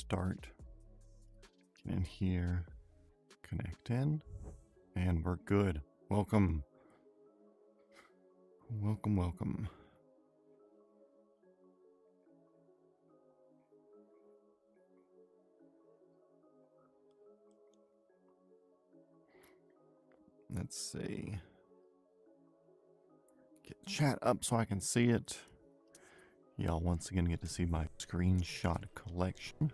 start. Get in here, connect in, and we're good. Welcome. Welcome, welcome. Let's see. Get chat up so I can see it. Y'all once again get to see my screenshot collection.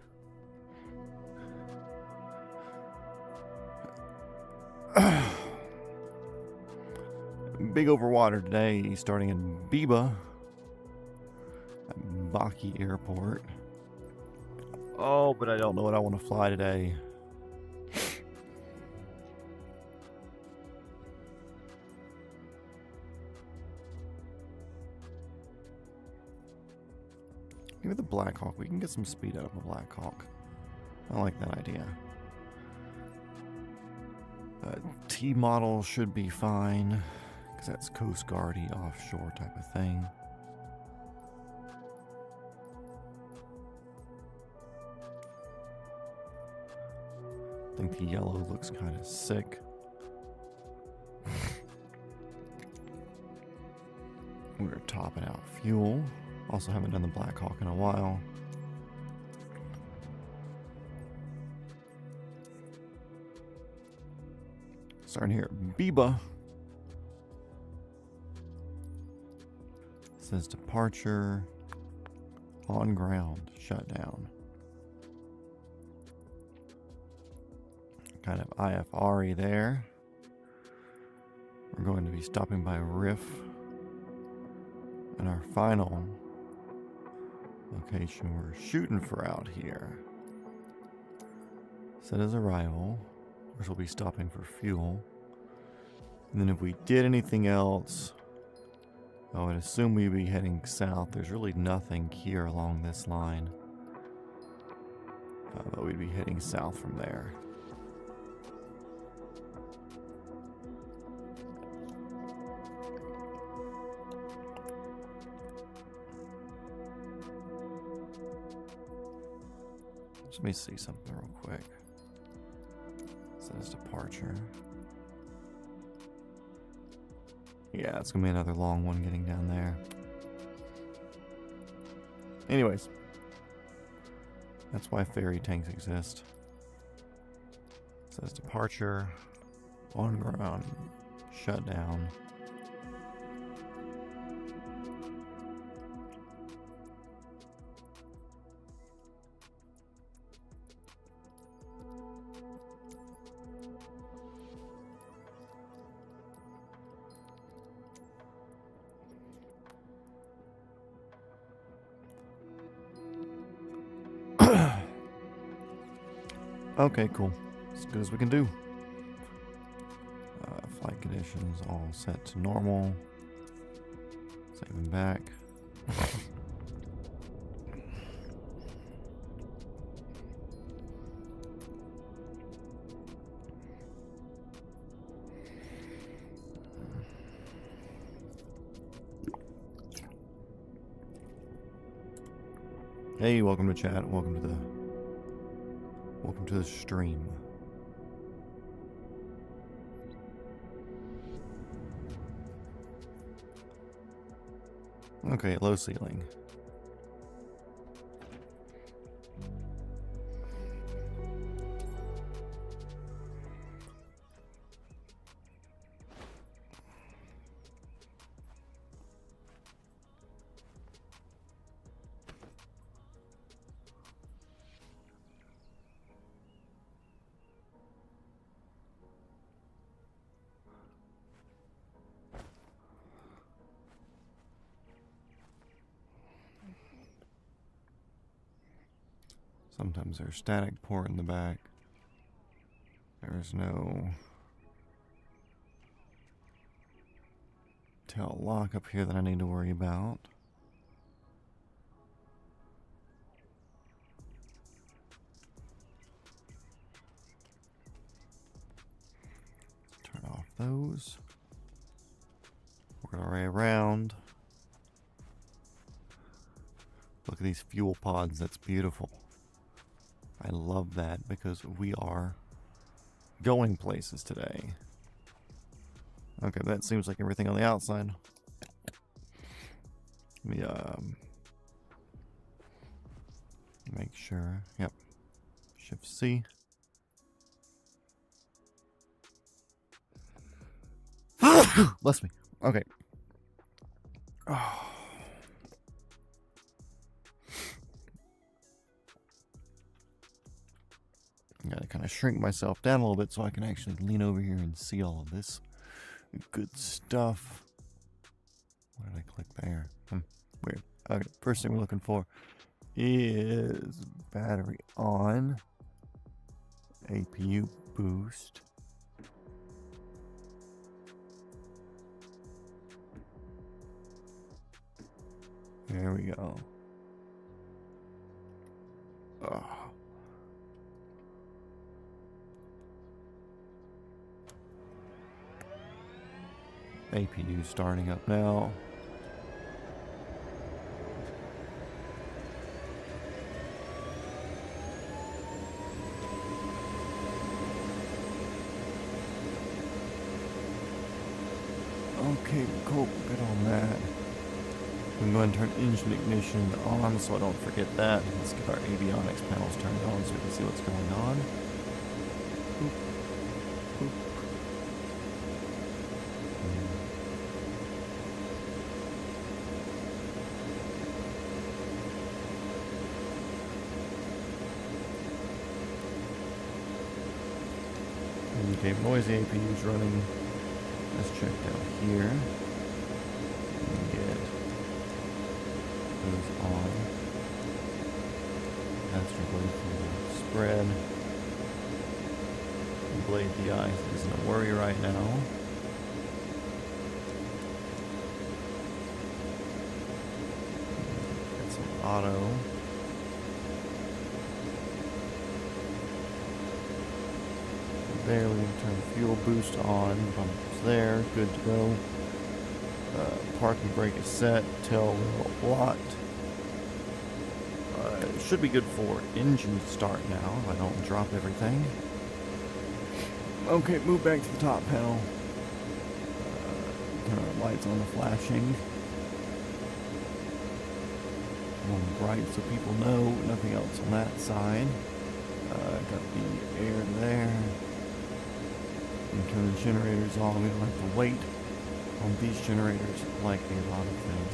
Big overwater today, starting in Biba at Baki Airport. Oh, but I don't know what I want to fly today. Maybe the Black Hawk. We can get some speed out of a Black Hawk. I like that idea. T model should be fine, because that's Coast Guard-y offshore type of thing. I think the yellow looks kind of sick. We're topping out fuel. Also haven't done the Black Hawk in a while. Starting here at Biba. It says departure on ground shutdown. Kind of IFR-y there. We're going to be stopping by Riff. And our final location we're shooting for out here. Set as arrival. Of course, we'll be stopping for fuel. And then if we did anything else, I would assume we'd be heading south. There's really nothing here along this line. But we'd be heading south from there. Let me see something real quick. It says departure. Yeah, it's gonna be another long one getting down there. Anyways, that's why ferry tanks exist. It says departure, on ground, shutdown. Okay, cool. As good as we can do. Flight conditions all set to normal. Saving back. Hey, welcome to chat. Welcome to the stream. Okay, low ceiling. Sometimes there's static port in the back. There's no tail lock up here that I need to worry about. Turn off those. Work our way around. Look at these fuel pods, that's beautiful. love that because we are going places today. Okay, that seems like everything on the outside. Let me make sure. Yep. Shift C. Bless me. Okay. Oh. I gotta kind of shrink myself down a little bit so I can actually lean over here and see all of this good stuff. Why did I click there? Weird. Okay, first thing we're looking for is battery on, APU boost. There we go. Oh. APU starting up now. Okay, cool. Good on that. We can go ahead and turn engine ignition on so I don't forget that. Let's get our avionics panels turned on so we can see what's going on. Boop. Boop. Okay, noisy APU's running. Let's check down here. And get those on. Master blade full spread. Blade DI isn't a worry right now. Get some auto. There, we can turn the fuel boost on. Bumps there, good to go. Parking brake is set. Tail wheel locked. It should be good for engine start now if I don't drop everything. Okay, move back to the top panel. Turn our lights on the flashing. On bright so people know. Nothing else on that side. Got the air there. And turn the generators on. We don't have to wait on these generators like a lot of things.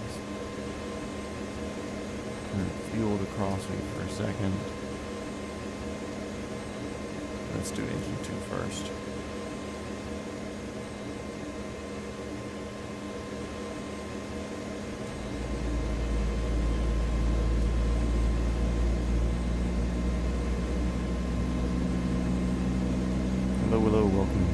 Turn fuel to crossway for a second. Let's do engine 2 first. Hello, hello, welcome.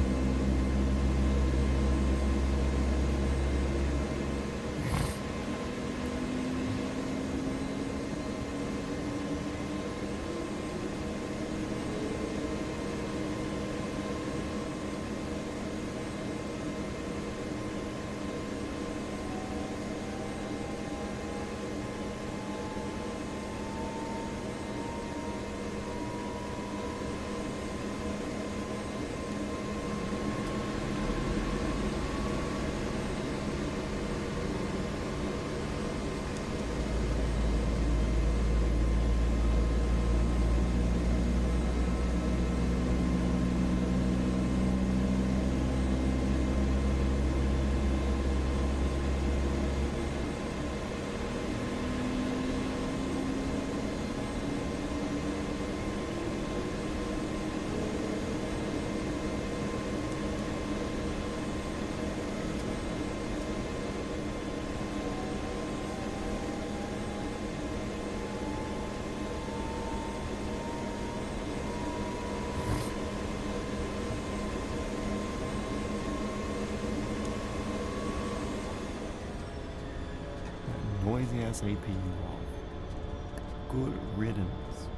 Noisy ass APU off. Good riddance.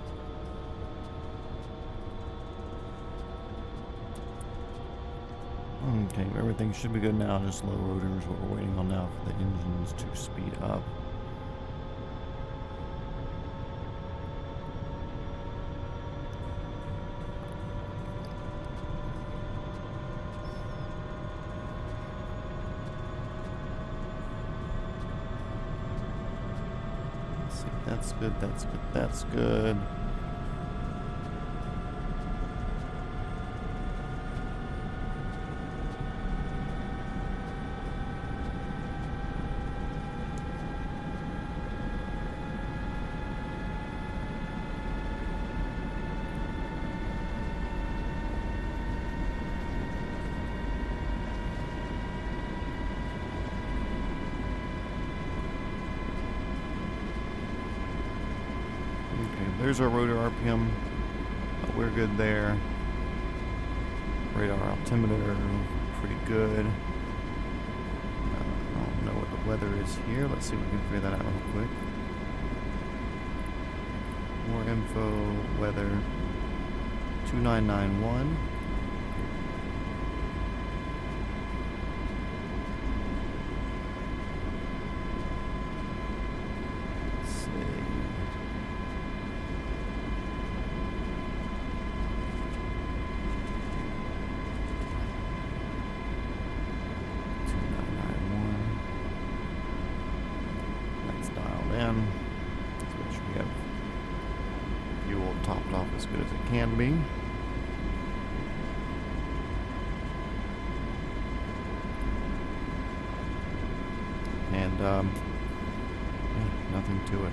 Okay, everything should be good now. Just low rotors, what we're waiting on now for the engines to speed up. That's good, that's good, that's good. There's our rotor RPM. We're good there. Radar altimeter, pretty good. I don't know what the weather is here. Let's see if we can figure that out real quick. More info, weather, 2991. Topped off as good as it can be. And nothing to it.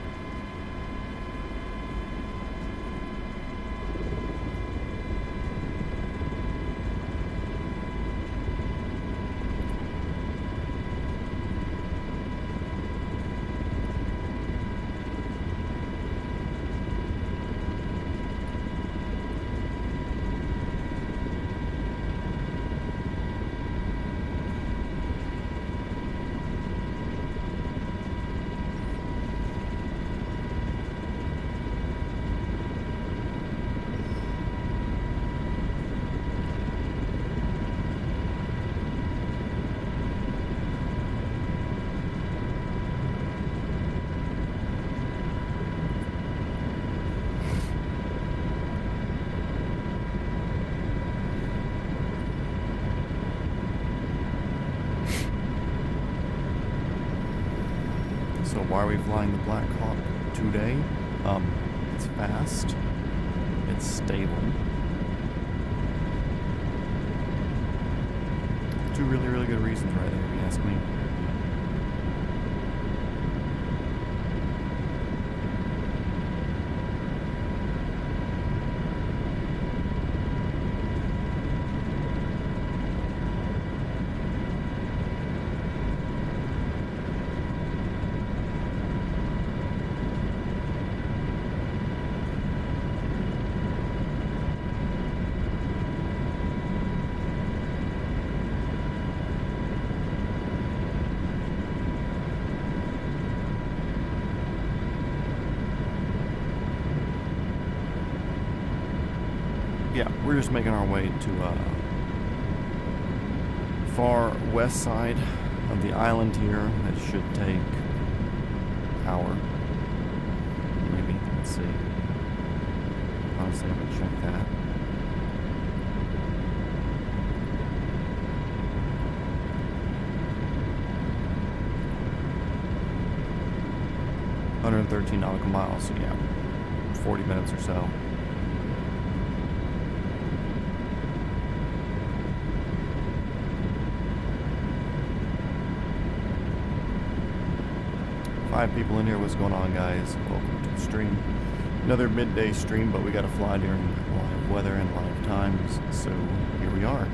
So why are we flying the Black Hawk today? It's fast. It's stable. Two really, really good reasons right there, if you ask me. Yeah, we're just making our way to far west side of the island here. That should take an hour, maybe. Let's see. Honestly, I'm gonna check that. $113 nautical miles, so yeah, 40 minutes or so. Five people in here. What's going on, guys? Welcome to the stream. Another midday stream, but we got to fly during live weather and live times, so here we are.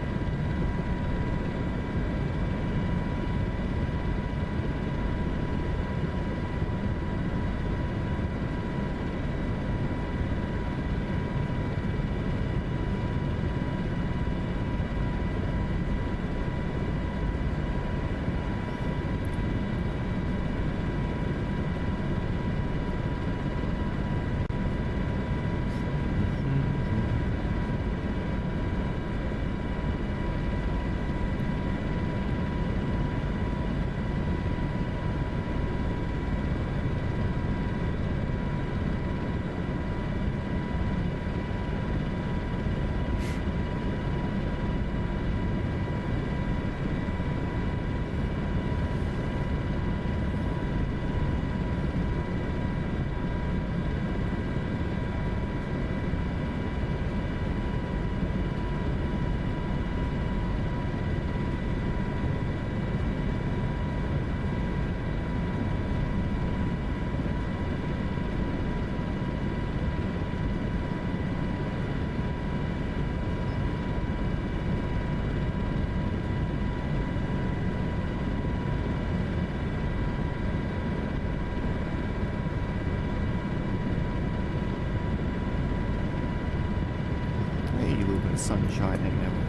sun shining ever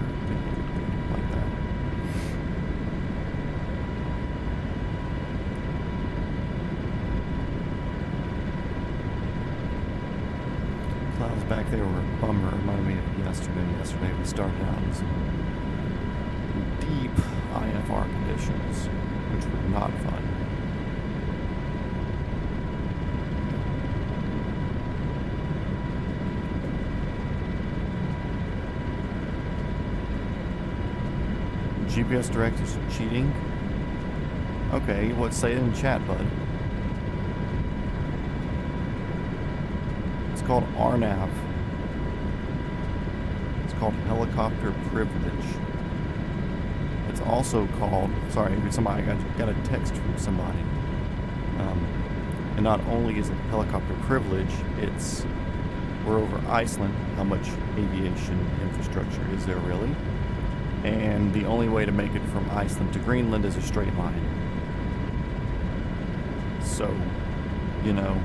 like that. Clouds back there were a bummer. It reminded me of yesterday. Yesterday we started out in some deep IFR conditions, which were not fun. GPS directives are cheating? Okay, well, say it in chat, bud. It's called RNAV. It's called helicopter privilege. It's also called, sorry, somebody got a text from somebody. And not only is it helicopter privilege, it's, we're over Iceland. How much aviation infrastructure is there really? And the only way to make it from Iceland to Greenland is a straight line. So, you know.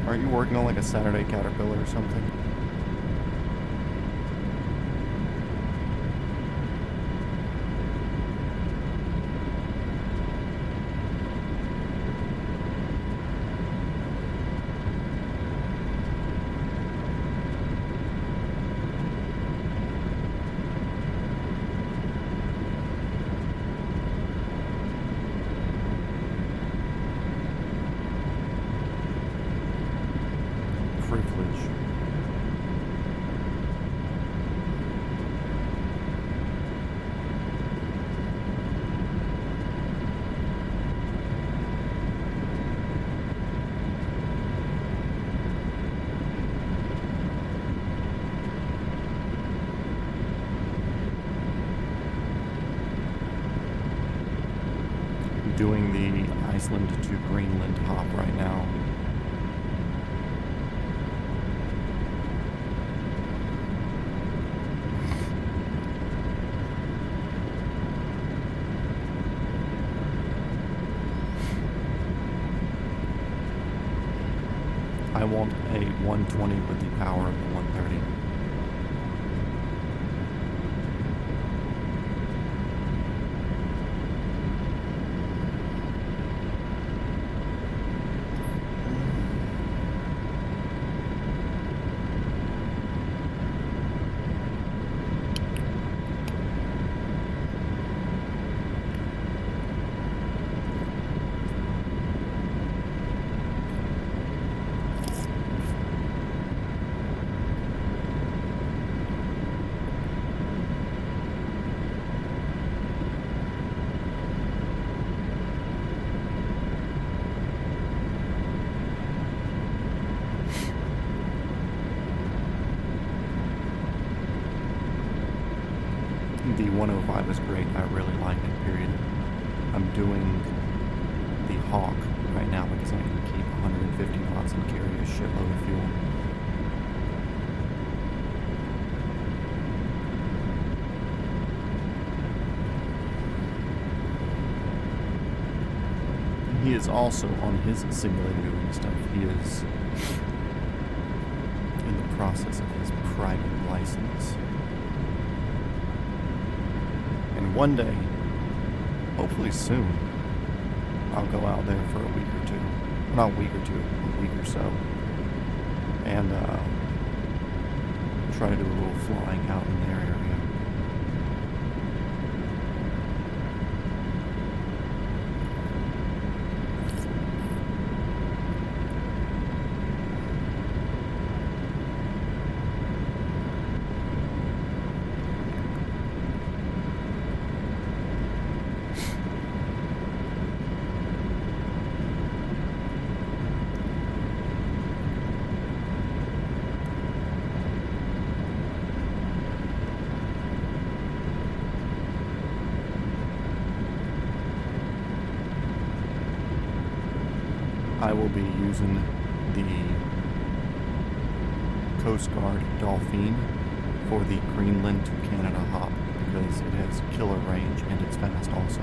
Aren't you working on like a Saturday Caterpillar or something? Doing the Iceland to Greenland hop right now. I want a 120 with the power of the 130. The 105 is great. I really like it, period. I'm doing the Hawk right now because I can keep 150 knots and carry a shitload of fuel. He is also on his simulator doing stuff. He is in the process of his private license. And one day, hopefully soon, I'll go out there for a week or two. Not a week or two, a week or so. And try to do a little flying out in their area. I will be using the Coast Guard Dolphin for the Greenland to Canada hop. because it has killer range and it's fast also.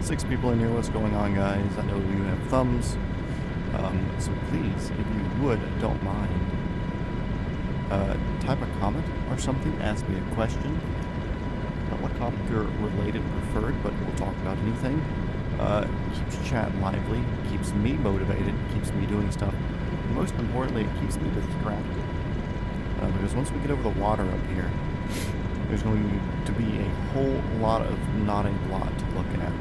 Six people in here. What's going on, guys? I know you have thumbs, so please, if you would, don't mind, type a comment or something, ask me a question, helicopter related preferred, but we'll talk about anything. Keeps chat lively, keeps me motivated, keeps me doing stuff. Most importantly, it keeps me distracted, because once we get over the water up here, there's going to be a whole lot of not a lot to look at.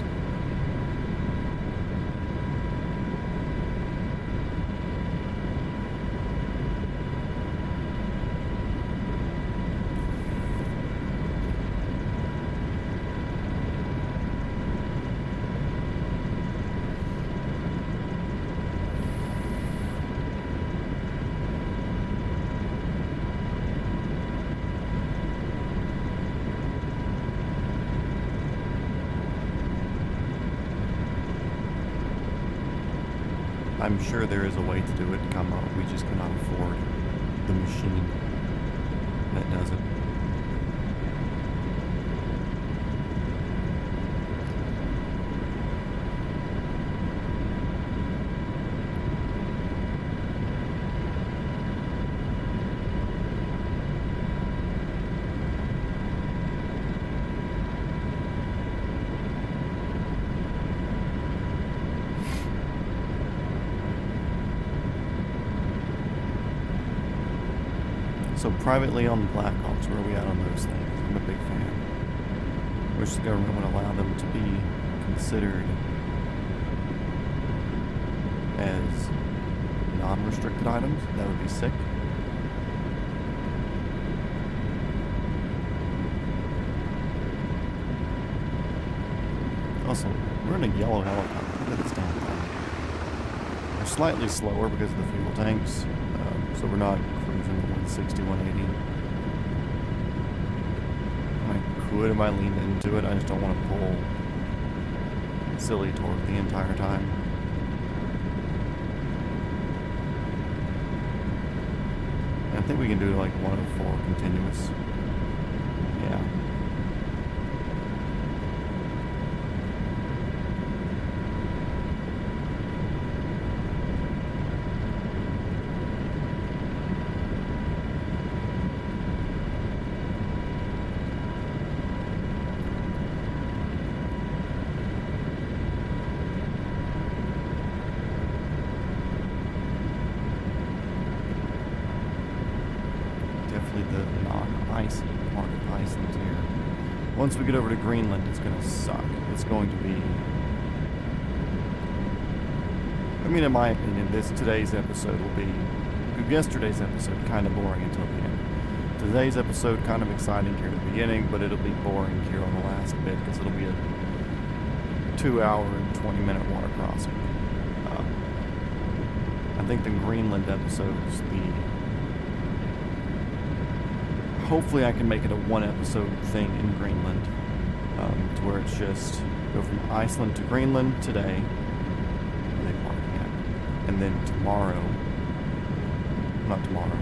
I'm sure there is a way to do it come up. We just cannot afford the machine that does it. So privately on the Blackhawks, where are we at on those things? I'm a big fan. Wish the government would allow them to be considered as non-restricted items. That would be sick. Also, we're in a yellow helicopter. Look at this damn thing. We're slightly slower because of the fuel tanks, so we're not cruising to 160, 180. I could if I leaned into it. I just don't want to pull silly torque the entire time. I think we can do like 104 continuous. Yeah. The non-icy part of Iceland here. Once we get over to Greenland, it's going to suck. It's going to be... I mean, in my opinion, today's episode will be... Yesterday's episode, kind of boring until the end. Today's episode, kind of exciting here at the beginning, but it'll be boring here on the last bit, because it'll be a 2-hour and 20-minute water crossing. I think the Greenland episode is the... Hopefully I can make it a one-episode thing in Greenland, to where it's just Go from Iceland to Greenland today. Where are they parking at? And then tomorrow, not tomorrow,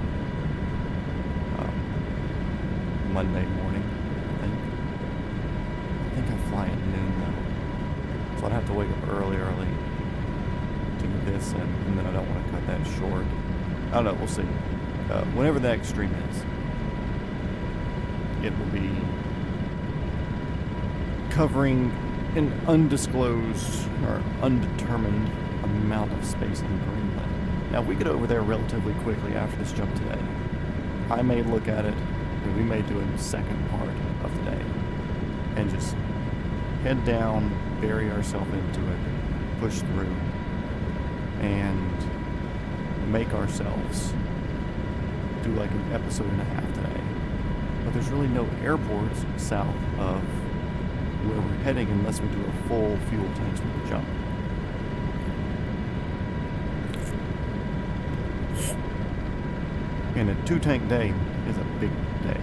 Monday morning, I think I fly at noon though. So I'd have to wake up early to get this in, and then I don't want to cut that short. I don't know, we'll see. Whenever the extreme is, it will be covering an undisclosed or undetermined amount of space in Greenland. Now, we get over there relatively quickly after this jump today. I may look at it, and we may do a second part of the day, and just head down, bury ourselves into it, push through, and make ourselves do like an episode and a half today. But there's really no airports south of where we're heading unless we do a full fuel tanks with the jump. And a 2-tank day is a big day.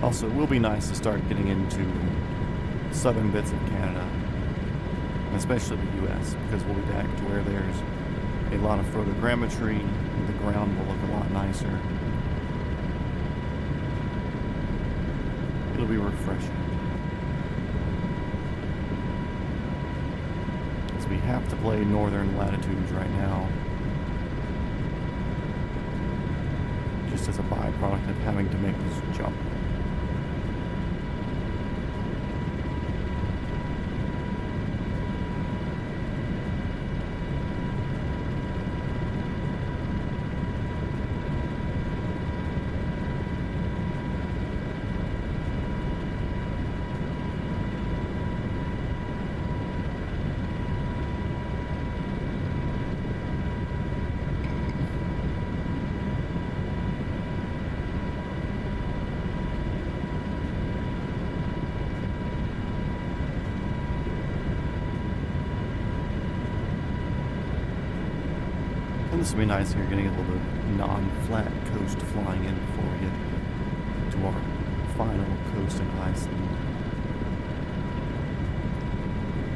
Also, it will be nice to start getting into southern bits of Canada, and especially the U.S., because we'll be back to where there's a lot of photogrammetry, and the ground will look a lot nicer. It'll be refreshing. As we have to play northern latitudes right now, just as a byproduct of having to make this jump. This will be nice here, getting a little bit non-flat coast flying in before we get to our final coast in Iceland.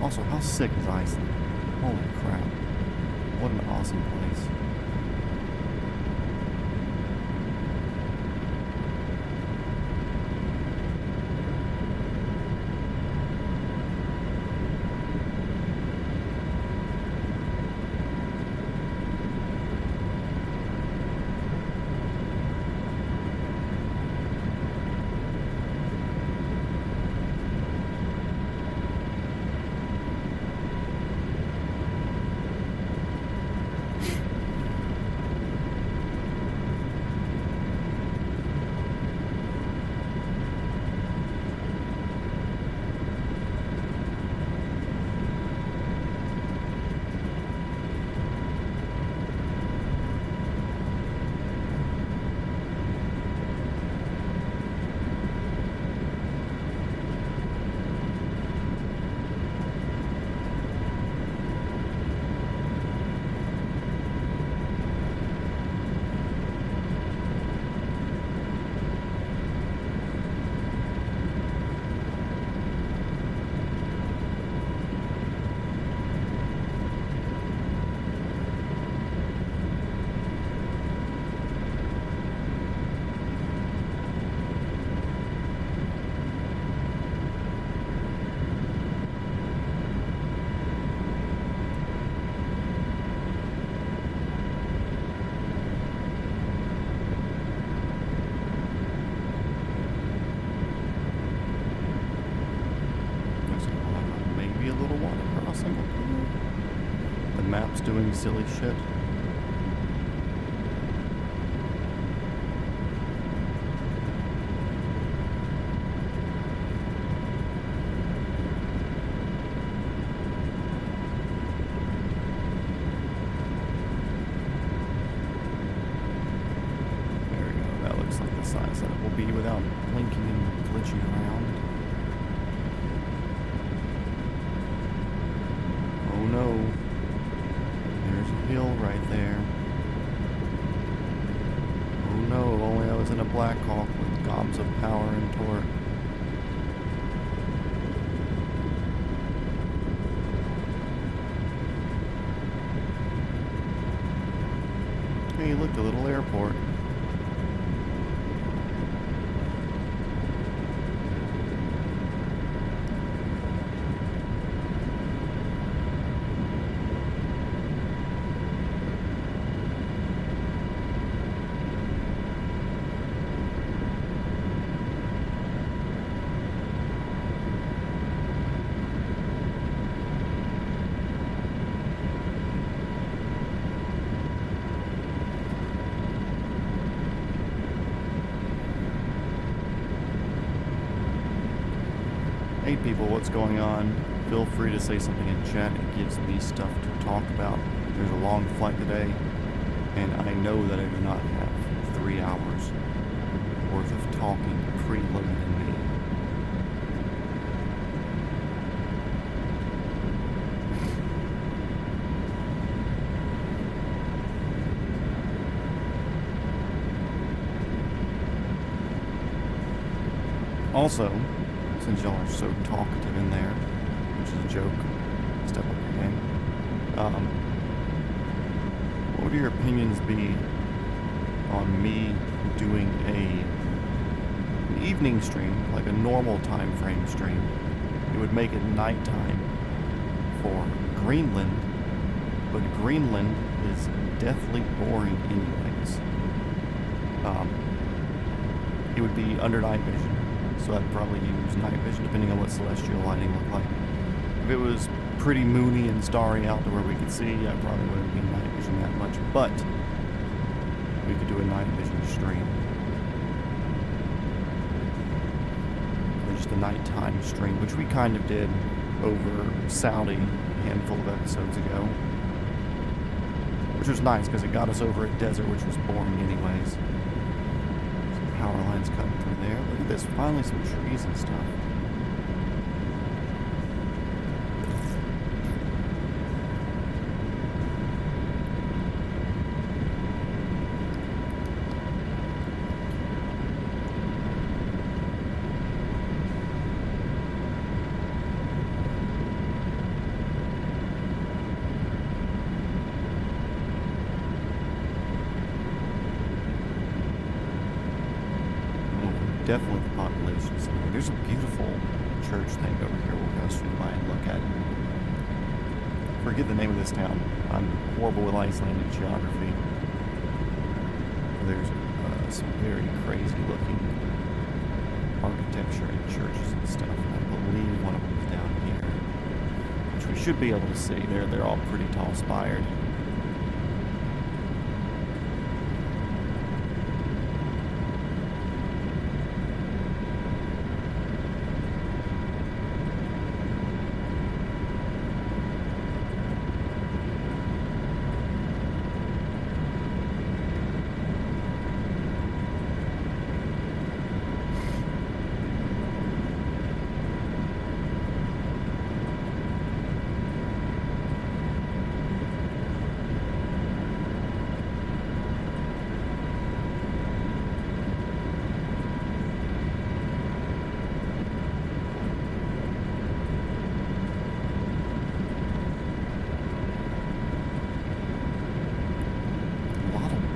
Also, how sick is Iceland? Holy crap. What an awesome place. Map's doing silly shit. no. There's a hill right there. Oh no, if only I was in a Black Hawk with gobs of power and torque. Hey, look, the little airport. Hey people, what's going on? Feel free to say something in chat. It gives me stuff to talk about. There's a long flight today, and I know that I do not have 3 hours worth of talking preloaded in me. Also, since y'all are so talkative in there, which is a joke, step up your game. What would your opinions be on me doing an evening stream, like a normal time frame stream? It would make it nighttime for Greenland, but Greenland is deathly boring anyways. It would be under night vision. So I'd probably use night vision depending on what celestial lighting looked like. If it was pretty moony and starry out to where we could see, I probably wouldn't need night vision that much, but we could do a night vision stream. Or just a nighttime stream, which we kind of did over Saudi a handful of episodes ago. Which was nice because it got us over a desert, which was boring anyways. Power lines cutting through there. Look at this, finally some trees and stuff. Definitely the population center. There's a beautiful church thing over here we'll go swing by and look at. Forget the name of this town. I'm horrible with Icelandic geography. There's some very crazy looking architecture and churches and stuff. And I believe one of them is down here, which we should be able to see. They're all pretty tall spired.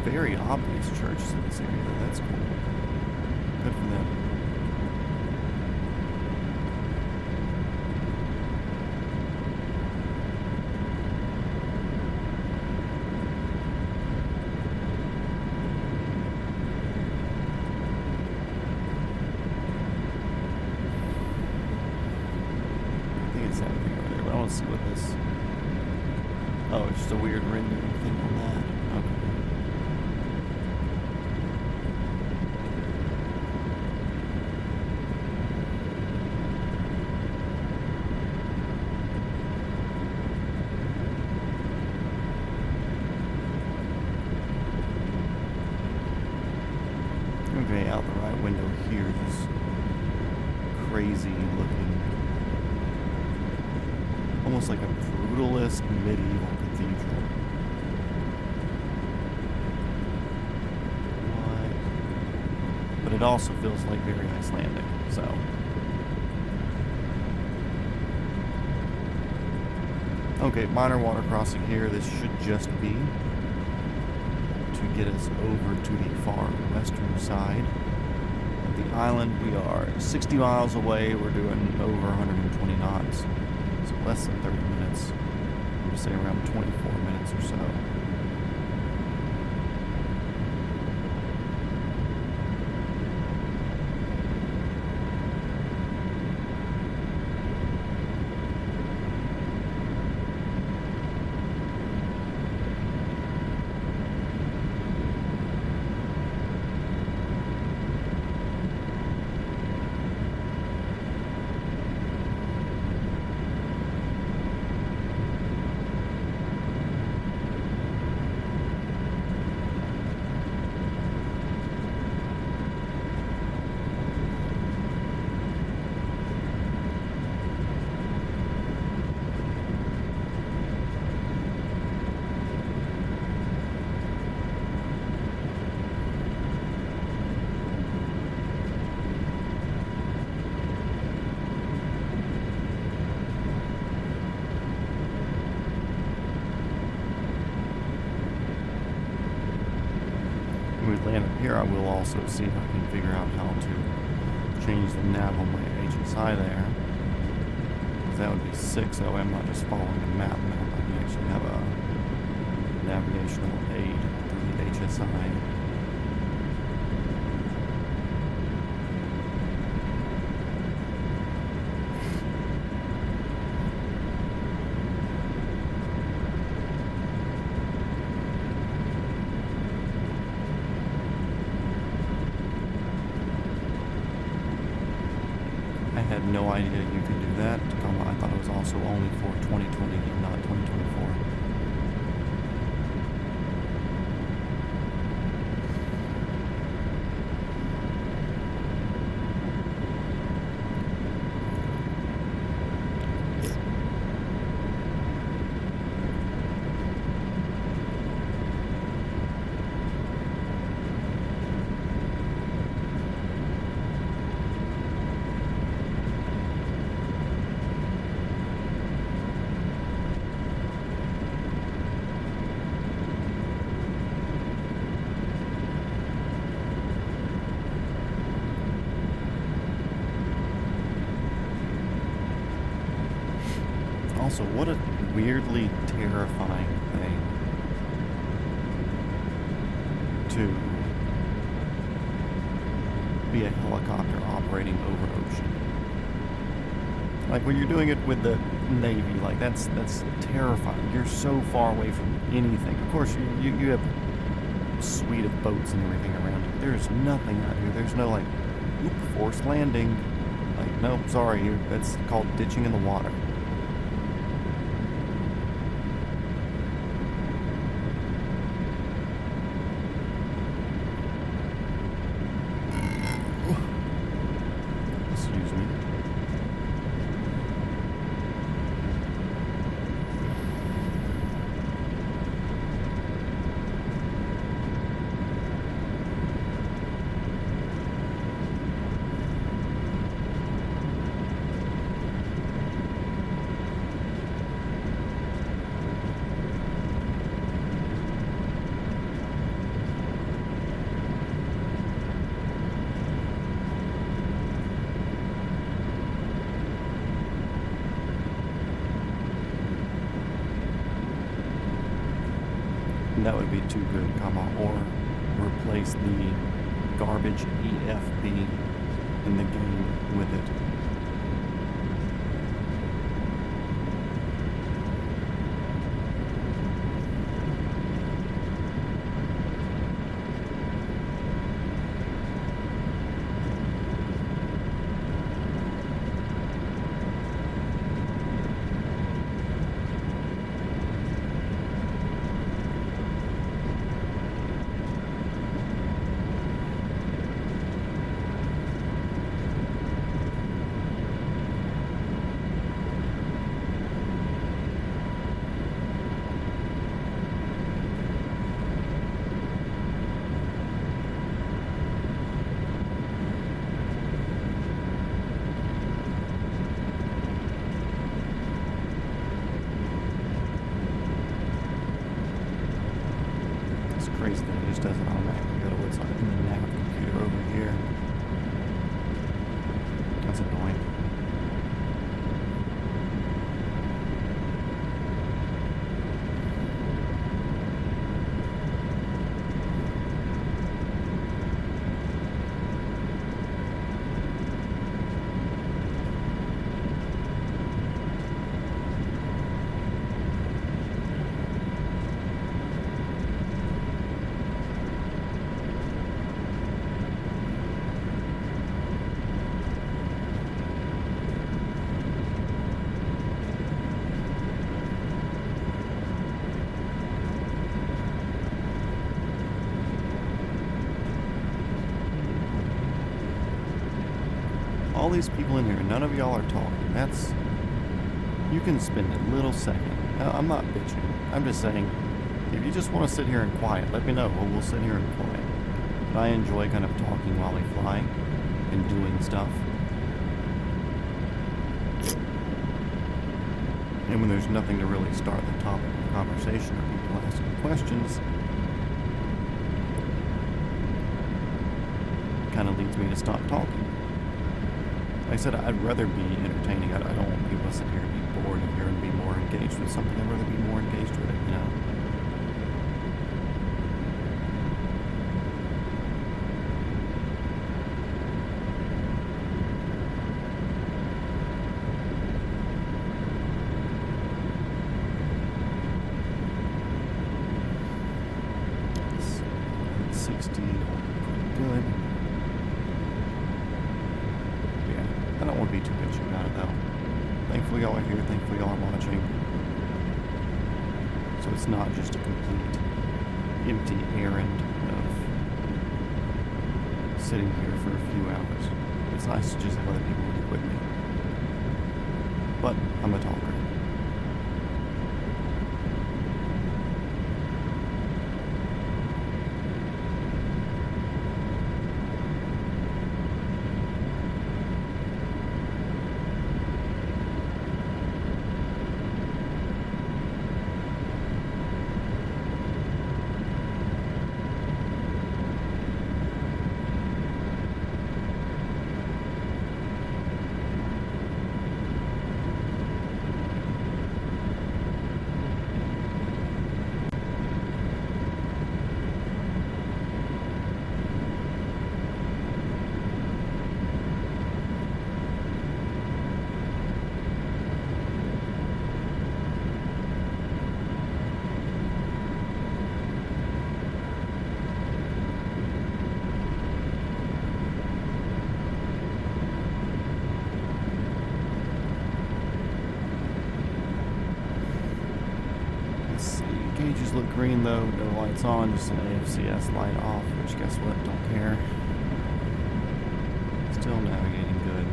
Very obvious churches in this area, though. That's cool. Good for them. I think it's everything over there, but I want to see what this... Oh, it's just a weird rendering thing on that. Okay. Okay, out the right window here, this crazy looking, almost like a brutalist medieval cathedral. What? But it also feels like very Icelandic, so. Okay, minor water crossing here. This should just be to get us over to the far western side of the island. We are 60 miles away. We're doing over 120 knots, so less than 30 minutes. I would say around 24 minutes or so. We land up here. I will also see if I can figure out how to change the nav on my HSI there. That would be 6, so I'm not just following a map. I can actually have a navigational aid through the HSI. I had no idea you could do that. I thought it was also only for 2020 and not 2024. Also, what a weirdly terrifying thing to be a helicopter operating over ocean. Like when you're doing it with the Navy, like that's terrifying. You're so far away from anything. Of course, you have a suite of boats and everything around you. There's nothing out here. There's no like, oop, forced landing. Like, nope, sorry, that's called ditching in the water. Excuse me. That would be too good, or replace the garbage EFB in the game with it. All these people in here, none of y'all are talking. That's... You can spend a little second. I'm not bitching. I'm just saying, if you just want to sit here in quiet, let me know. Well, we'll sit here in quiet. But I enjoy kind of talking while we fly and doing stuff. And when there's nothing to really start the topic of conversation or people asking questions, it kind of leads me to stop talking. Like I said, I'd rather be entertaining. I don't want people to sit here and be bored of hearing me more engaged with something. I'd rather be more engaged with it, you know? Thankfully y'all are here, thankfully y'all are watching. So it's not just a complete empty errand of sitting here for a few hours. It's nice to just have other people do it with me. But I'm a talker. Gauges look green though, no lights on, just an AFCS light off, which guess what, don't care. Still navigating good.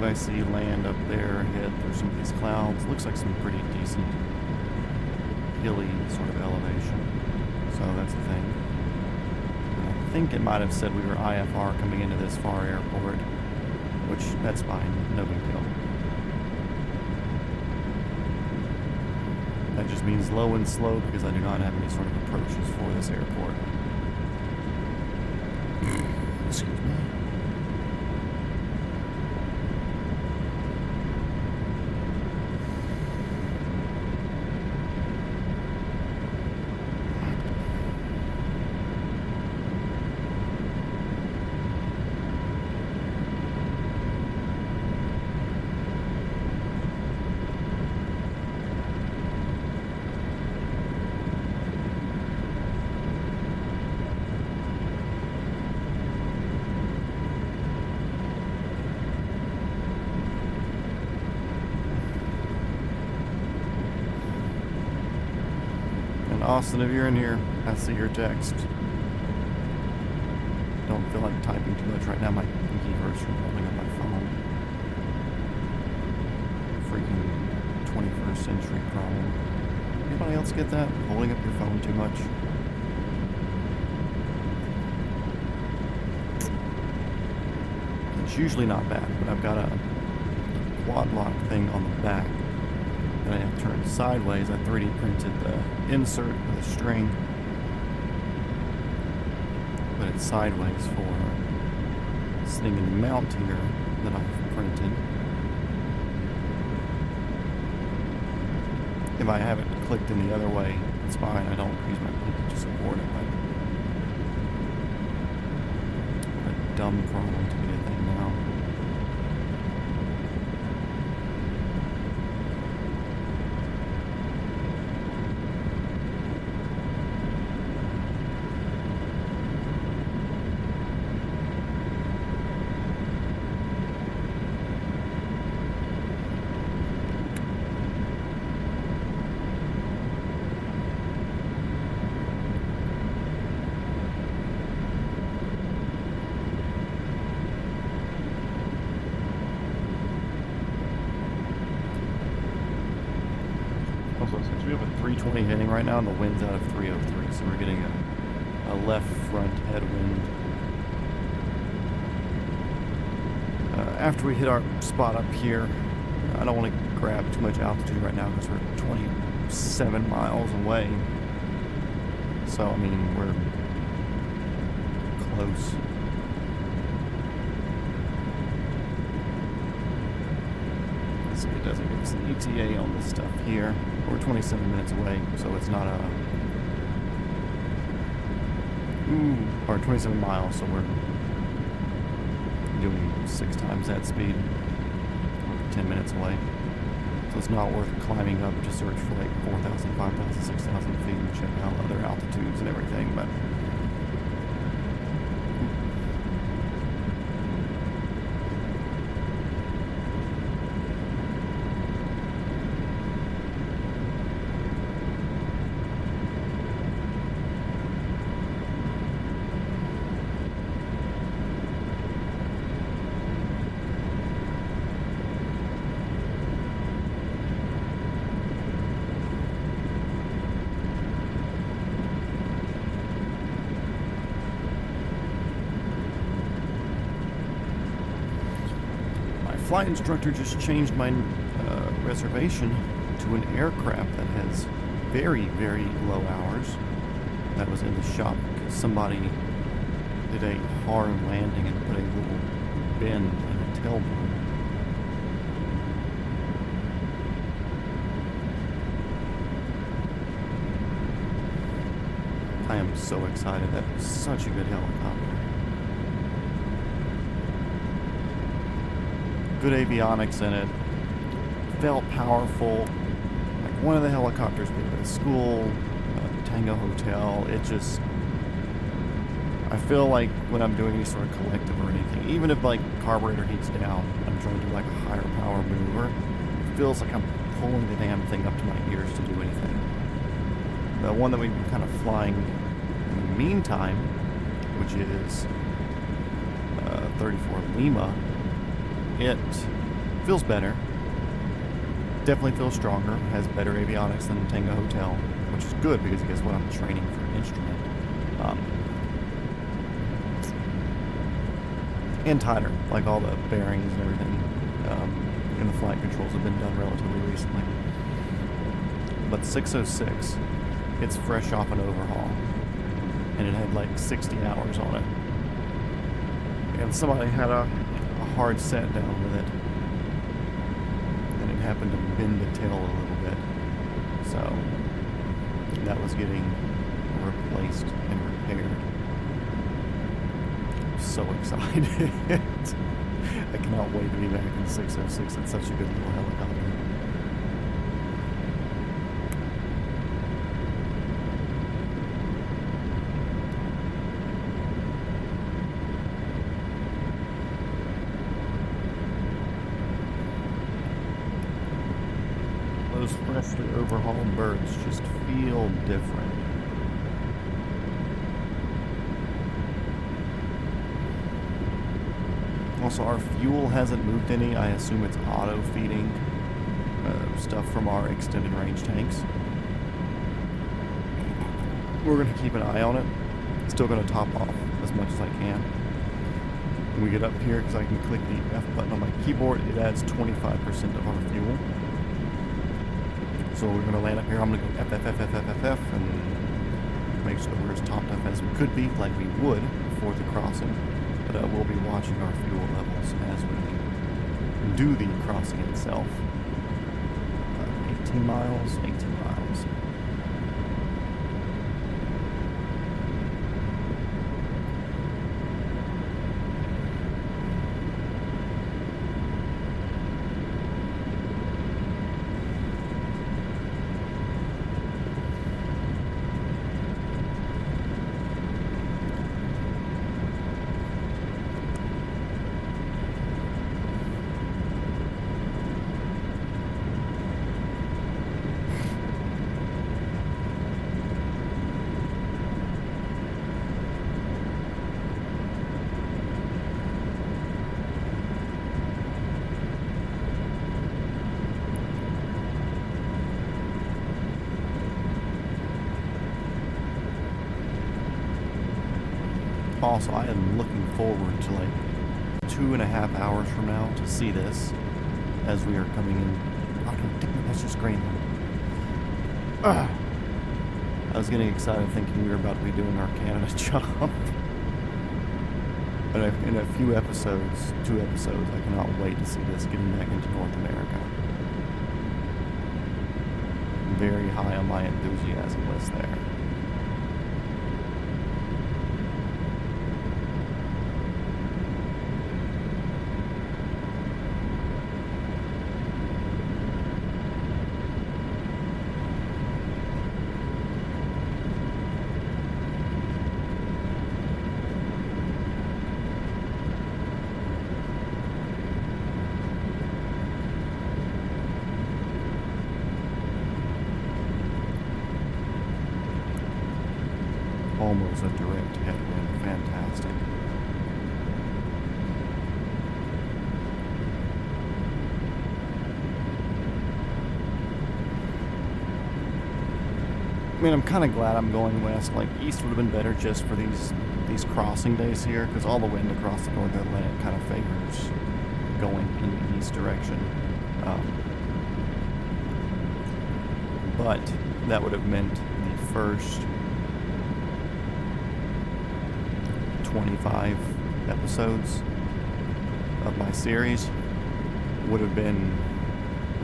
I see land up there ahead through some of these clouds. Looks like some pretty decent hilly sort of elevation. So that's the thing. And I think it might have said we were IFR coming into this far airport, which that's fine, no big deal. That just means low and slow because I do not have any sort of approaches for this airport. Excuse me. Austin, if you're in here, I see your text. Don't feel like typing too much right now. My pinky hurts from holding up my phone. Freaking 21st century problem. Anybody else get that? Holding up your phone too much? It's usually not bad, but I've got a quad lock thing on the back that I have turned sideways. I 3D printed the insert with a string, but it's sideways for sitting in the mount here that I've printed. If I have it clicked in the other way, it's fine. I don't use my pinky to support it, but a dumb problem to be a thing now. Since we have a 320 heading right now and the wind's out of 303, so we're getting a left front headwind. After we hit our spot up here, I don't want to grab too much altitude right now because we're 27 miles away. So, I mean, we're close. Let's see, it doesn't give us an ETA on this stuff here. We're 27 minutes away, so it's not a... or 27 miles, so we're doing 6 times that speed. We're 10 minutes away. So it's not worth climbing up to search for like 4,000, 5,000, 6,000 feet and check out other altitudes and everything, but... flight instructor just changed my reservation to an aircraft that has very, very low hours. That was in the shop because somebody did a hard landing and put a little bend in a tailboard. I am so excited. That was such a good helicopter. Good avionics in it. Felt powerful. Like one of the helicopters we were at school, Tango Hotel. It just... I feel like when I'm doing any sort of collective or anything, even if like carburetor heats down, I'm trying to do like a higher power maneuver, it feels like I'm pulling the damn thing up to my ears to do anything. The one that we've been kind of flying in the meantime, which is 34 Lima, it feels better. Definitely feels stronger. Has better avionics than Tango Hotel, which is good because guess what? I'm training for an instrument. And tighter, like all the bearings and everything. And the flight controls have been done relatively recently. But 606, it's fresh off an overhaul. And it had like 60 hours on it. And somebody had a hard set down with it. And it happened to bend the tail a little bit. So that was getting replaced and repaired. So excited. I cannot wait to be back in 606. It's such a good little helicopter. those freshly overhauled birds just feel different. Also, our fuel hasn't moved any. I assume it's auto feeding stuff from our extended range tanks. We're going to keep an eye on it. Still going to top off as much as I can. When we get up here, because I can click the F button on my keyboard, it adds 25% of our fuel. So we're going to land up here. I'm going to go F, F, F, F, F, F, F, and make sure that we're as topped up as we could be, like we would for the crossing. But we'll be watching our fuel levels as we do the crossing itself. 18 miles, 18 miles. Also, I am looking forward to like 2.5 hours from now to see this as we are coming in. Oh, that's just Greenland. I was getting excited thinking we were about to be doing our Canada jump. But in a few episodes, 2 episodes, I cannot wait to see this getting back into North America. Very high on my enthusiasm list there. Almost a direct headwind. Fantastic. I mean, I'm kind of glad I'm going west. Like, east would have been better just for these crossing days here, because all the wind across the North Atlantic kind of favors going in the east direction. But that would have meant the first 25 episodes of my series would have been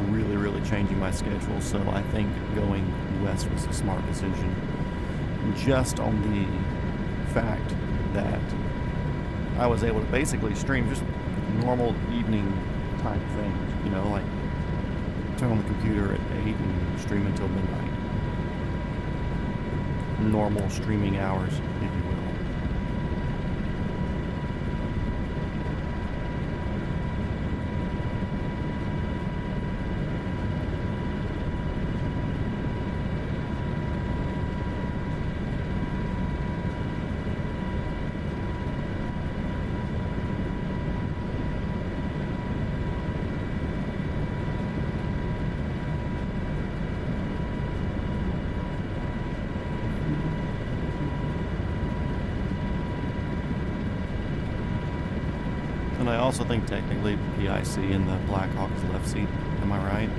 really, really changing my schedule. So I think going west was a smart decision, just on the fact that I was able to basically stream just normal evening time things, you know, like turn on the computer at 8 and stream until midnight. Normal streaming hours, if you will. And I also think technically PIC in the Blackhawk is left seat. Am I right?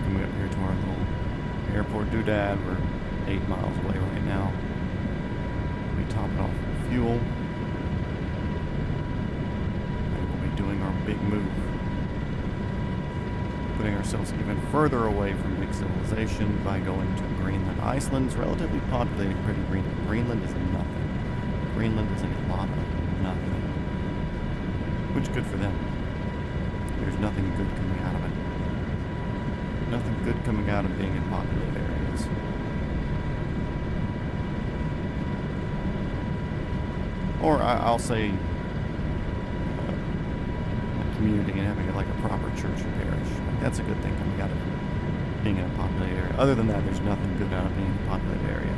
Coming up here to our little airport doodad. We're 8 miles away right now. We'll be topping off fuel. And we'll be doing our big move. Putting ourselves even further away from big civilization by going to Greenland. Iceland's relatively populated compared to Greenland. Greenland is nothing Greenland is like a lot of nothing. Which good for them. There's nothing good coming out of it. Nothing good coming out of being in populated areas. Or I'll say a community and having like a proper church or parish. Like, that's a good thing coming out of being in a populated area. Other than that, there's nothing good out of being in a populated area.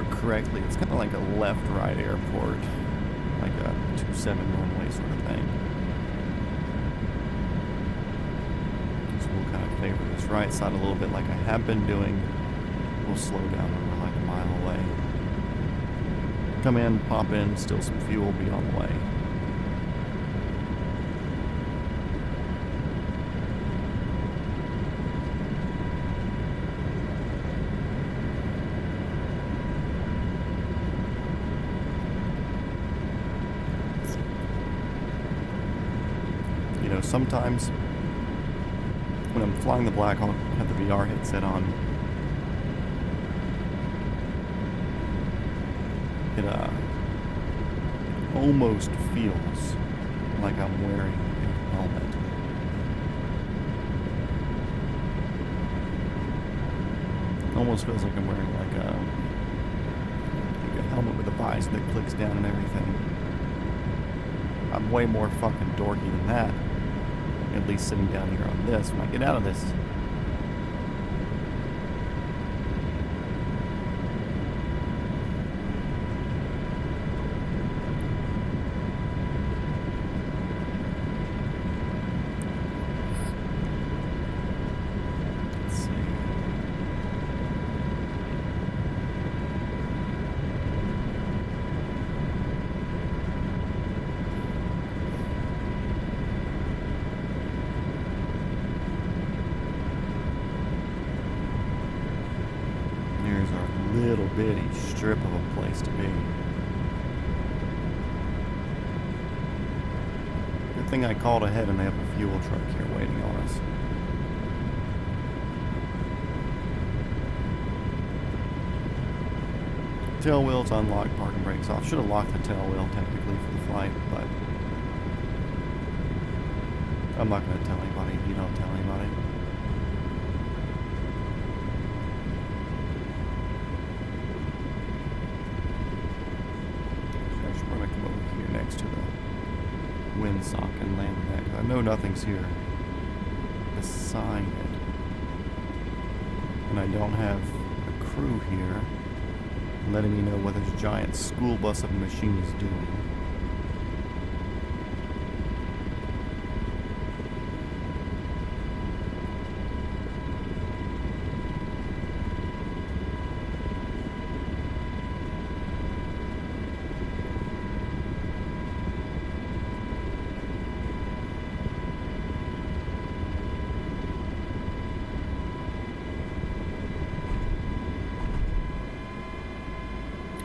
Correctly, it's kind of like a left-right airport, like a 27 runway sort of thing. So we'll kind of favor this right side a little bit like I have been doing. We'll slow down when we're like a mile away. Come in, pop in, still some fuel, be on the way. Sometimes when I'm flying the Black Hawk, I have the VR headset on. It almost feels like I'm wearing a helmet. Almost feels like I'm wearing like a helmet with a visor that clicks down and everything. I'm way more fucking dorky than that. At least sitting down here on this. When I get out of this, let's see. Little bitty strip of a place to be. Good thing I called ahead and they have a fuel truck here waiting on us. Tail wheel's unlocked, parking brakes off. Should have locked the tail wheel technically for the flight, but I'm not going to tell anybody if you don't tell anybody. Next to the windsock and land that. I know nothing's here beside it, and I don't have a crew here letting me know what this giant school bus of a machine is doing.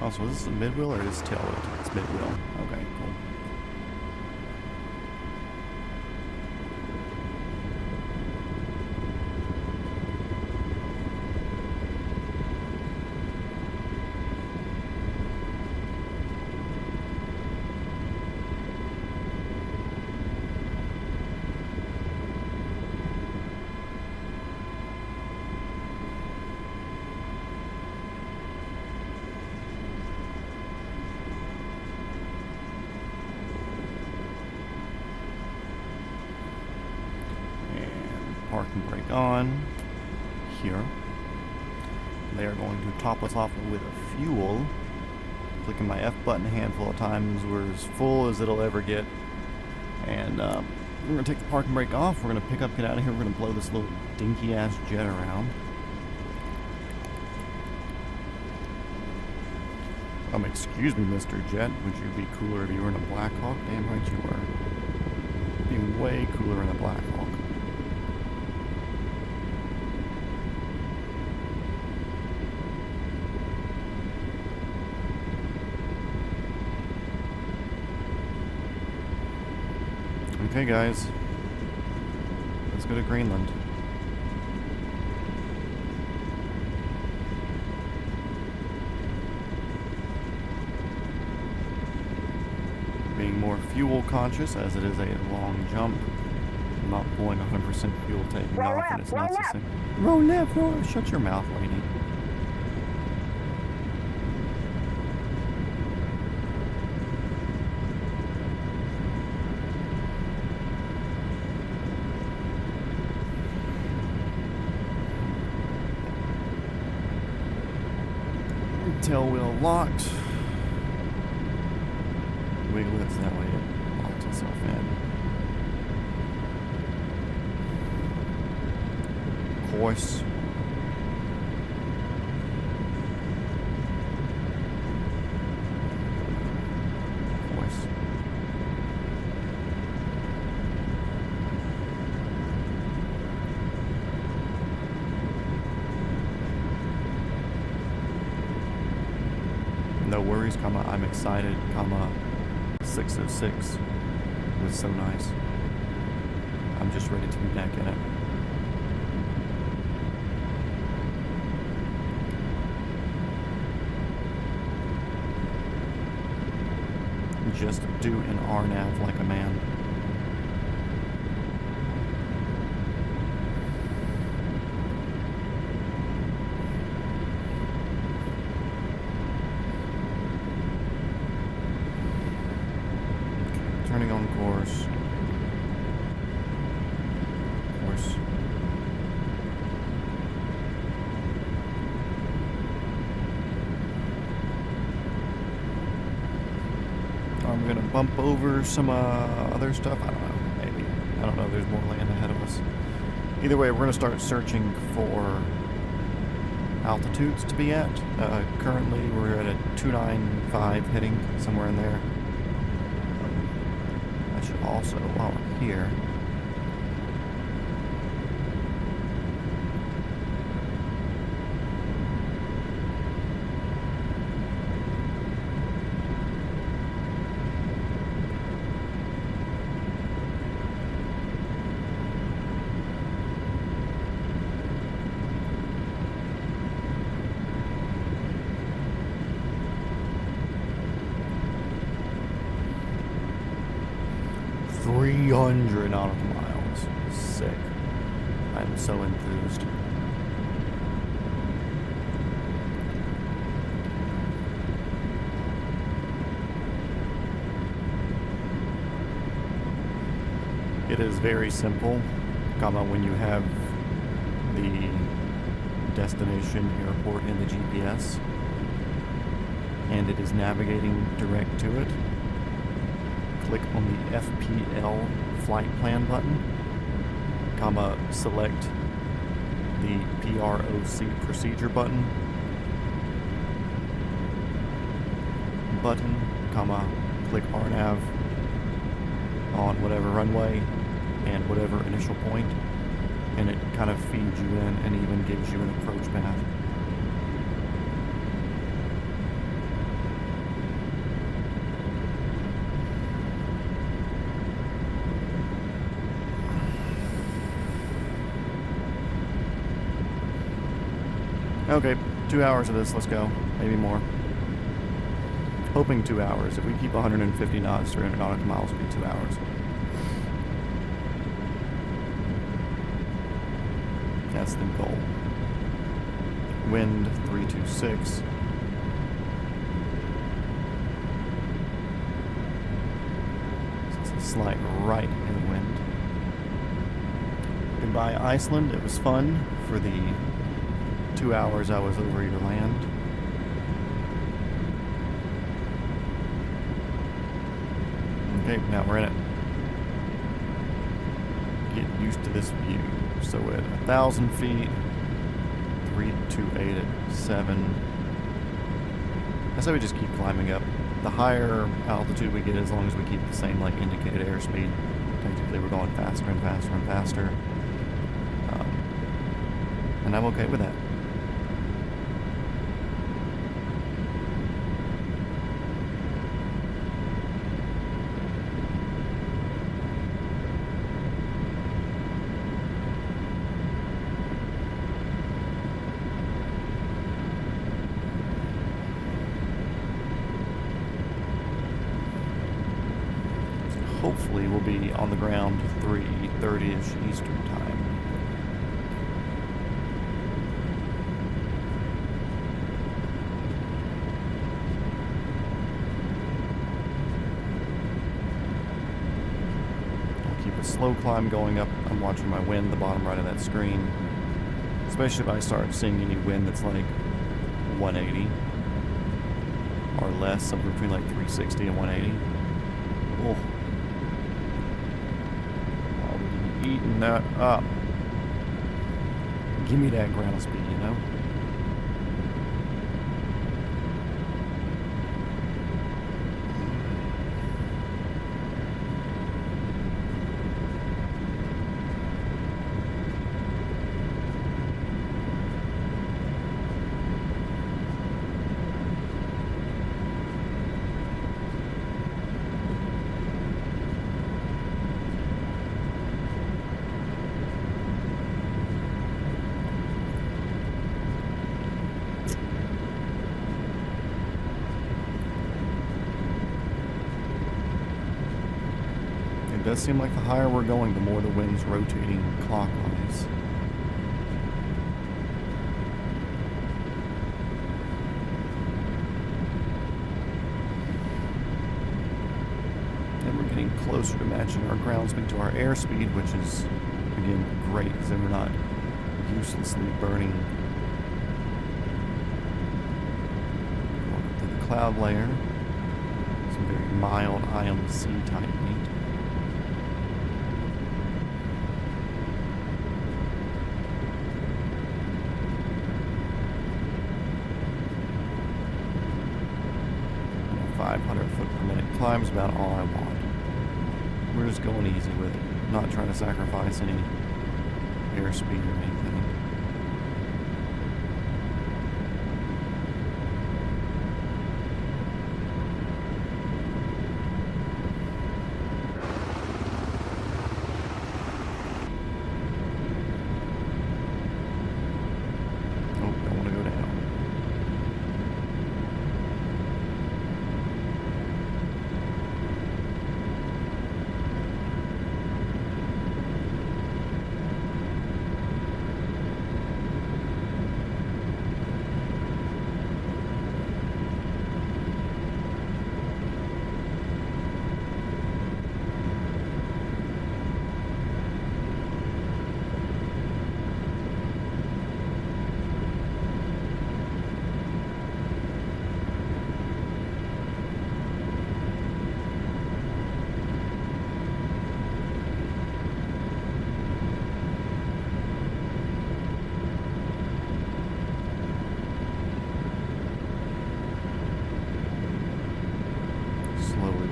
Also, is this a mid-wheel or is this tail wheel? It's mid-wheel. Okay, cool. Parking brake on here. They are going to top us off with a fuel. Clicking my F button a handful of times. We're as full as it'll ever get. And we're going to take the parking brake off. We're going to pick up, get out of here. We're going to blow this little dinky ass jet around. Excuse me, Mr. Jet. Would you be cooler if you were in a Black Hawk? Damn right you were. Be way cooler in a Black Hawk. Okay, guys. Let's go to Greenland. Being more fuel conscious as it is a long jump. I'm not pulling 100% fuel taking off and it's not the same. Roll left, roll. Shut your mouth, lady. Tail wheel locked. Wiggle it that way it locks itself in. Course. Course. No worries, comma, I'm excited, comma, 606 was so nice. I'm just ready to be back in it. Just do an RNAV like a man. Turning on course. Course. I'm gonna bump over some other stuff. I don't know, maybe. I don't know, there's more land ahead of us. Either way, we're gonna start searching for altitudes to be at. Currently, we're at a 295 heading, somewhere in there. I should also, while we're here, nautical miles. Sick. I'm so enthused. It is very simple, comma, when you have the destination airport in the GPS and it is navigating direct to it. Click on the FPL flight plan button, comma, select the PROC procedure button, comma, click RNAV on whatever runway and whatever initial point, and it kind of feeds you in and even gives you an approach path. Okay, 2 hours of this, let's go. Maybe more. Hoping 2 hours. If we keep 150 knots, 300 nautical miles, it'll be 2 hours. That's the goal. Wind 326. It's a slight right in the wind. Goodbye, Iceland. It was fun for the 2 hours I was over your land. Okay, now we're in it. Get used to this view. So at 1,000 feet, 328 at 7. I say we just keep climbing up. The higher altitude we get, as long as we keep the same like indicated airspeed, technically we're going faster and faster and faster. And I'm okay with that. Hopefully we'll be on the ground 3:30ish Eastern time. I'll keep a slow climb going up. I'm watching my wind, the bottom right of that screen. Especially if I start seeing any wind that's like 180 or less, somewhere between like 360 and 180. Oh. Eating that up. Give me that ground speed, you know? It does seem like the higher we're going, the more the wind's rotating clockwise. And we're getting closer to matching our ground speed to our airspeed, which is, again, great, because then we're not uselessly burning. Welcome to the cloud layer. Some very mild IMC type heat. And a 500 foot per minute climb is about all I want. We're just going easy with it, not trying to sacrifice any airspeed or anything.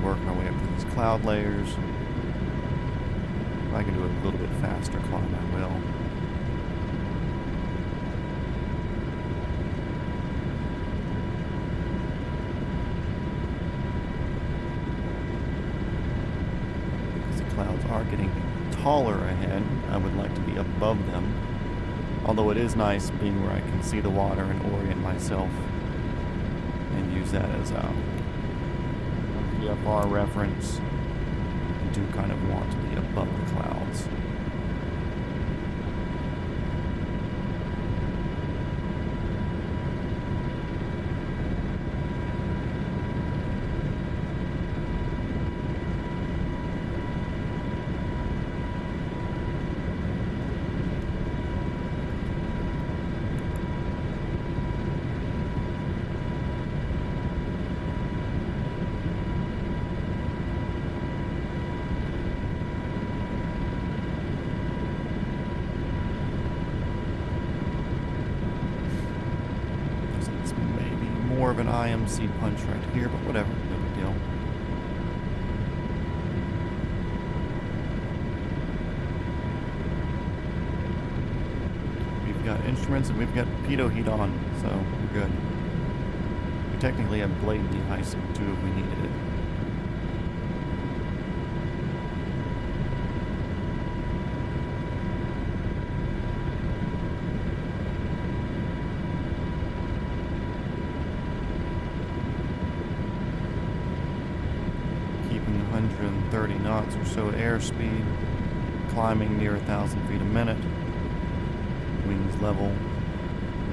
Working our way up through these cloud layers. If I can do a little bit faster climb, I will. Because the clouds are getting taller ahead, I would like to be above them. Although it is nice being where I can see the water and orient myself and use that as a VFR reference. I do kind of want to be above the clouds. IMC punch right here, but whatever, no big deal. We've got instruments and we've got pitot heat on, so we're good. We technically have blade de-icing too if we needed it. Keeping 130 knots or so airspeed, climbing near 1,000 feet a minute. Wings level,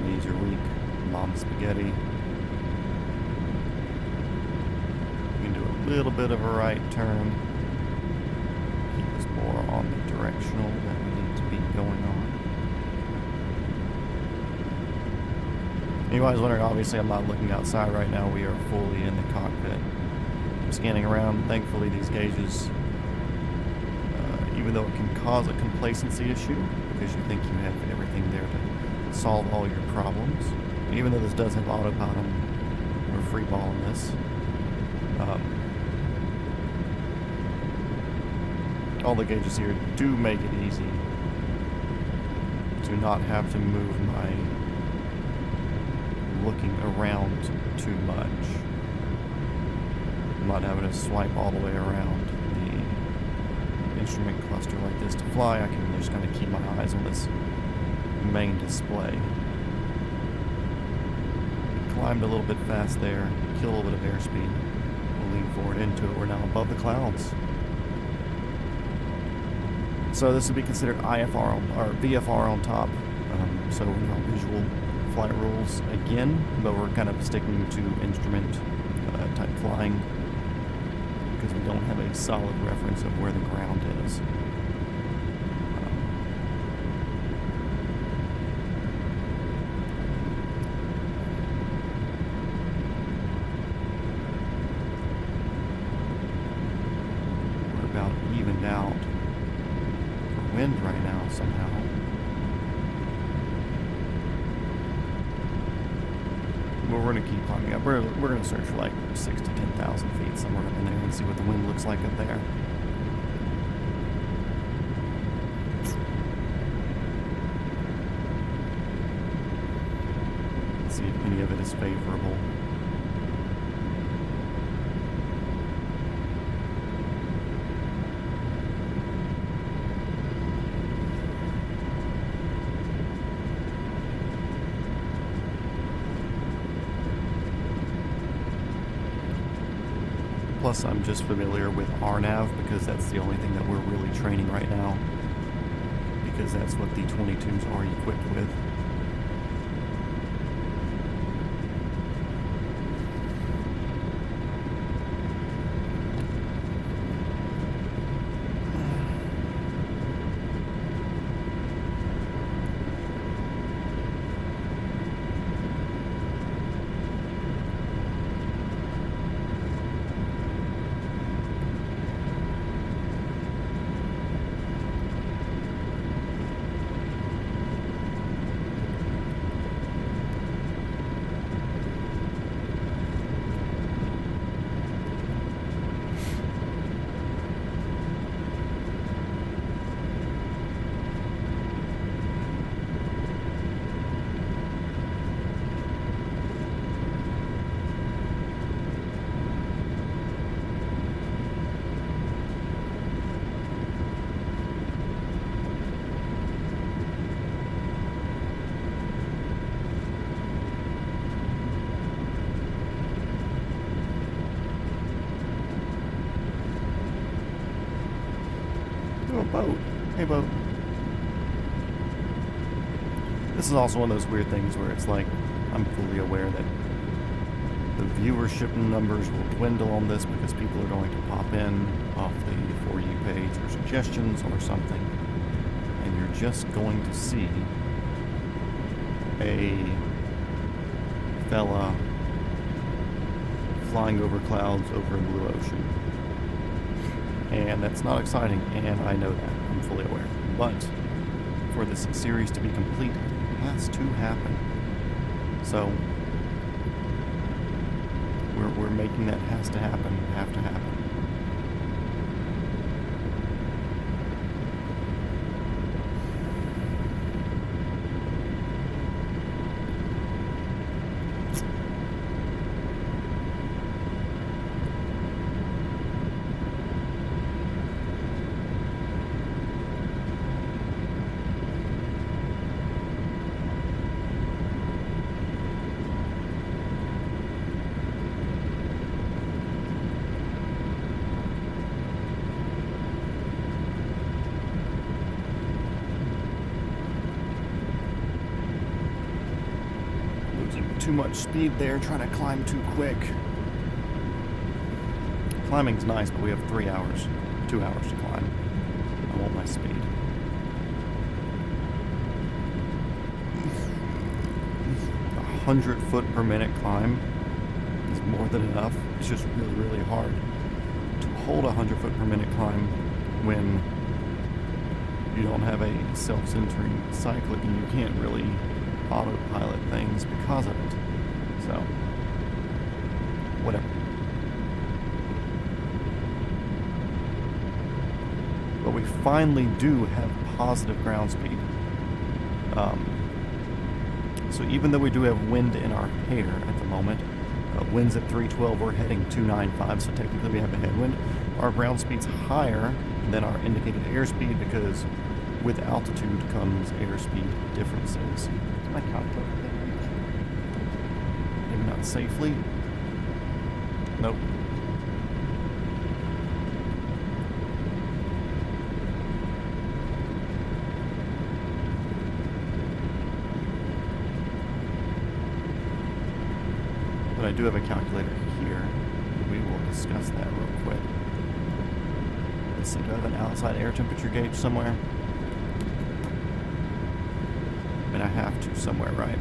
knees are weak, mom spaghetti. We can do a little bit of a right turn, keep us more on the directional that we need to be going on. Anybody's wondering, obviously I'm not looking outside right now, we are fully in the cockpit. I'm scanning around, thankfully these gauges, even though it can cause a complacency issue, because you think you have everything there to solve all your problems. And even though this does have autopilot, we're freeballing this. All the gauges here do make it easy to not have to move my looking around too much. I'm not having to swipe all the way around the instrument cluster like this to fly. I can just kind of keep my eyes on this main display. We climbed a little bit fast there, killed a little bit of airspeed. We'll lean forward into it. We're now above the clouds. So this would be considered IFR or VFR on top. So we're now visual flight rules again, but we're kind of sticking to instrument type flying, because we don't have a solid reference of where the ground is. We're about evened out for wind right now somehow. But we're going to keep climbing up. We're going to search for like 6,000 to 10,000 feet somewhere in there and see what the wind looks like up there. See if any of it is favorable. Plus, I'm just familiar with RNAV because that's the only thing that we're really training right now, because that's what the 22s are equipped with. A boat. Hey, boat. This is also one of those weird things where it's like, I'm fully aware that the viewership numbers will dwindle on this because people are going to pop in off the For You page or suggestions or something, and you're just going to see a fella flying over clouds over a blue ocean. And that's not exciting, and I know that. I'm fully aware. But for this series to be complete, it has to happen. So we're making that have to happen. Too much speed there, trying to climb too quick. Climbing's nice, but we have 3 hours, 2 hours to climb. I want my speed. A 100-foot-per-minute climb is more than enough. It's just really, really hard to hold a 100-foot-per-minute climb when you don't have a self-centering cyclic and you can't really autopilot things because of it. So, whatever. But we finally do have positive ground speed. So even though we do have wind in our hair at the moment, winds at 312, we're heading 295, so technically we have a headwind. Our ground speed's higher than our indicated airspeed because with altitude comes airspeed differences. My calculator. Maybe not safely. Nope. But I do have a calculator here. We will discuss that real quick. Let's see, do I have an outside air temperature gauge somewhere? I mean, I have to somewhere, right?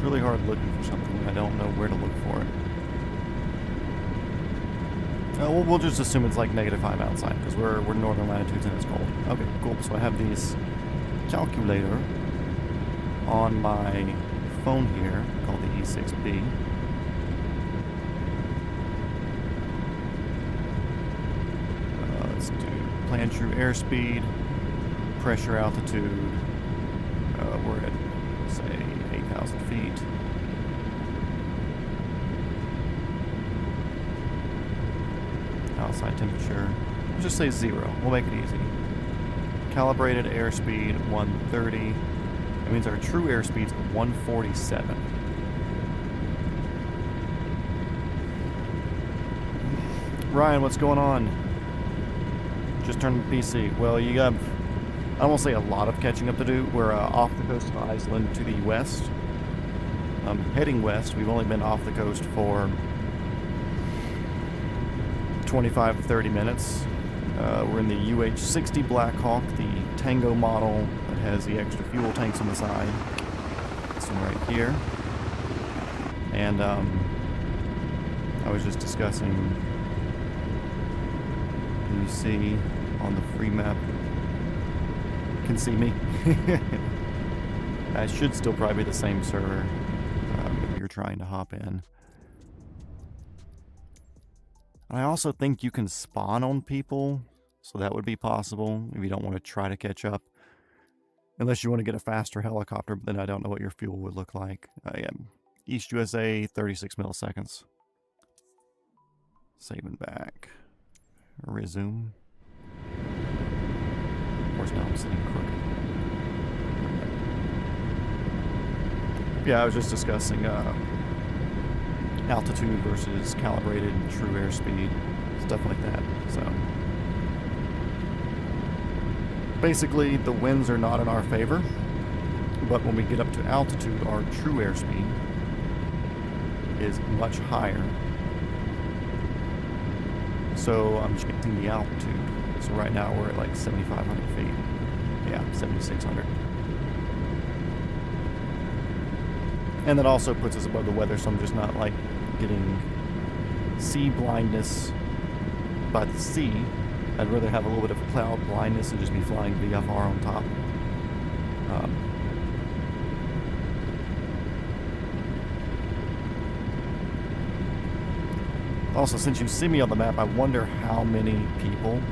Really hard looking for something and I don't know where to look for it. We'll just assume it's like -5 outside because we're northern latitudes and it's cold. Okay, cool. So I have this calculator on my phone here called the E6B. Let's do planned true airspeed, pressure altitude. We're at, say, 8,000 feet. Outside temperature, let's just say 0. We'll make it easy. Calibrated airspeed 130. That means our true airspeed's 147. Ryan, what's going on? Just turned PC. Well, you got, I won't say a lot of catching up to do. We're off the coast of Iceland to the west. Heading west. We've only been off the coast for 25 to 30 minutes. We're in the UH-60 Blackhawk, the Tango model that has the extra fuel tanks on the side. This one right here. And I was just discussing, can you see on the free map? Can see me? I should still probably be the same server if you're trying to hop in. I also think you can spawn on people, so that would be possible if you don't want to try to catch up. Unless you want to get a faster helicopter, but then I don't know what your fuel would look like. East USA, 36 milliseconds. Saving back. Resume. Of course, now I'm sitting crooked. Yeah, I was just discussing altitude versus calibrated true airspeed, stuff like that. So basically, the winds are not in our favor, but when we get up to altitude, our true airspeed is much higher. So I'm changing the altitude. So right now we're at like 7,500 feet. Yeah, 7,600. And that also puts us above the weather, so I'm just not like getting sea blindness by the sea. I'd rather have a little bit of cloud blindness and just be flying VFR on top. Also, since you see me on the map, I wonder how many people,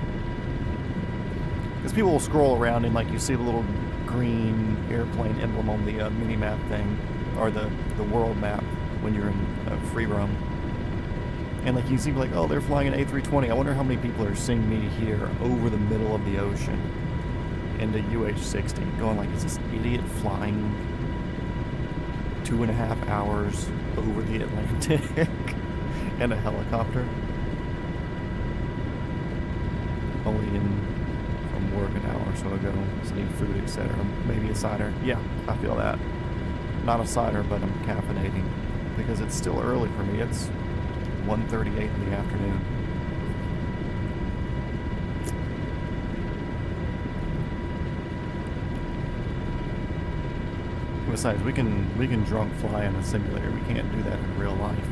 because people will scroll around and like you see the little green airplane emblem on the mini-map thing, or the world map when you're in free roam. And like you see like, oh, they're flying an A320. I wonder how many people are seeing me here over the middle of the ocean into UH-60, going like, is this idiot flying 2.5 hours over the Atlantic in a helicopter? Only in from work an hour or so ago, sitting food, etc. Maybe a cider. Yeah, I feel that. Not a cider, but I'm caffeinating because it's still early for me. It's 1:38 in the afternoon. Besides, we can drunk fly in a simulator. We can't do that in real life.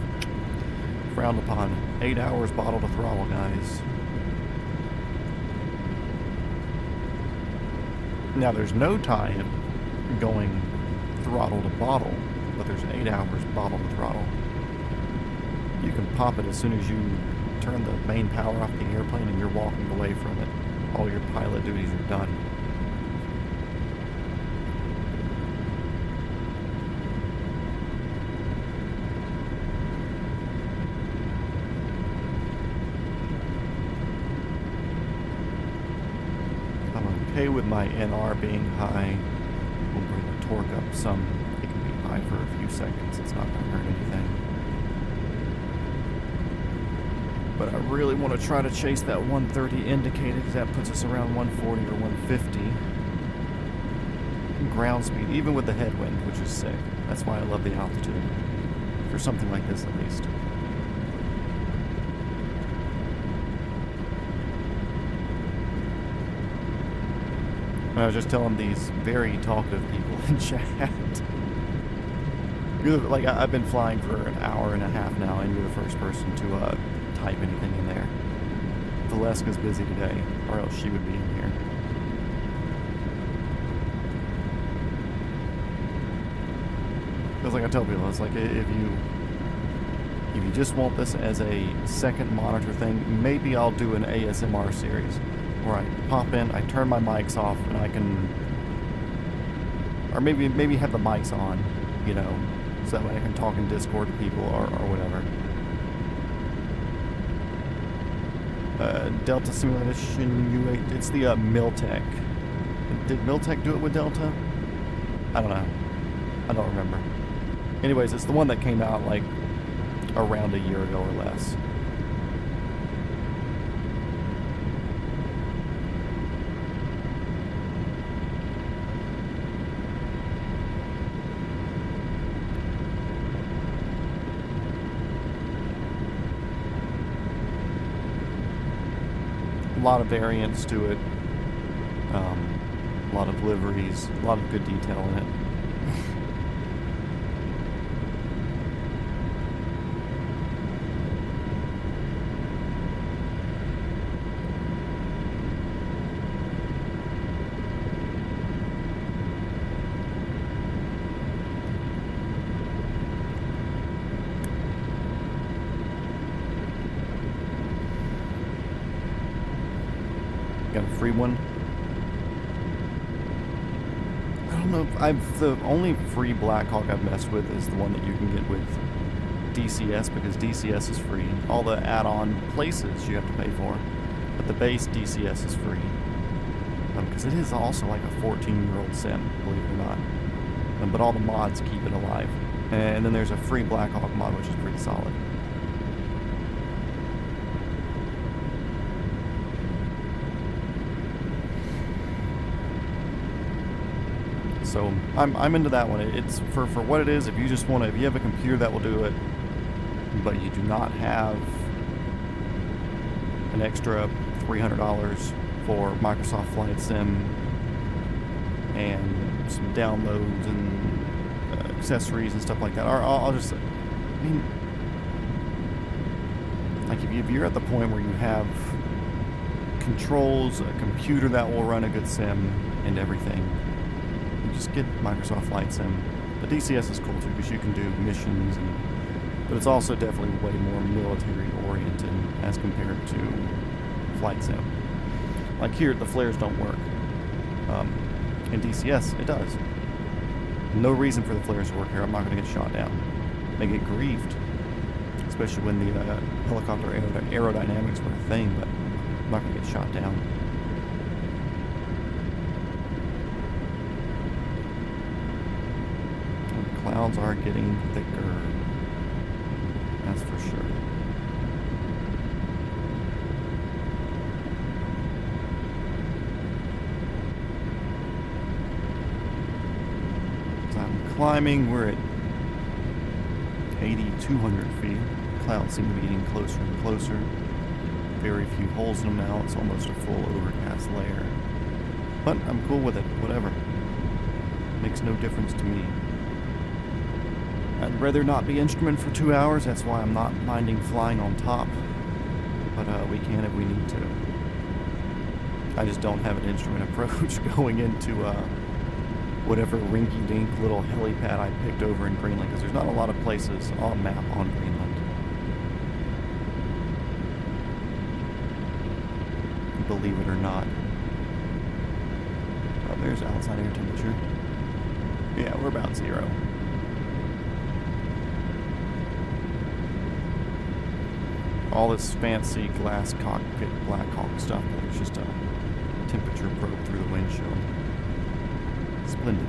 Frowned upon. 8 hours bottle to throttle, guys. Now there's no time going throttle to bottle, but there's 8 hours bottle to throttle. You can pop it as soon as you turn the main power off the airplane and you're walking away from it. All your pilot duties are done. I'm okay with my NR being high. We'll bring the torque up some. It can be high for a few seconds. It's not going to hurt anything. But I really want to try to chase that 130 indicated, because that puts us around 140 or 150 ground speed, even with the headwind, which is sick. That's why I love the altitude, for something like this at least. And I was just telling these very talkative people in chat. Like, I've been flying for an hour and a half now, and you're the first person to type anything in there. Valeska's busy today, or else she would be in here. Because like I tell people, it's like if you just want this as a second monitor thing, maybe I'll do an ASMR series where I pop in, I turn my mics off, and I can, or maybe have the mics on, you know, so that way I can talk in Discord to people or whatever. Delta Simulation U8, it's the Miltech. Did Miltech do it with Delta? I don't know. I don't remember. Anyways, it's the one that came out like around a year ago or less. A lot of variants to it, a lot of liveries, a lot of good detail in it. Got a free one. I don't know. The only free Blackhawk I've messed with is the one that you can get with DCS because DCS is free. All the add-on places you have to pay for, but the base DCS is free. Because it is also like a 14-year-old sim, believe it or not. But all the mods keep it alive. And then there's a free Black Hawk mod, which is pretty solid. So I'm into that one. It's for what it is. If you just want to, if you have a computer that will do it, but you do not have an extra $300 for Microsoft Flight Sim and some downloads and accessories and stuff like that. Or I'll just, I mean, like if you're at the point where you have controls, a computer that will run a good sim and everything, you just get Microsoft Flight Sim. The DCS is cool too because you can do missions, but it's also definitely way more military oriented as compared to Flight Sim. Like here, the flares don't work. In DCS, it does. No reason for the flares to work here. I'm not going to get shot down. They get griefed, especially when the helicopter aerodynamics were a thing, but I'm not going to get shot down. And the clouds are getting thicker. That's for sure. Climbing, we're at 8,200 feet. Clouds seem to be getting closer and closer. Very few holes in them now. It's almost a full overcast layer. But I'm cool with it. Whatever. Makes no difference to me. I'd rather not be instrument for 2 hours. That's why I'm not minding flying on top. But we can if we need to. I just don't have an instrument approach going into whatever rinky-dink little helipad I picked over in Greenland, because there's not a lot of places on map on Greenland. Believe it or not. Oh, there's outside air temperature. Yeah, we're about 0. All this fancy glass cockpit Black Hawk stuff, but there's just a temperature probe through the windshield. Splendid.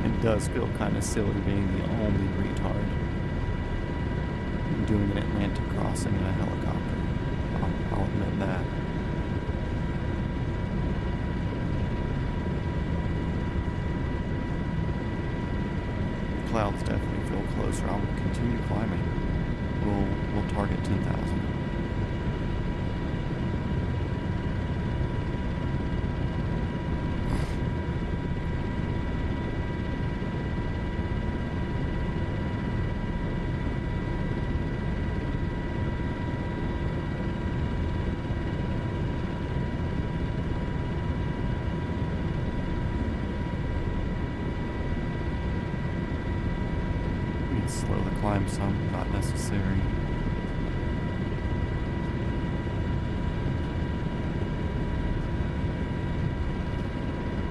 It does feel kind of silly being the only retard doing an Atlantic crossing in a helicopter. I'll admit that. The clouds definitely feel closer. I'll continue climbing. We'll target 10,000. Slow the climb some, not necessary.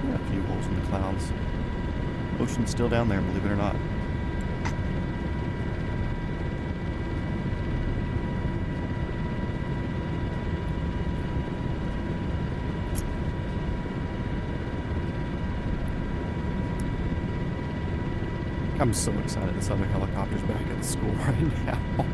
Yeah, a few holes in the clouds. Ocean's still down there, believe it or not. I'm so excited this other helicopter's back at the school right now.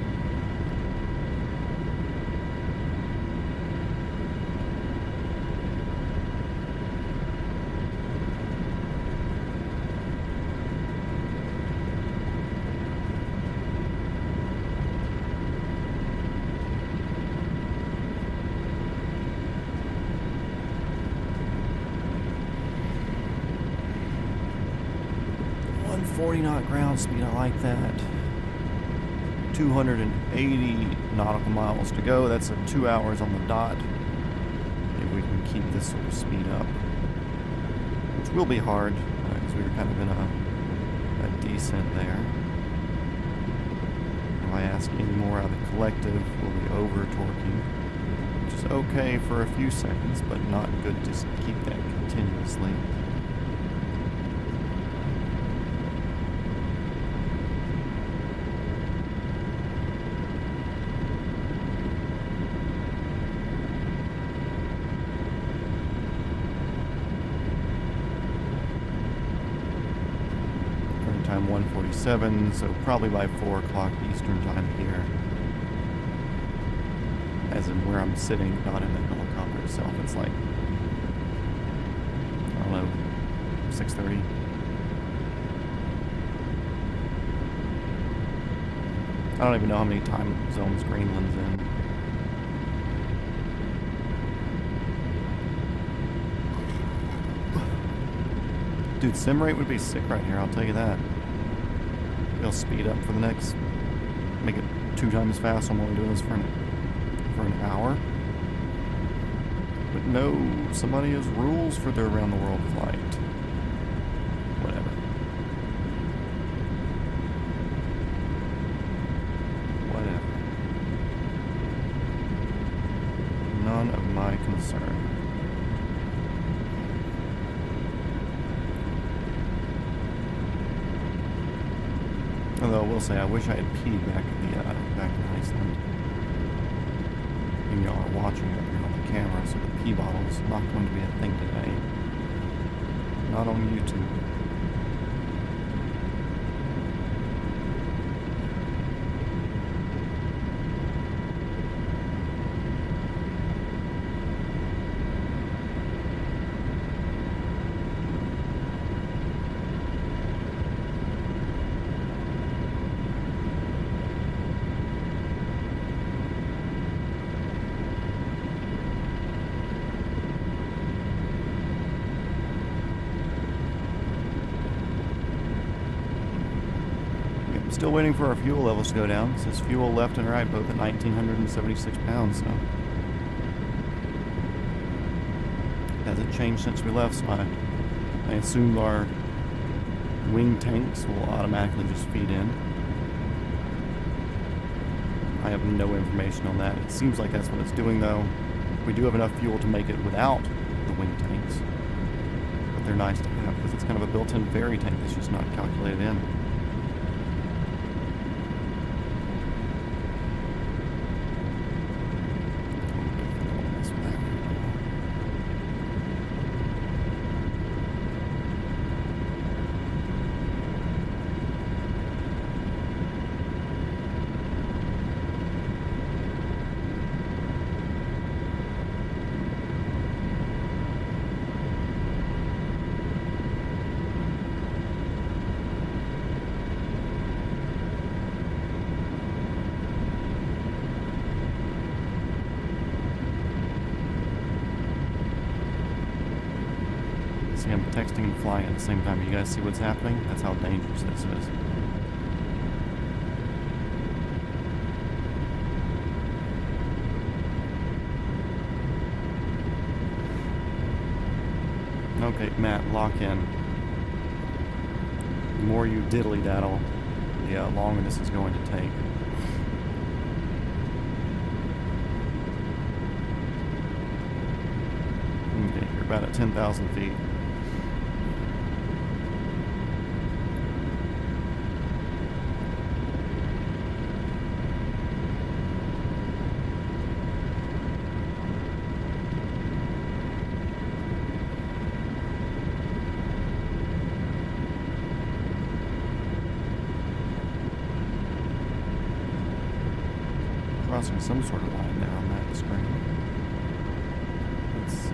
40 knot ground speed, I like that. 280 nautical miles to go. That's 2 hours on the dot. If we can keep this sort of speed up, which will be hard because we were kind of in a descent there. If I ask any more out of the collective, we'll be over torquing, which is okay for a few seconds, but not good to just keep that continuously. Time 1:47, so probably by 4 o'clock Eastern time here. As in where I'm sitting, not in the helicopter itself. It's like, I don't know, 6:30. I don't even know how many time zones Greenland's in. Dude, sim rate would be sick right here, I'll tell you that. It'll speed up for the next, make it 2 times fast. I'm only doing this for an hour. But no, somebody has rules for their around the world flight. Whatever. Whatever. None of my concern. Although I will say, I wish I had peed back in Iceland. And y'all are watching up here on the camera, so the pee bottle's not going to be a thing today. Not on YouTube. Still waiting for our fuel levels to go down. It says fuel left and right both at 1,976 pounds, so it hasn't changed since we left, so I assume our wing tanks will automatically just feed in. I have no information on that. It seems like that's what it's doing though. We do have enough fuel to make it without the wing tanks, but they're nice to have because it's kind of a built-in ferry tank that's just not calculated in. I'm texting and flying at the same time. You guys see what's happening? That's how dangerous this is. Okay, Matt, lock in. The more you diddly-daddle, the longer this is going to take. Okay, you're about at 10,000 feet. Crossing some sort of line there on that screen. Let's see.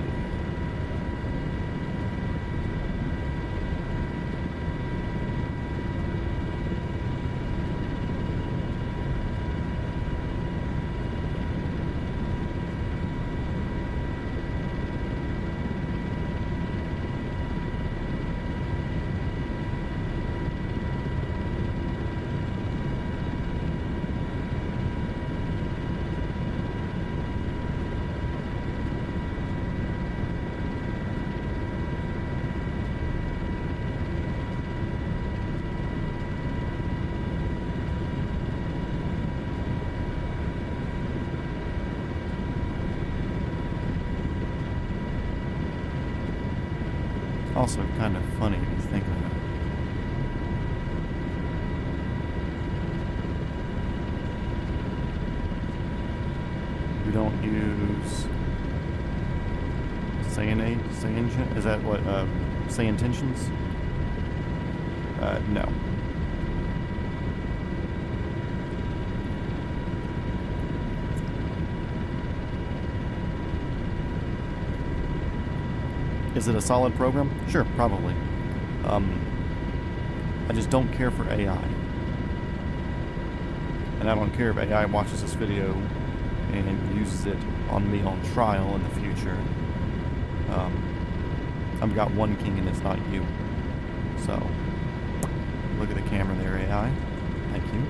Also kind of funny if you think of it. We don't use Cyan, is that what, Cyan tensions? No. Is it a solid program? Sure, probably. I just don't care for AI. And I don't care if AI watches this video and uses it on me on trial in the future. I've got one king and it's not you. So, look at the camera there, AI. Thank you.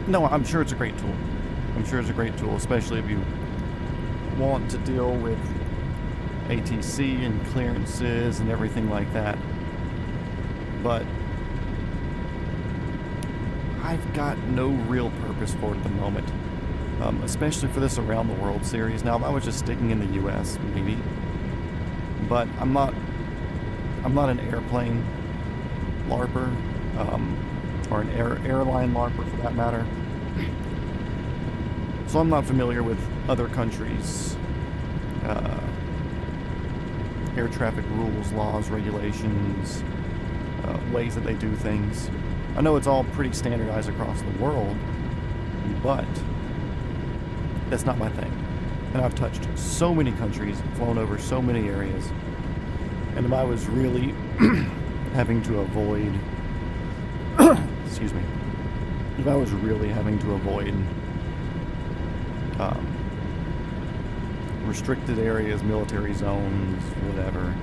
No, I'm sure it's a great tool. I'm sure it's a great tool, especially if you want to deal with ATC and clearances and everything like that. But I've got no real purpose for it at the moment. Especially for this Around the World series. Now, if I was just sticking in the US, maybe. But I'm not an airplane LARPer, or an airline LARPer for that matter. So I'm not familiar with other countries' air traffic rules, laws, regulations, ways that they do things. I know it's all pretty standardized across the world, but that's not my thing. And I've touched so many countries, flown over so many areas, and if I was really having to avoid excuse me, if I was really having to avoid restricted areas, military zones, whatever,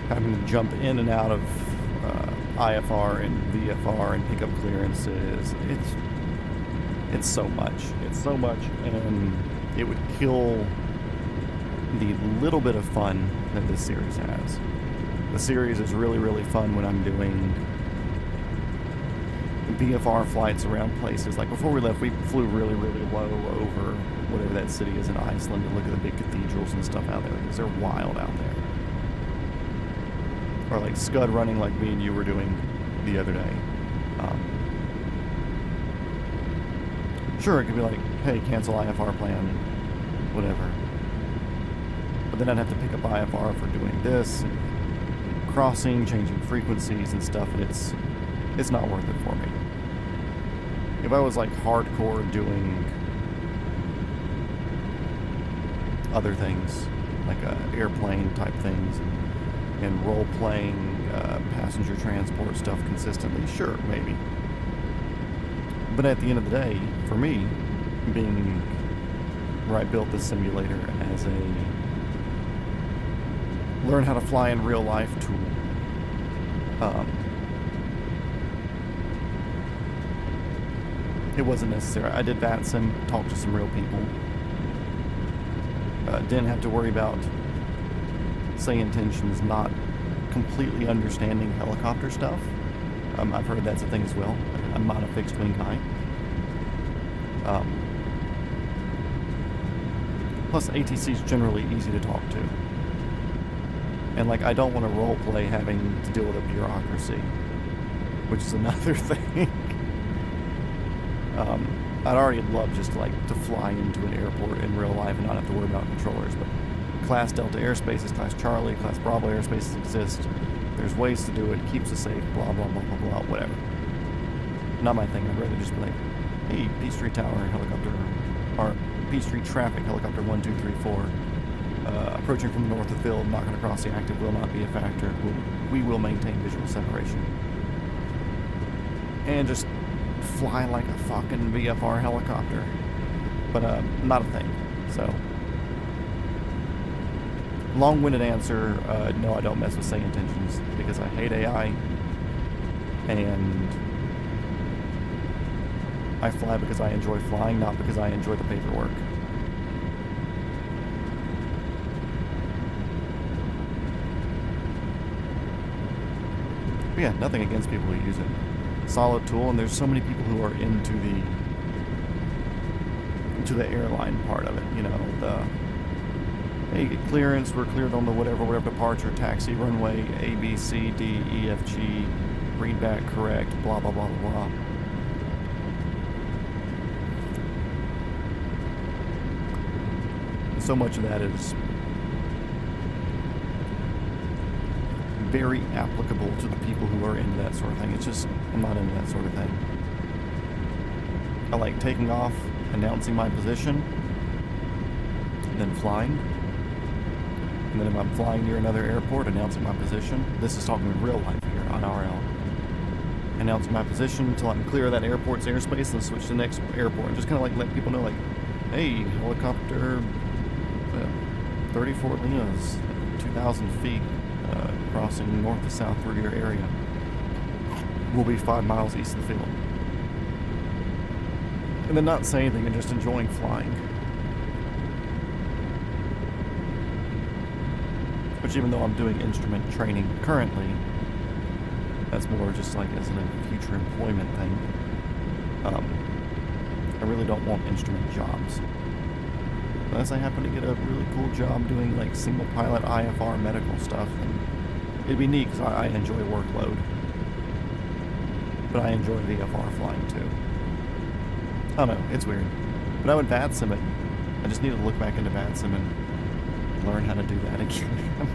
having to jump in and out of IFR and VFR and pick up clearances, it's so much. It's so much, and it would kill the little bit of fun that this series has. The series is really, really fun when I'm doing VFR flights around places. Like before we left, we flew really, really low over whatever that city is in Iceland to look at the big cathedrals and stuff out there, because they're wild out there. Or like scud running like me and you were doing the other day. Sure, it could be like, hey, cancel IFR plan, whatever. But then I'd have to pick up IFR for doing this, and crossing, changing frequencies and stuff, and it's not worth it for me. If I was like hardcore doing other things, like airplane type things, and role-playing passenger transport stuff consistently, sure, maybe. But at the end of the day, for me, being where I built this simulator as a learn how to fly in real life tool, it wasn't necessary. I did that sim, talked to some real people. Didn't have to worry about say intentions not completely understanding helicopter stuff. I've heard that's a thing as well. I'm not a fixed wing guy. Plus, ATC is generally easy to talk to. And like, I don't want to role play having to deal with a bureaucracy, which is another thing. I'd already love just to fly into an airport in real life and not have to worry about controllers, but Class Delta airspaces, Class Charlie, Class Bravo airspaces exist. There's ways to do it, keeps us safe, blah, blah, blah, blah, blah, whatever. Not my thing. I'd rather just be like, hey, Peachtree Tower helicopter, or Peachtree traffic helicopter 1, 2, 3, 4, approaching from the north of the field, not going to cross the active, will not be a factor. We will maintain visual separation. And just fly like a fucking VFR helicopter. But not a thing. So, long-winded answer, no, I don't mess with say intentions because I hate AI, and I fly because I enjoy flying, not because I enjoy the paperwork. But yeah, nothing against people who use it. Solid tool, and there's so many people who are into the airline part of it, you know, Hey, get clearance. We're cleared on the whatever departure, taxi, runway, A, B, C, D, E, F, G. Read back correct, blah, blah, blah, blah, blah. So much of that is very applicable to the people who are into that sort of thing. It's just, I'm not into that sort of thing. I like taking off, announcing my position, and then flying. And then if I'm flying near another airport, announcing my position. This is talking in real life here, IRL. Announcing my position until I'm clear of that airport's airspace and switch to the next airport. And just kind of like let people know, like, hey, helicopter 34 Lena's, 2,000 feet, crossing north to south through your area. We'll be 5 miles east of the field. And then not say anything and just enjoying flying. Which, even though I'm doing instrument training currently, that's more just like as a future employment thing. I really don't want instrument jobs. Unless I happen to get a really cool job doing like single pilot IFR medical stuff, then it'd be neat because I enjoy workload. But I enjoy VFR flying too. I don't know, it's weird. But I would VAD sim it. I just need to look back into VAD sim and learn how to do that again.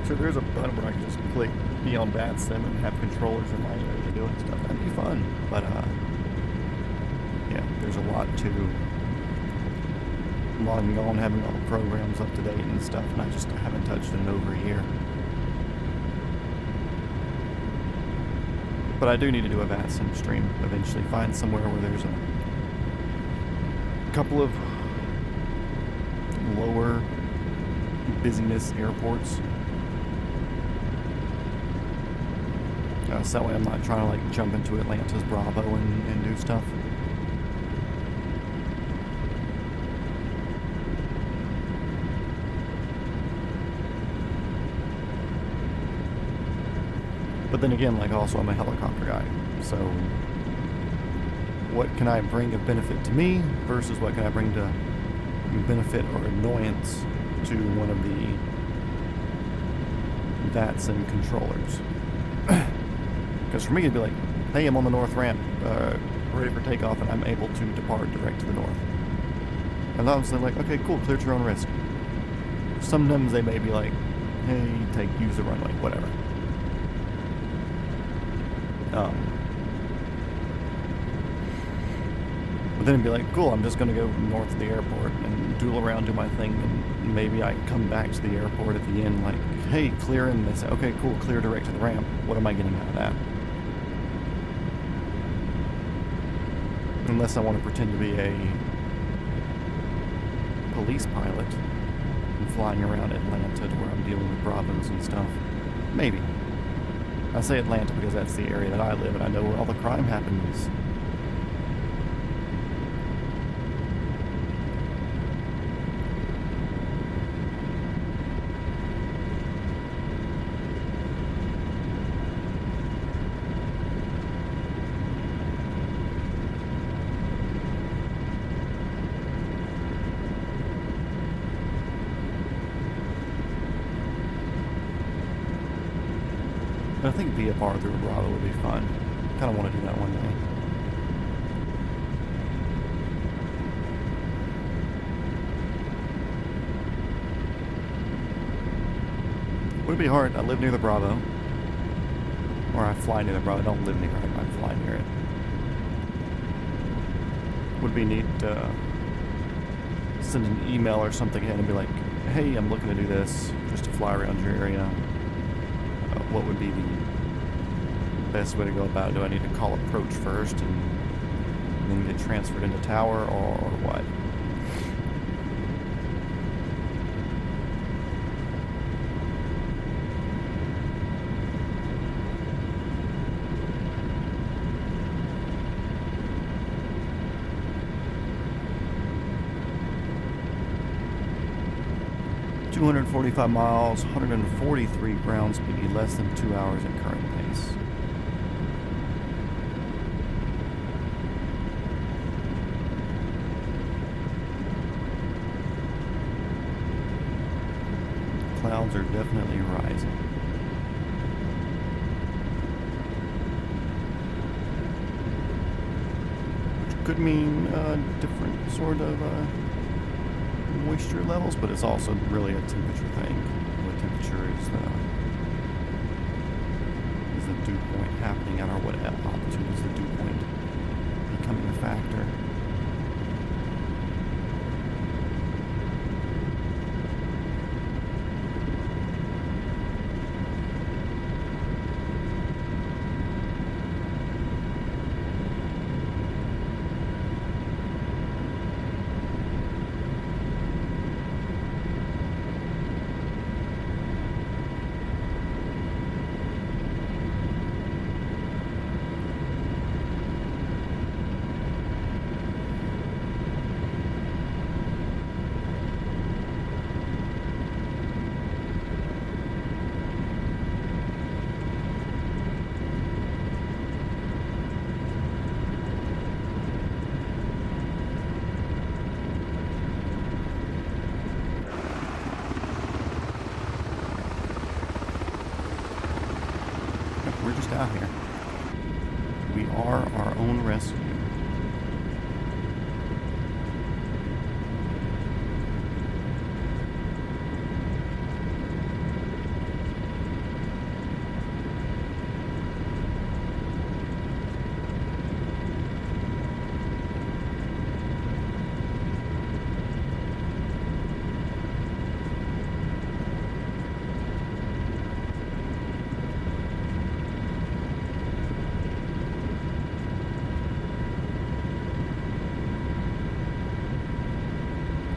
So there's a button where I can just click be on VAD sim and have controllers in my area doing stuff. That'd be fun. But yeah, there's a lot to logging on, having all the programs up to date and stuff, and I just haven't touched it in over a year. But I do need to do a VAD sim stream eventually. Find somewhere where there's a couple of lower busyness airports. So that way I'm not trying to like jump into Atlanta's Bravo and do stuff. But then again, like also I'm a helicopter guy, so what can I bring of benefit to me versus what can I bring to benefit or annoyance to one of the VATs and controllers? Because for me it'd be like, hey, I'm on the north ramp, ready for takeoff, and I'm able to depart direct to the north. And obviously like, okay, cool, clear at your own risk. Sometimes they may be like, hey, use the runway, whatever. But then it'd be like, cool, I'm just going to go north of the airport and doodle around, do my thing, and maybe I come back to the airport at the end like, hey, clear, and they say, okay, cool, clear direct to the ramp. What am I getting out of that? Unless I want to pretend to be a police pilot and flying around Atlanta to where I'm dealing with Bravos and stuff. Maybe. I say Atlanta because that's the area that I live in. I know where all the crime happens. I think VFR through Bravo would be fun. Kind of want to do that one day. Would it be hard? I live near the Bravo. Or I fly near the Bravo. I don't live near it. I fly near it. Would be neat to send an email or something in and be like, hey, I'm looking to do this just to fly around your area. What would be the best way to go about it? Do I need to call approach first and then get transferred into tower, or what? ...245 miles, 143 ground speed, less than 2 hours at current pace. Temperatures are definitely rising. Which could mean different sort of moisture levels, but it's also really a temperature thing. What temperature is the dew point happening at, or what altitude is the dew point becoming a factor? We're just out here. We are our own rescue.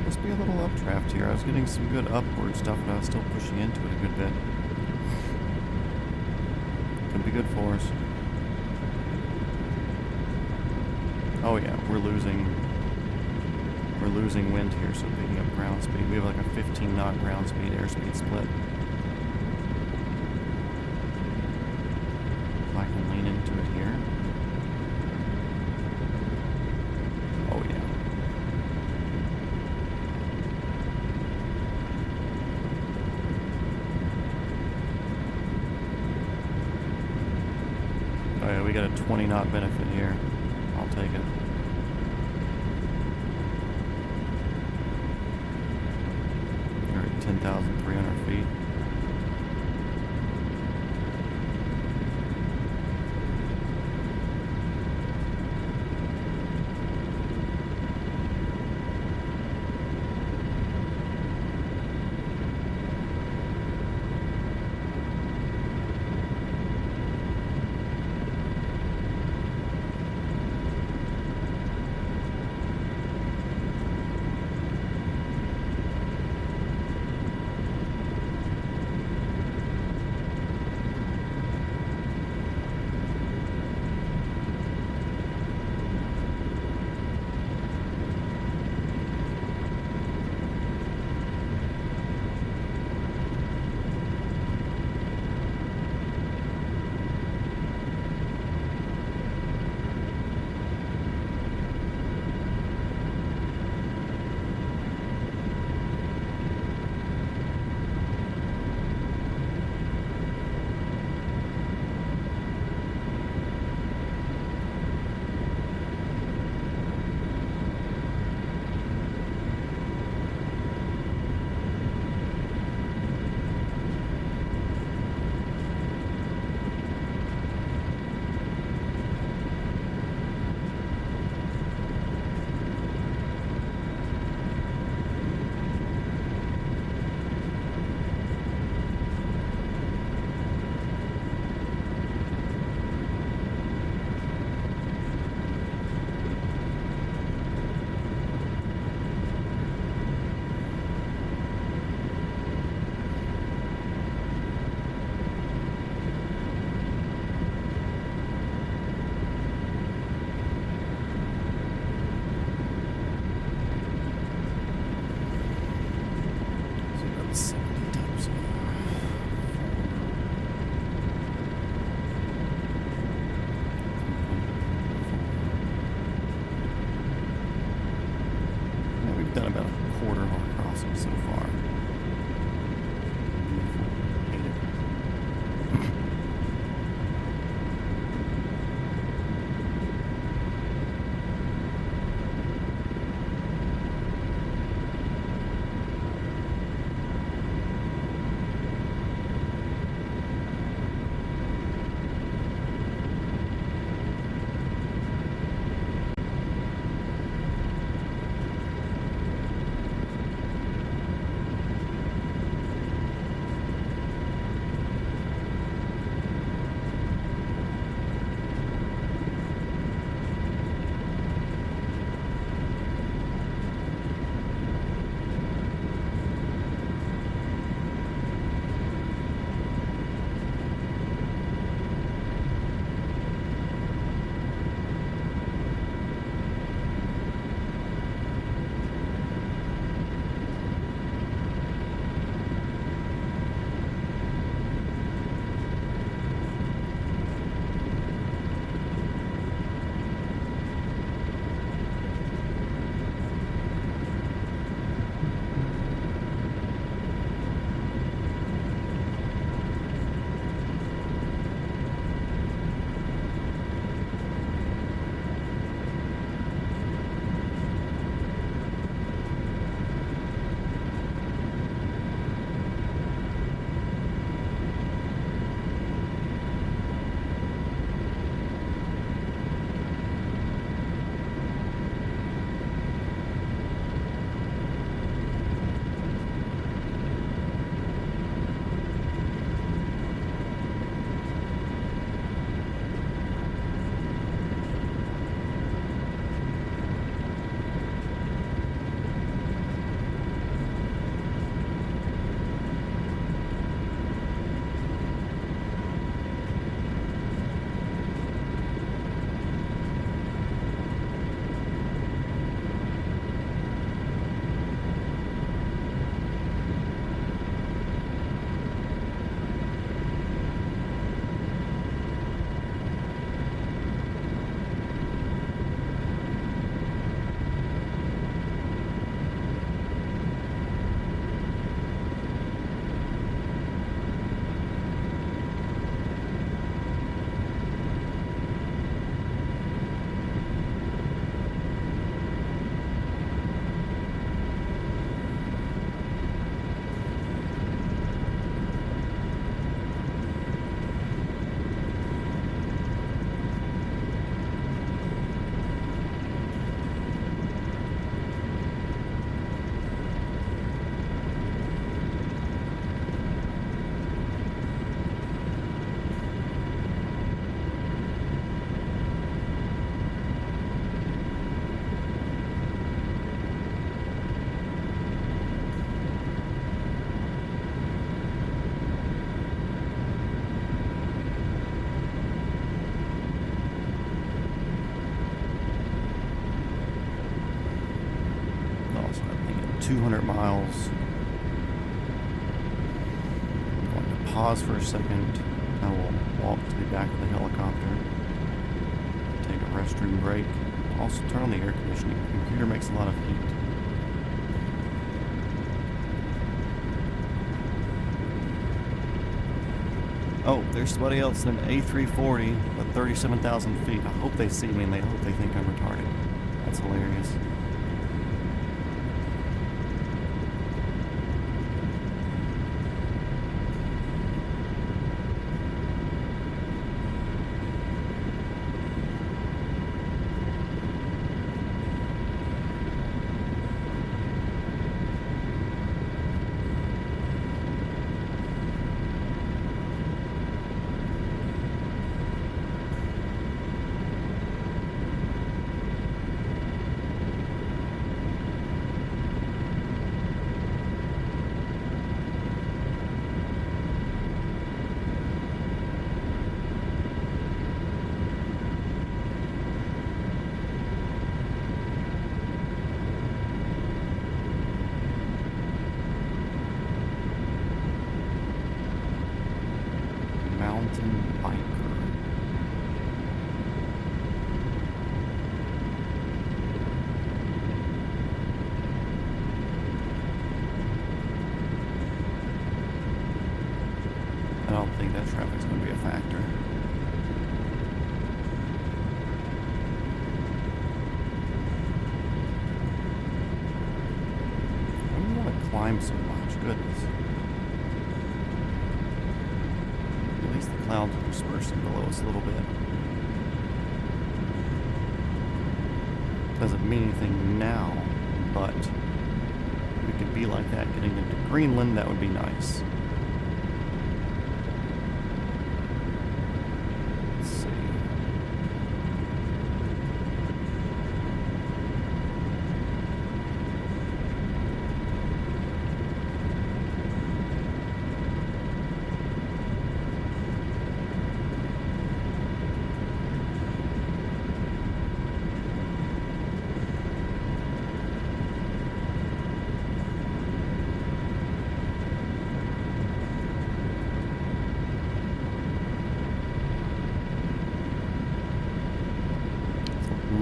Must be a little updraft here. I was getting some good upward stuff, and I was still pushing into it a good bit. Could be good for us. Oh yeah, we're losing wind here, so picking up ground speed. We have like a 15 knot ground speed airspeed split. If I can lean into it here. Oh yeah. Oh yeah, we got a 20 knot benefit here. I'll take it. We're at 10,300 feet. 200 miles. I'm going to pause for a second. I will walk to the back of the helicopter, take a restroom break, also turn on the air conditioning. The computer makes a lot of heat. Oh, there's somebody else in an A340 at 37,000 feet. I hope they see me and I hope they think I'm retarded. That's hilarious. Mountain biker. I don't think that traffic's going to be a factor. I don't want to climb so much. Goodness. At least the clouds are dispersing below us a little bit. Doesn't mean anything now, but we could be like that getting into Greenland. That would be nice. Let's see.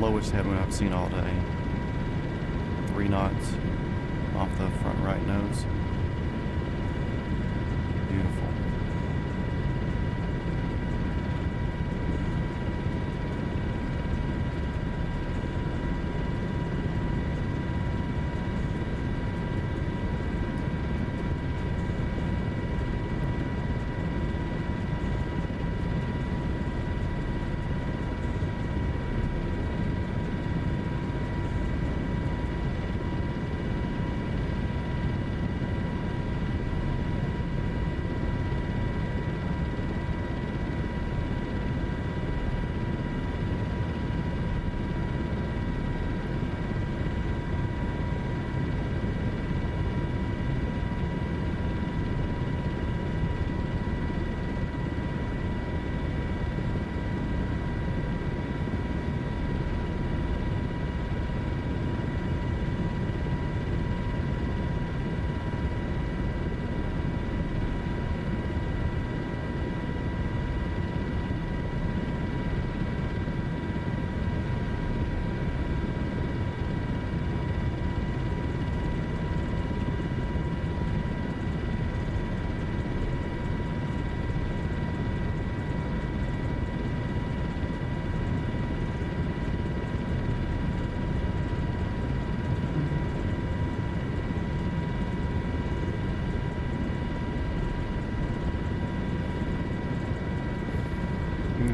Lowest headwind I've seen all day. 3 knots off the front right nose. Beautiful.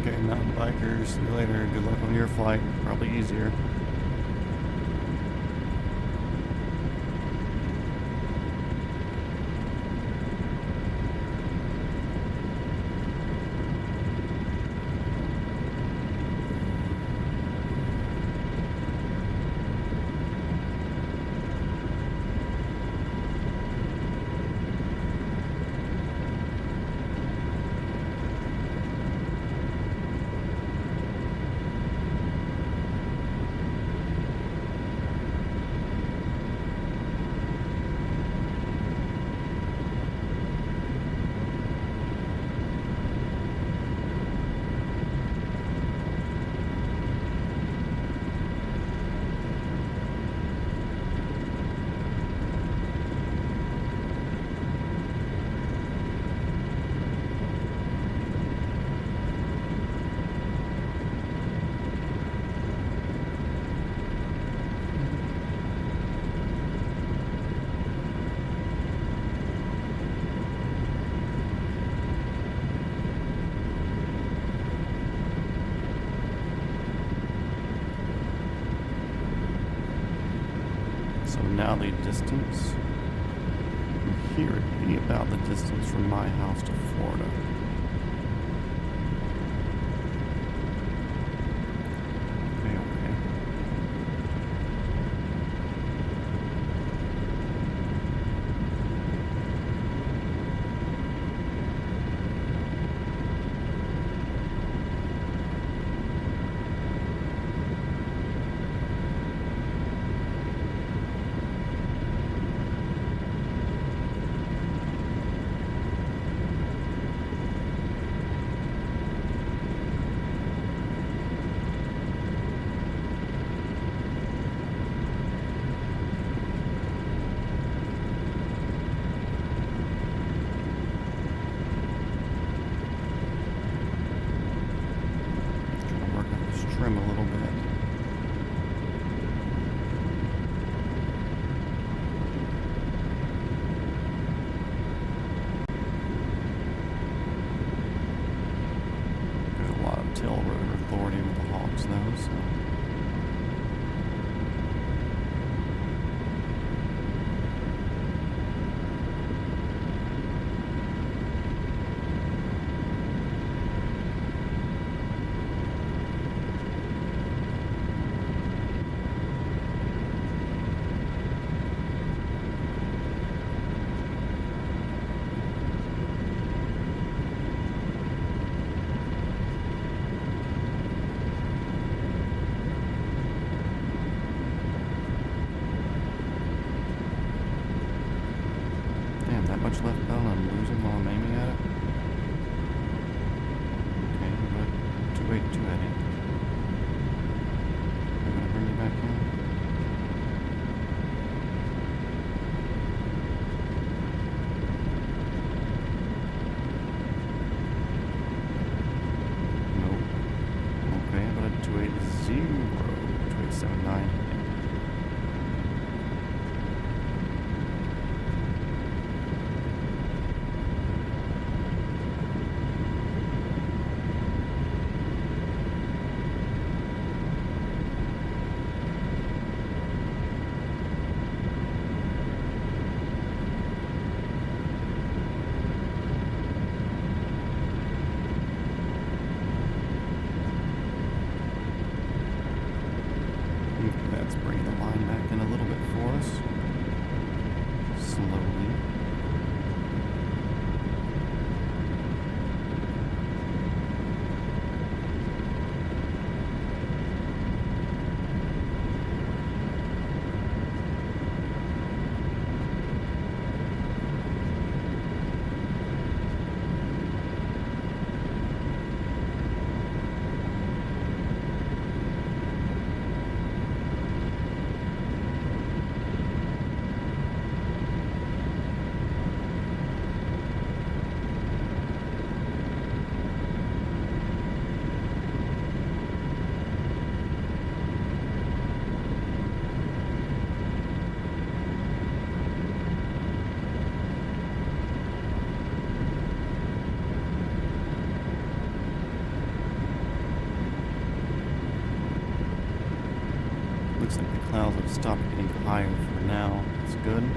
Okay, mountain bikers, see you later. Good luck on your flight. Probably easier. So now the distance from here would be about the distance from my house to Florida. Trim a little bit. Got a lot of tail rotor authority with the hogs though, so. That much left down, I'm losing while I'm aiming at it. Okay, about 282 heading. I'm gonna bring you back in. Nope. Okay, about a 280, 2879. Let's bring the line back in a little bit for us. Slowly. Looks like the clouds have stopped getting higher for now. That's good.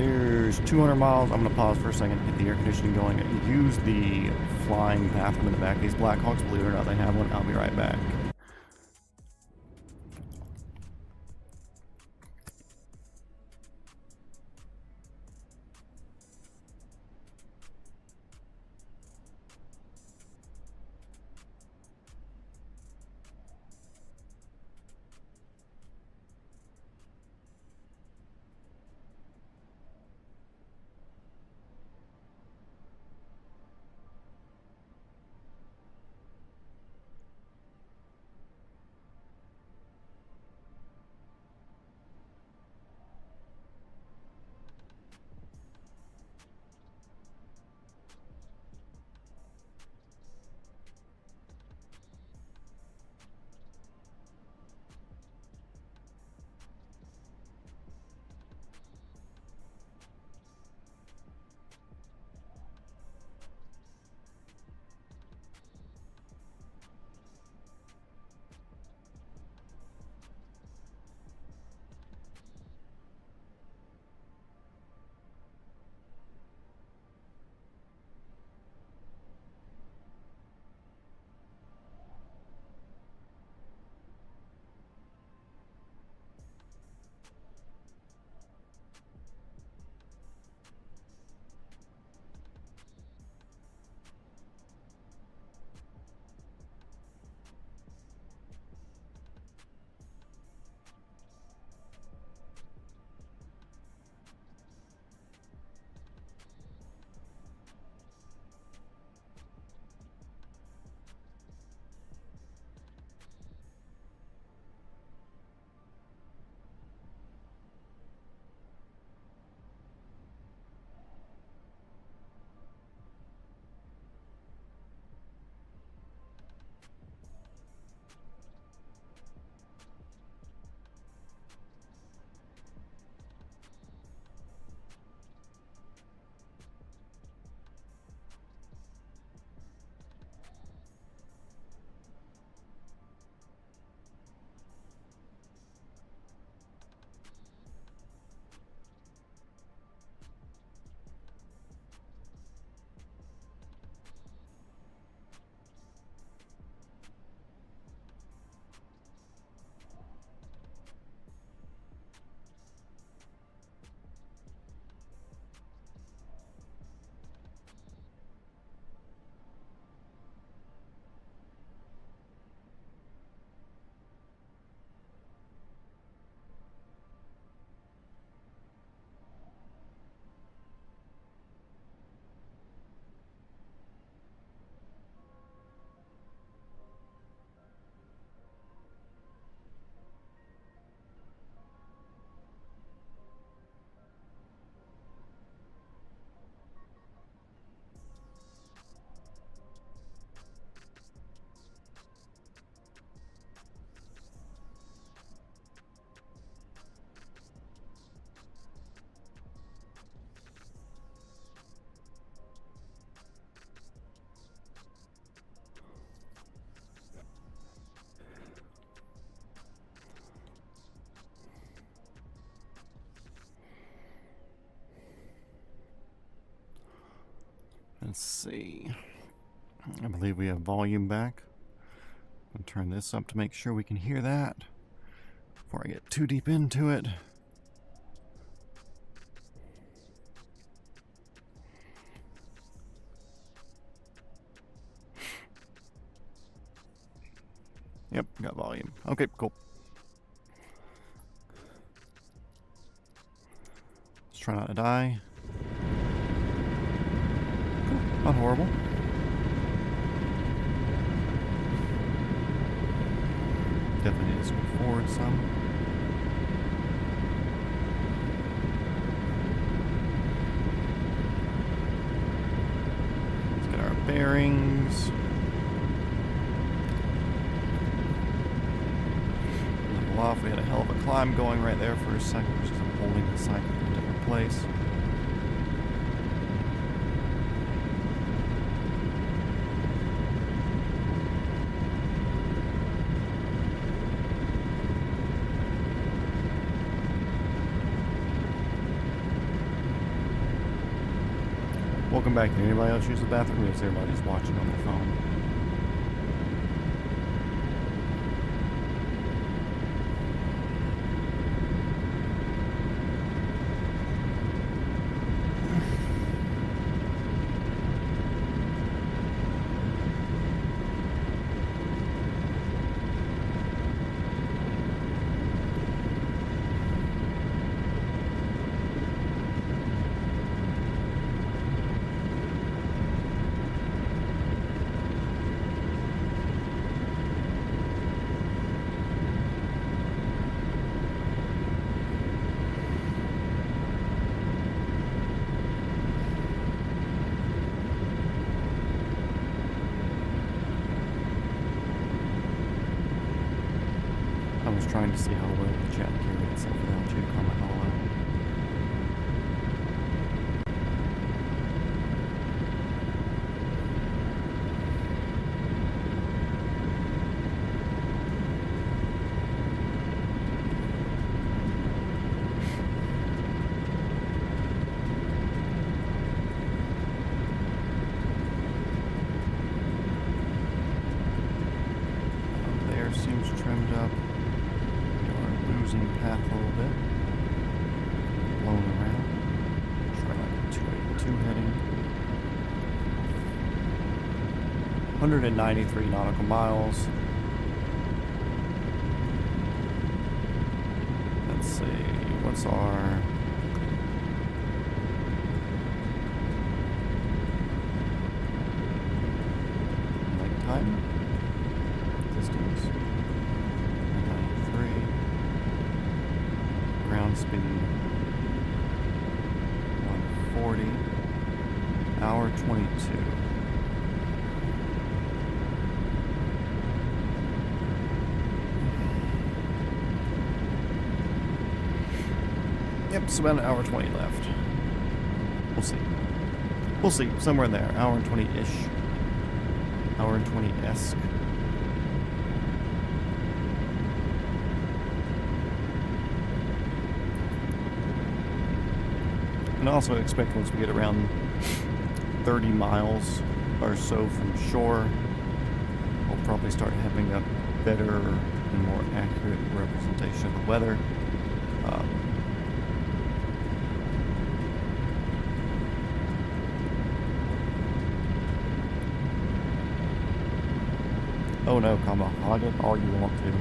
There's 200 miles. I'm going to pause for a second to get the air conditioning going. Use the flying bathroom in the back of these Blackhawks. Believe it or not, they have one. I'll be right back. Let's see. I believe we have volume back. I'll turn this up to make sure we can hear that before I get too deep into it. Yep, got volume. Okay, cool. Let's try not to die. Cool, not horrible. Definitely need to move forward some. Let's get our bearings. Level off. We had a hell of a climb going right there for a second, which is I'm holding the cycle in a different place. Welcome back. Did anybody else use the bathroom, or is everybody just watching on their phone? I was trying to see how well the chat carried itself without you comment all out. There seems trimmed up. Losing path a little bit, blown around. Try like a 282 heading. 193 nautical miles. Let's see, what's our leg time? Distance. 93. Ground speed 140, hour 22. Yep, so about an hour 20 left. We'll see. We'll see, somewhere in there, hour and 20-ish. Hour and 20-esque. And I also expect once we get around 30 miles or so from shore, we'll probably start having a better and more accurate representation of the weather. Oh no, comma, hog it all you want to.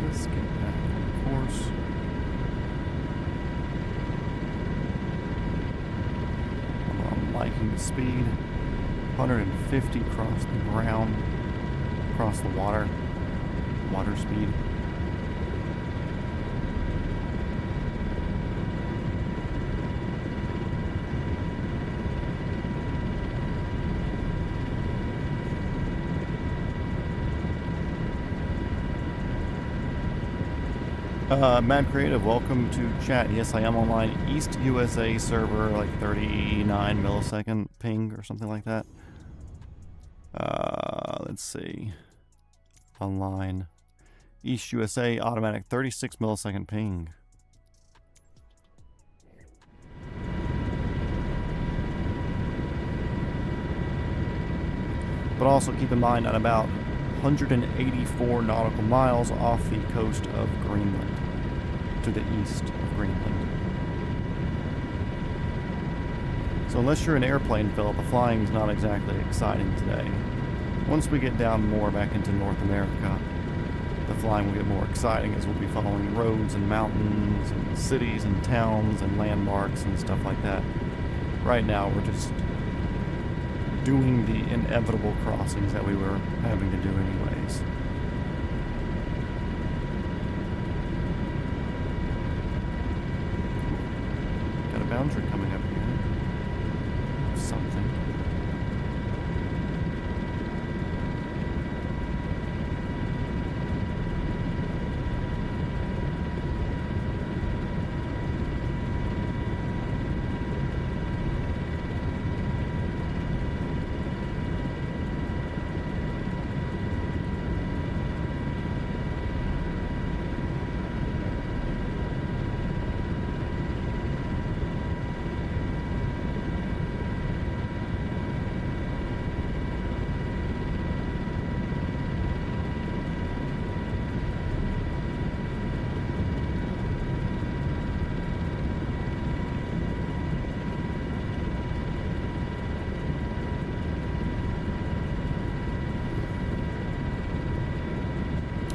Let's get back on course. I'm liking the speed. 150 across the ground, across the water speed. Mad Creative, welcome to chat. Yes, I am online. East USA server, like 39 millisecond ping or something like that. Let's see. Online. East USA automatic 36 millisecond ping. But also keep in mind, at about 184 nautical miles off the coast of Greenland, to the east of Greenland. So unless you're an airplane, Philip, the flying's not exactly exciting today. Once we get down more back into North America, the flying will get more exciting as we'll be following roads and mountains and cities and towns and landmarks and stuff like that. Right now we're just doing the inevitable crossings that we were having to do anyways. Got a boundary coming up here. Something.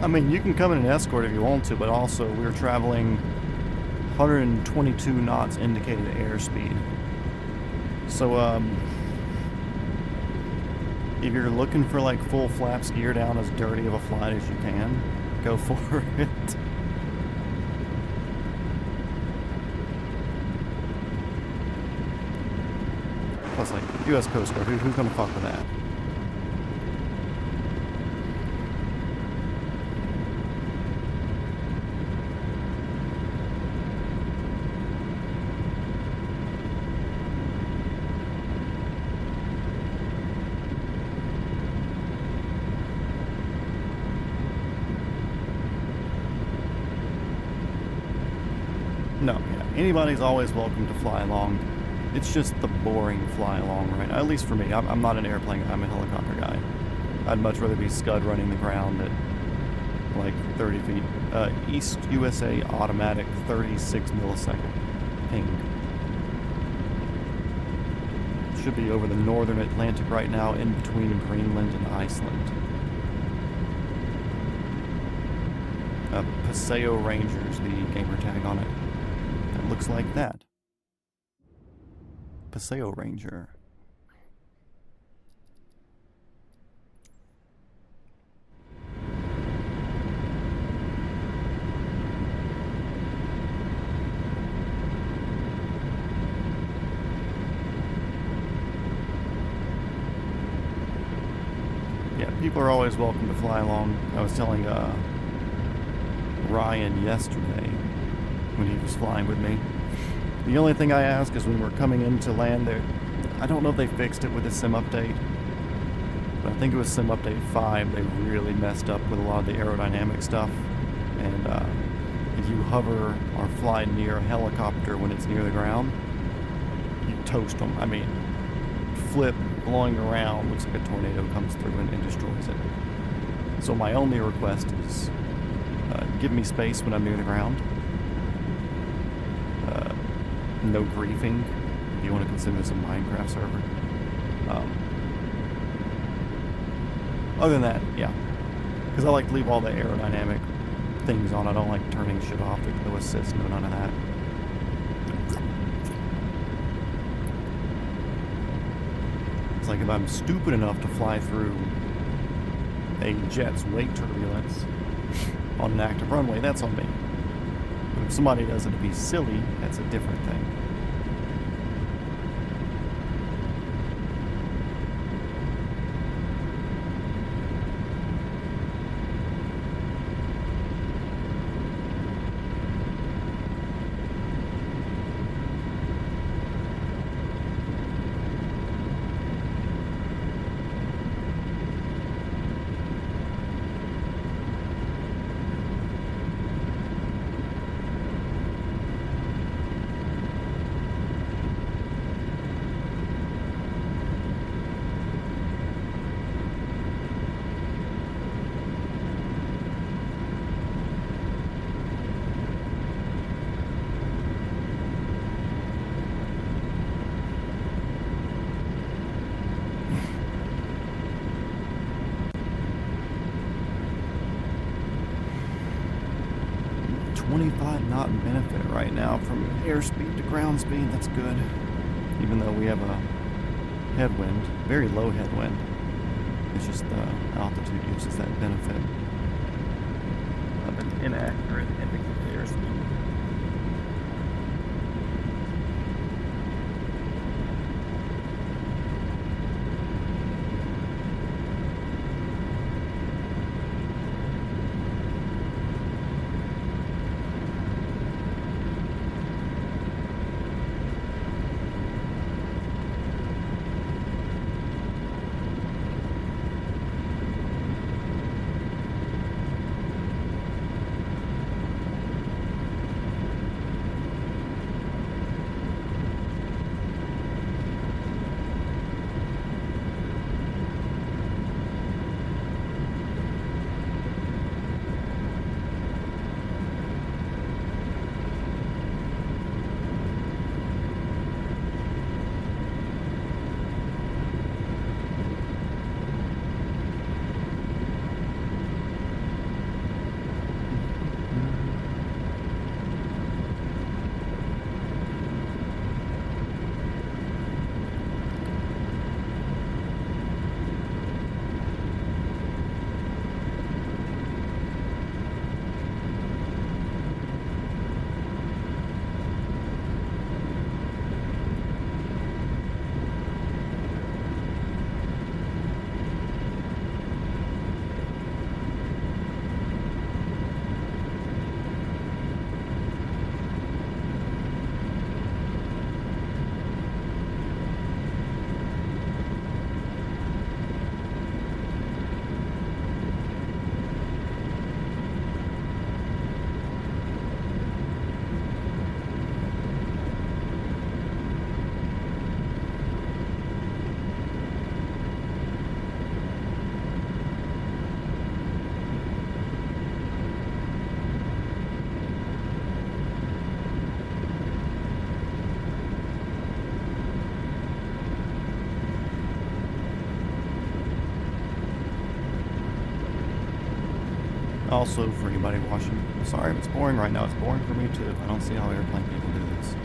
I mean, you can come in an escort if you want to, but also we're traveling 122 knots indicated airspeed. So, if you're looking for like full flaps gear down as dirty of a flight as you can, go for it. Plus, like, U.S. Coast Guard, who's gonna fuck with that? No, yeah. Anybody's always welcome to fly along. It's just the boring fly along, right? At least for me. I'm not an airplane guy. I'm a helicopter guy. I'd much rather be scud running the ground at like 30 feet. East USA automatic 36 millisecond ping. Should be over the northern Atlantic right now, in between Greenland and Iceland. Paseo Rangers, the gamer tag on it. It looks like that. Paseo Ranger. Yeah, people are always welcome to fly along. I was telling Ryan yesterday when he was flying with me. The only thing I ask is when we're coming into land there, I don't know if they fixed it with the sim update, but I think it was sim update 5, they really messed up with a lot of the aerodynamic stuff. And if you hover or fly near a helicopter when it's near the ground, you toast them. I mean, flip, blowing around, looks like a tornado comes through and destroys it. So my only request is give me space when I'm near the ground. No griefing, if you want to consider this a Minecraft server. Other than that, yeah. Because I like to leave all the aerodynamic things on. I don't like turning shit off. No assist, no none of that. It's like if I'm stupid enough to fly through a jet's wake turbulence on an active runway, that's on me. But if somebody does it to be silly, that's a different thing. 25 knot benefit right now from airspeed to ground speed. That's good. Even though we have a headwind, very low headwind. It's just the altitude gives us that benefit of an inaccurate indicated airspeed. Also, for anybody watching, sorry if it's boring right now. It's boring for me too. I don't see how airplane people do this.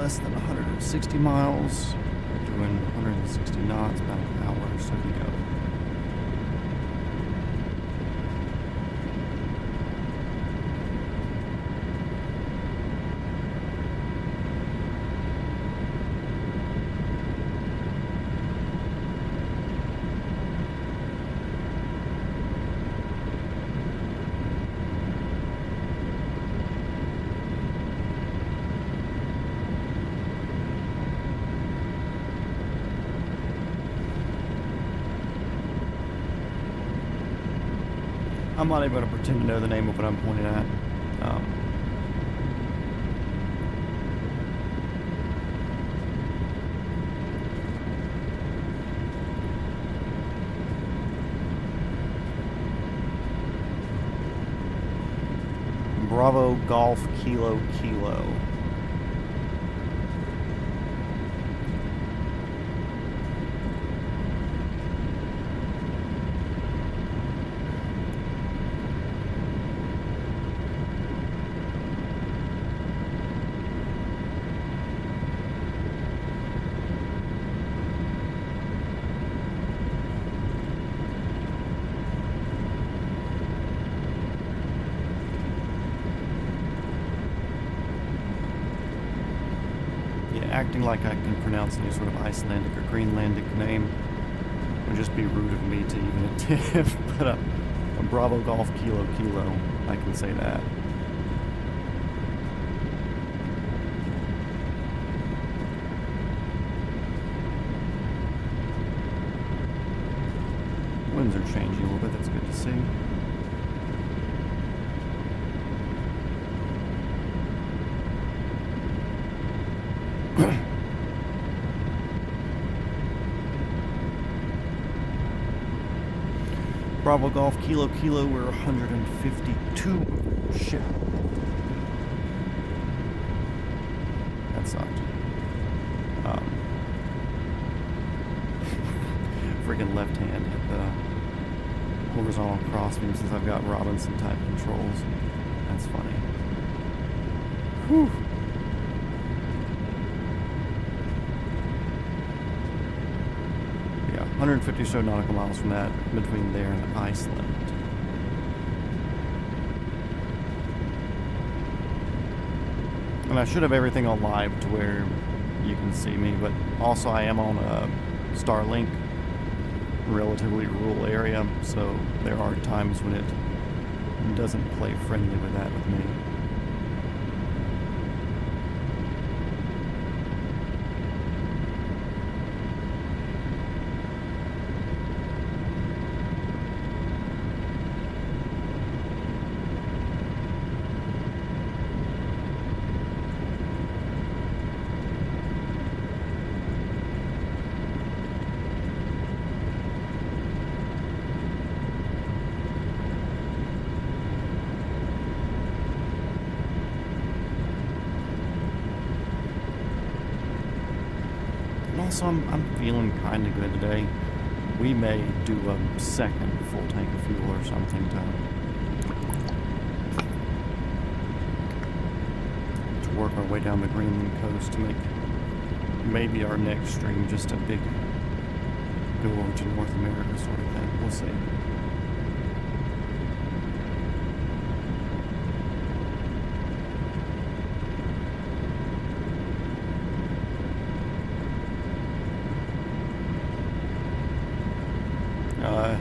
less than 160 miles. We're doing 160 knots, about an hour or so to go. I'm not even going to pretend to know the name of what I'm pointing at. Bravo Golf Kilo Kilo. Acting like I can pronounce any sort of Icelandic or Greenlandic name would just be rude of me to even attempt, but a Bravo Golf Kilo Kilo, I can say that. Winds are changing a little bit, that's good to see. Bravo Golf Kilo Kilo, we're 152. Shit. That sucked. Freaking left hand hit the horizontal crossbeam since I've got Robinson type controls. That's funny. Whew. Yeah, 150 so nautical miles from that, between there and Iceland. And I should have everything on live to where you can see me, but also I am on a Starlink, relatively rural area, so there are times when it doesn't play friendly with that with me. Also, I'm feeling kind of good today. We may do a second full tank of fuel or something to work our way down the Greenland coast to make maybe our next stream just a big go over to North America sort of thing. We'll see.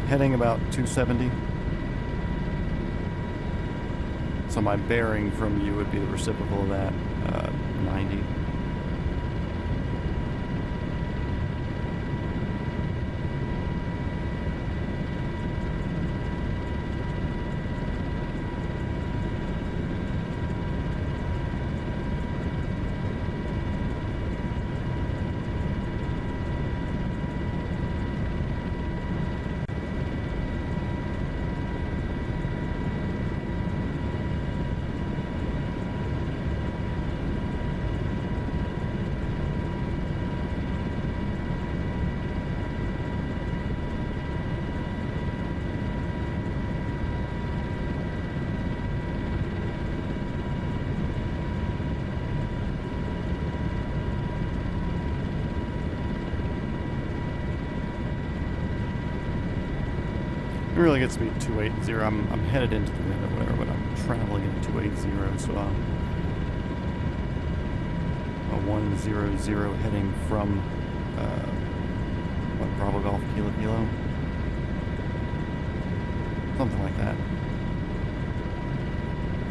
Heading about 270. So my bearing from you would be the reciprocal of that, 90. really gets to be 280. I'm headed into the wind or whatever, but I'm traveling at 280, so a 100 heading from Bravo Golf Kilo Kilo, something like that.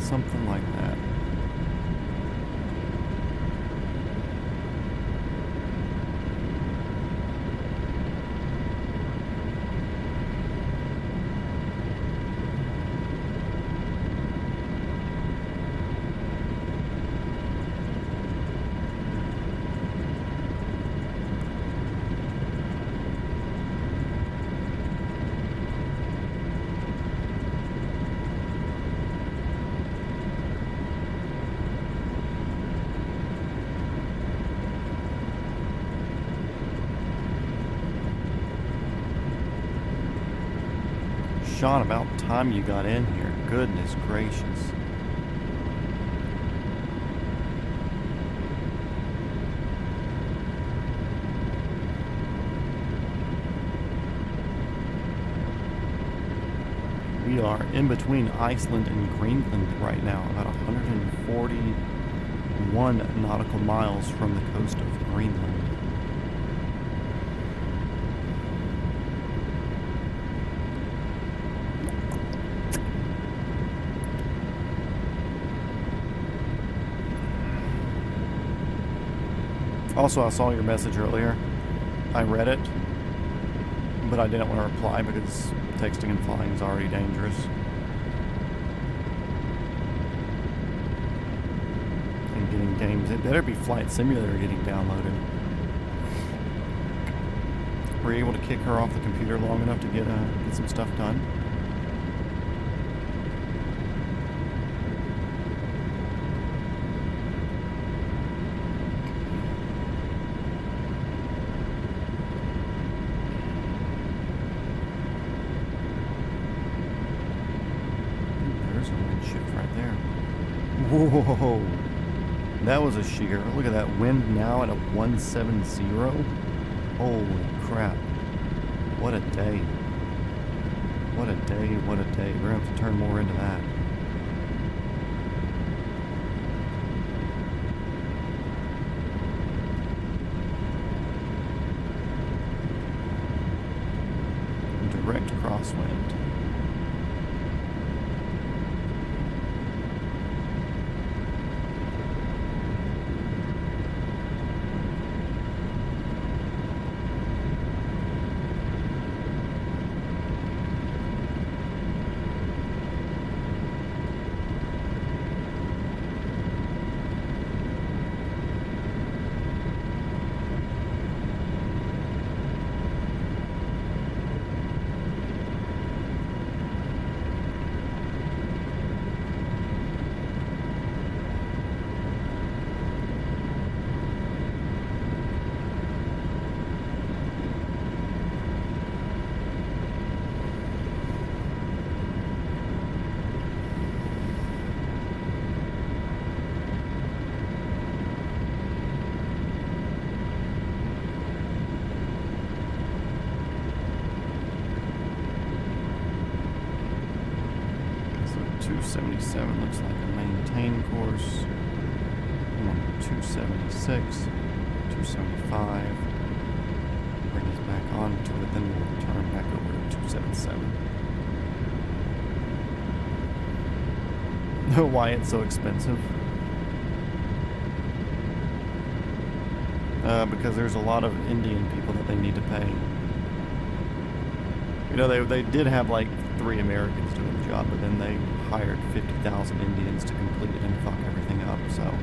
Something like that. Sean, about time you got in here. Goodness gracious. We are in between Iceland and Greenland right now, about 141 nautical miles from the coast of Greenland. Also, I saw your message earlier. I read it, but I didn't want to reply because texting and flying is already dangerous. And getting games, it better be Flight Simulator getting downloaded. Were you able to kick her off the computer long enough to get some stuff done? Whoa, that was a sheer. Look at that wind now at a 170. Holy crap. What a day. What a day, what a day. We're going to have to turn more into that. Direct crosswind. Looks like a maintain course. I'm on 276, 275. Bring us back onto it, then we'll turn back over to 277. Know why it's so expensive? Because there's a lot of Indian people that they need to pay. You know, they did have like 3 Americans doing the job, but then they hired 50,000 Indians to complete it and fuck everything up, so.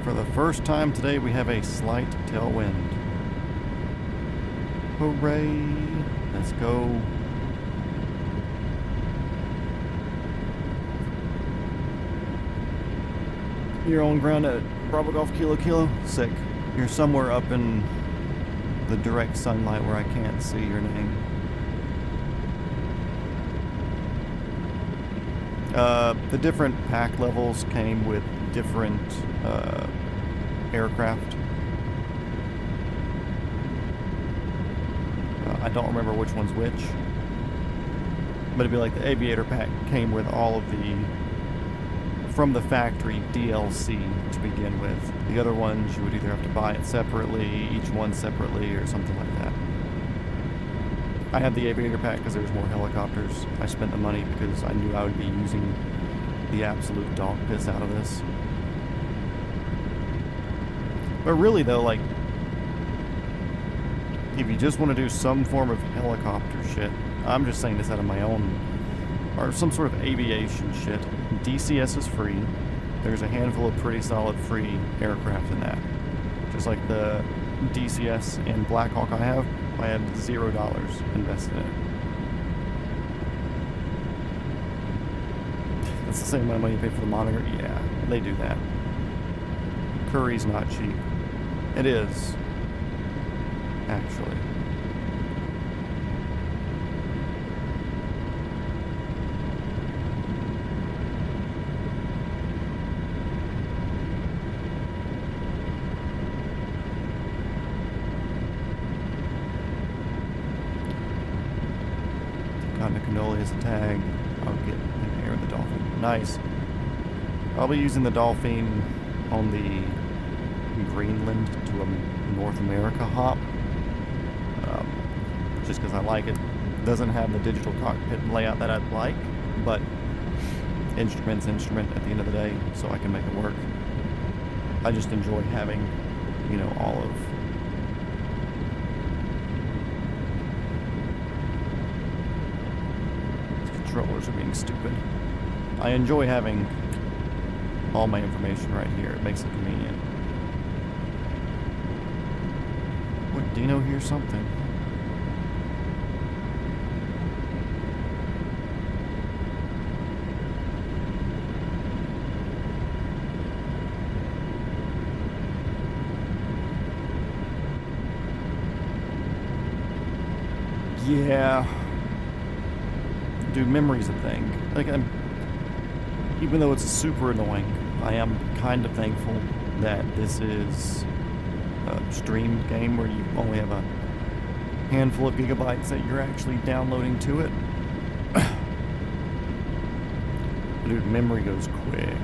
For the first time today, we have a slight tailwind. Hooray! Let's go. You're on ground at Bravo Golf Kilo Kilo? Sick. You're somewhere up in the direct sunlight where I can't see your name. The different pack levels came with different aircraft. I don't remember which one's which. But it'd be like the Aviator pack came with all of the from the factory DLC to begin with. The other ones you would either have to buy it separately, each one separately, or something like that. I had the Aviator pack because there was more helicopters. I spent the money because I knew I would be using the absolute dog piss out of this. But really though, like, if you just want to do some form of helicopter shit, I'm just saying this out of my own, or some sort of aviation shit, DCS is free. There's a handful of pretty solid free aircraft in that. Just like the DCS and Black Hawk I had $0 invested in it. That's the same amount of money you pay for the monitor? Yeah, they do that. Curry's not cheap. It is, actually. Got the cannoli as a tag. I'll get in here with the dolphin. Nice. I'll be using the dolphin on the Greenland to a North America hop. Just because I like it. Doesn't have the digital cockpit layout that I'd like, but instrument's instrument at the end of the day, so I can make it work. I just enjoy having, you know, all of controllers are being stupid. I enjoy having all my information right here. It makes it convenient. Would Dino hear something? Yeah. Dude, memory's a thing. Like, even though it's super annoying, I am kind of thankful that this is a streamed game where you only have a handful of gigabytes that you're actually downloading to it. Dude, memory goes quick.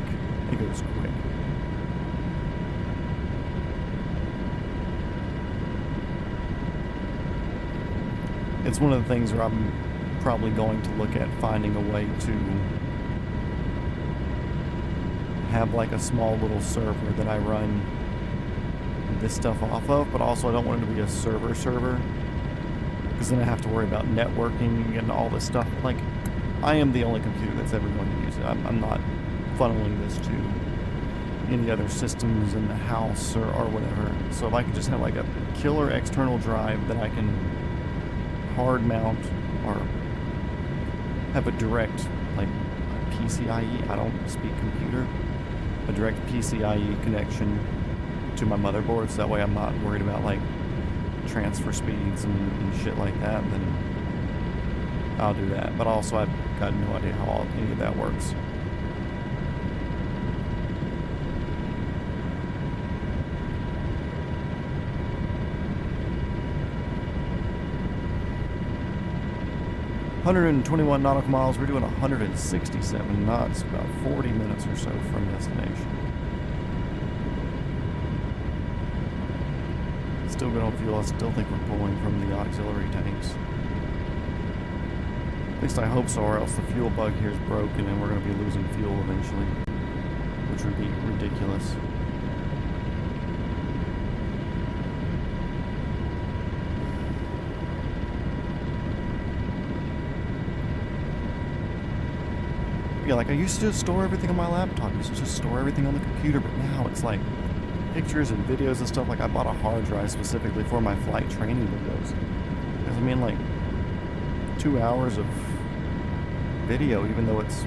It goes quick. It's one of the things where I'm probably going to look at finding a way to have like a small little server that I run this stuff off of, but also I don't want it to be a server because then I have to worry about networking and all this stuff. Like, I am the only computer that's ever going to use it. I'm not funneling this to any other systems in the house or whatever. So if I could just have like a killer external drive that I can hard mount or have a direct, like, PCIe, I don't speak computer, a direct PCIe connection to my motherboard, so that way I'm not worried about like transfer speeds and shit like that, then I'll do that. But also I've got no idea how any of that works. ...121 nautical miles. We're doing 167 knots, about 40 minutes or so from destination. Still good on fuel. I still think we're pulling from the auxiliary tanks. At least I hope so, or else the fuel bug here is broken and we're going to be losing fuel eventually, which would be ridiculous. Yeah, like I used to just store everything on my laptop. I used to just store everything on the computer, but now it's like pictures and videos and stuff. Like I bought a hard drive specifically for my flight training videos. Because I mean, like 2 hours of video, even though it's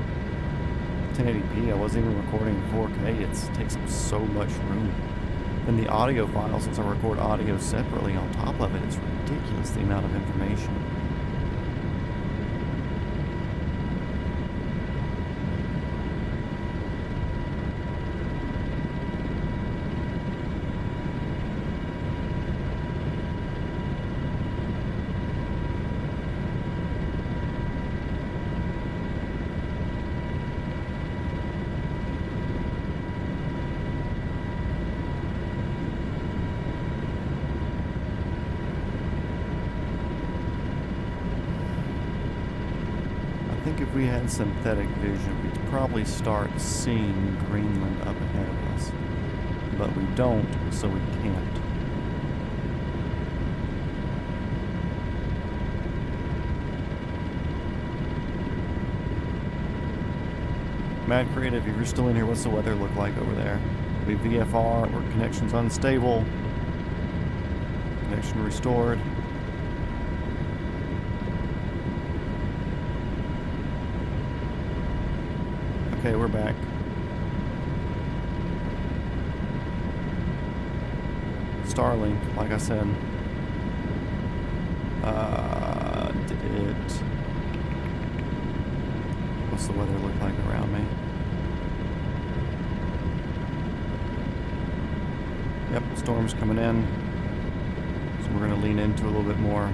1080p, I wasn't even recording in 4K. It takes up so much room. And the audio file, since I record audio separately on top of it, it's ridiculous the amount of information. we had synthetic vision, we'd probably start seeing Greenland up ahead of us. But we don't, so we can't. Mad Creative, if you're still in here, what's the weather look like over there? We VFR, or connection's unstable. Connection restored. Okay, we're back. Starlink, like I said. Did it... What's the weather look like around me? Yep, storm's coming in. So we're going to lean into a little bit more.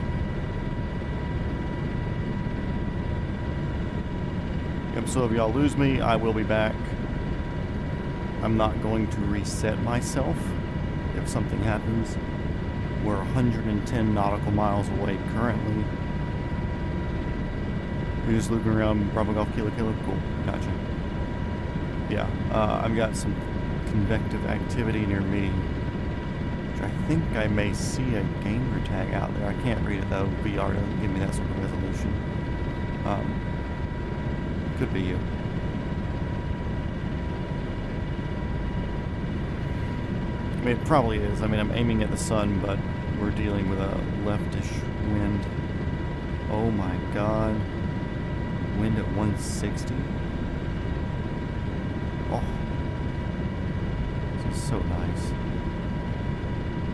Yep, so if y'all lose me, I will be back. I'm not going to reset myself if something happens. We're 110 nautical miles away currently. We're just looking around Bravo Golf Kilo Kilo. Cool, gotcha. Yeah, I've got some convective activity near me. Which I think I may see a gamer tag out there. I can't read it though. VR doesn't give me that sort of resolution. Could be you. I mean, it probably is. I mean, I'm aiming at the sun, but we're dealing with a leftish wind. Oh my god. Wind at 160. Oh. This is so nice.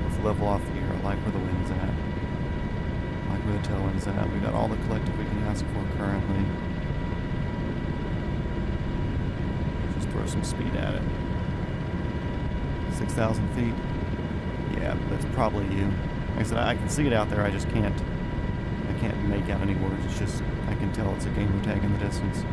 Let's level off here. I like where the wind's at. I like where the tailwind's at. We've got all the collective we can ask for currently. Just throw some speed at it. 6,000 feet. Yeah, that's probably you. Like I said, I can see it out there, I just can't make out any words. It's just, I can tell it's a gamer tag in the distance.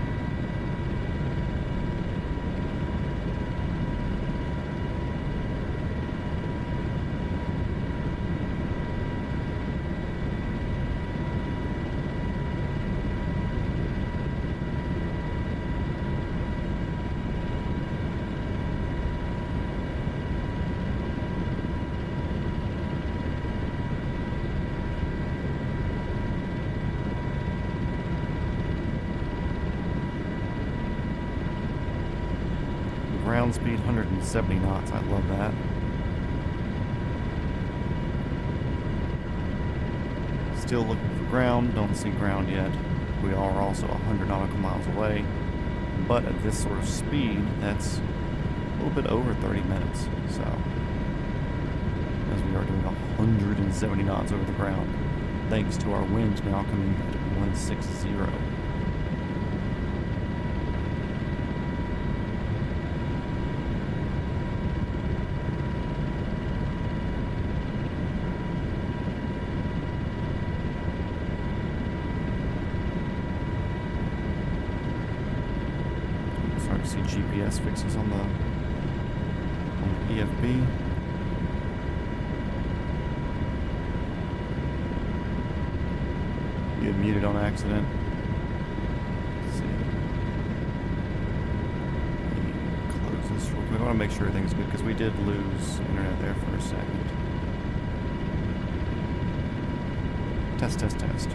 Ground speed 170 knots. I love that. Still looking for ground. Don't see ground yet. We are also 100 nautical miles away. But at this sort of speed, that's a little bit over 30 minutes. So, as we are doing 170 knots over the ground, thanks to our wind now coming at 160. Start to see GPS fixes on the EFB. You had muted on accident. Let's see. Close this real quick. I want to make sure everything's good because we did lose internet there for a second. Test, test, test.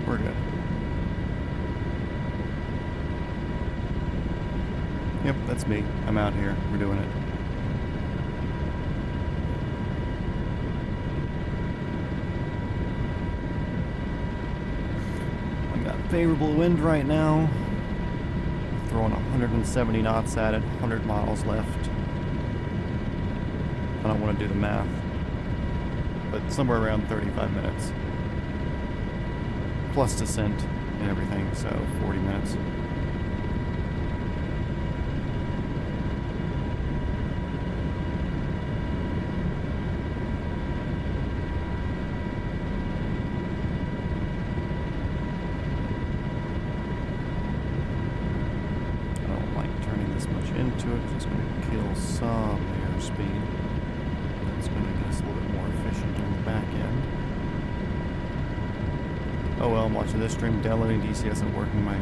We're good. Yep, that's me. I'm out here. We're doing it. I've got favorable wind right now. Throwing 170 knots at it, 100 miles left. I don't want to do the math, but somewhere around 35 minutes. Plus descent and everything, so 40 minutes. phone watching this stream, downloading DCS and working my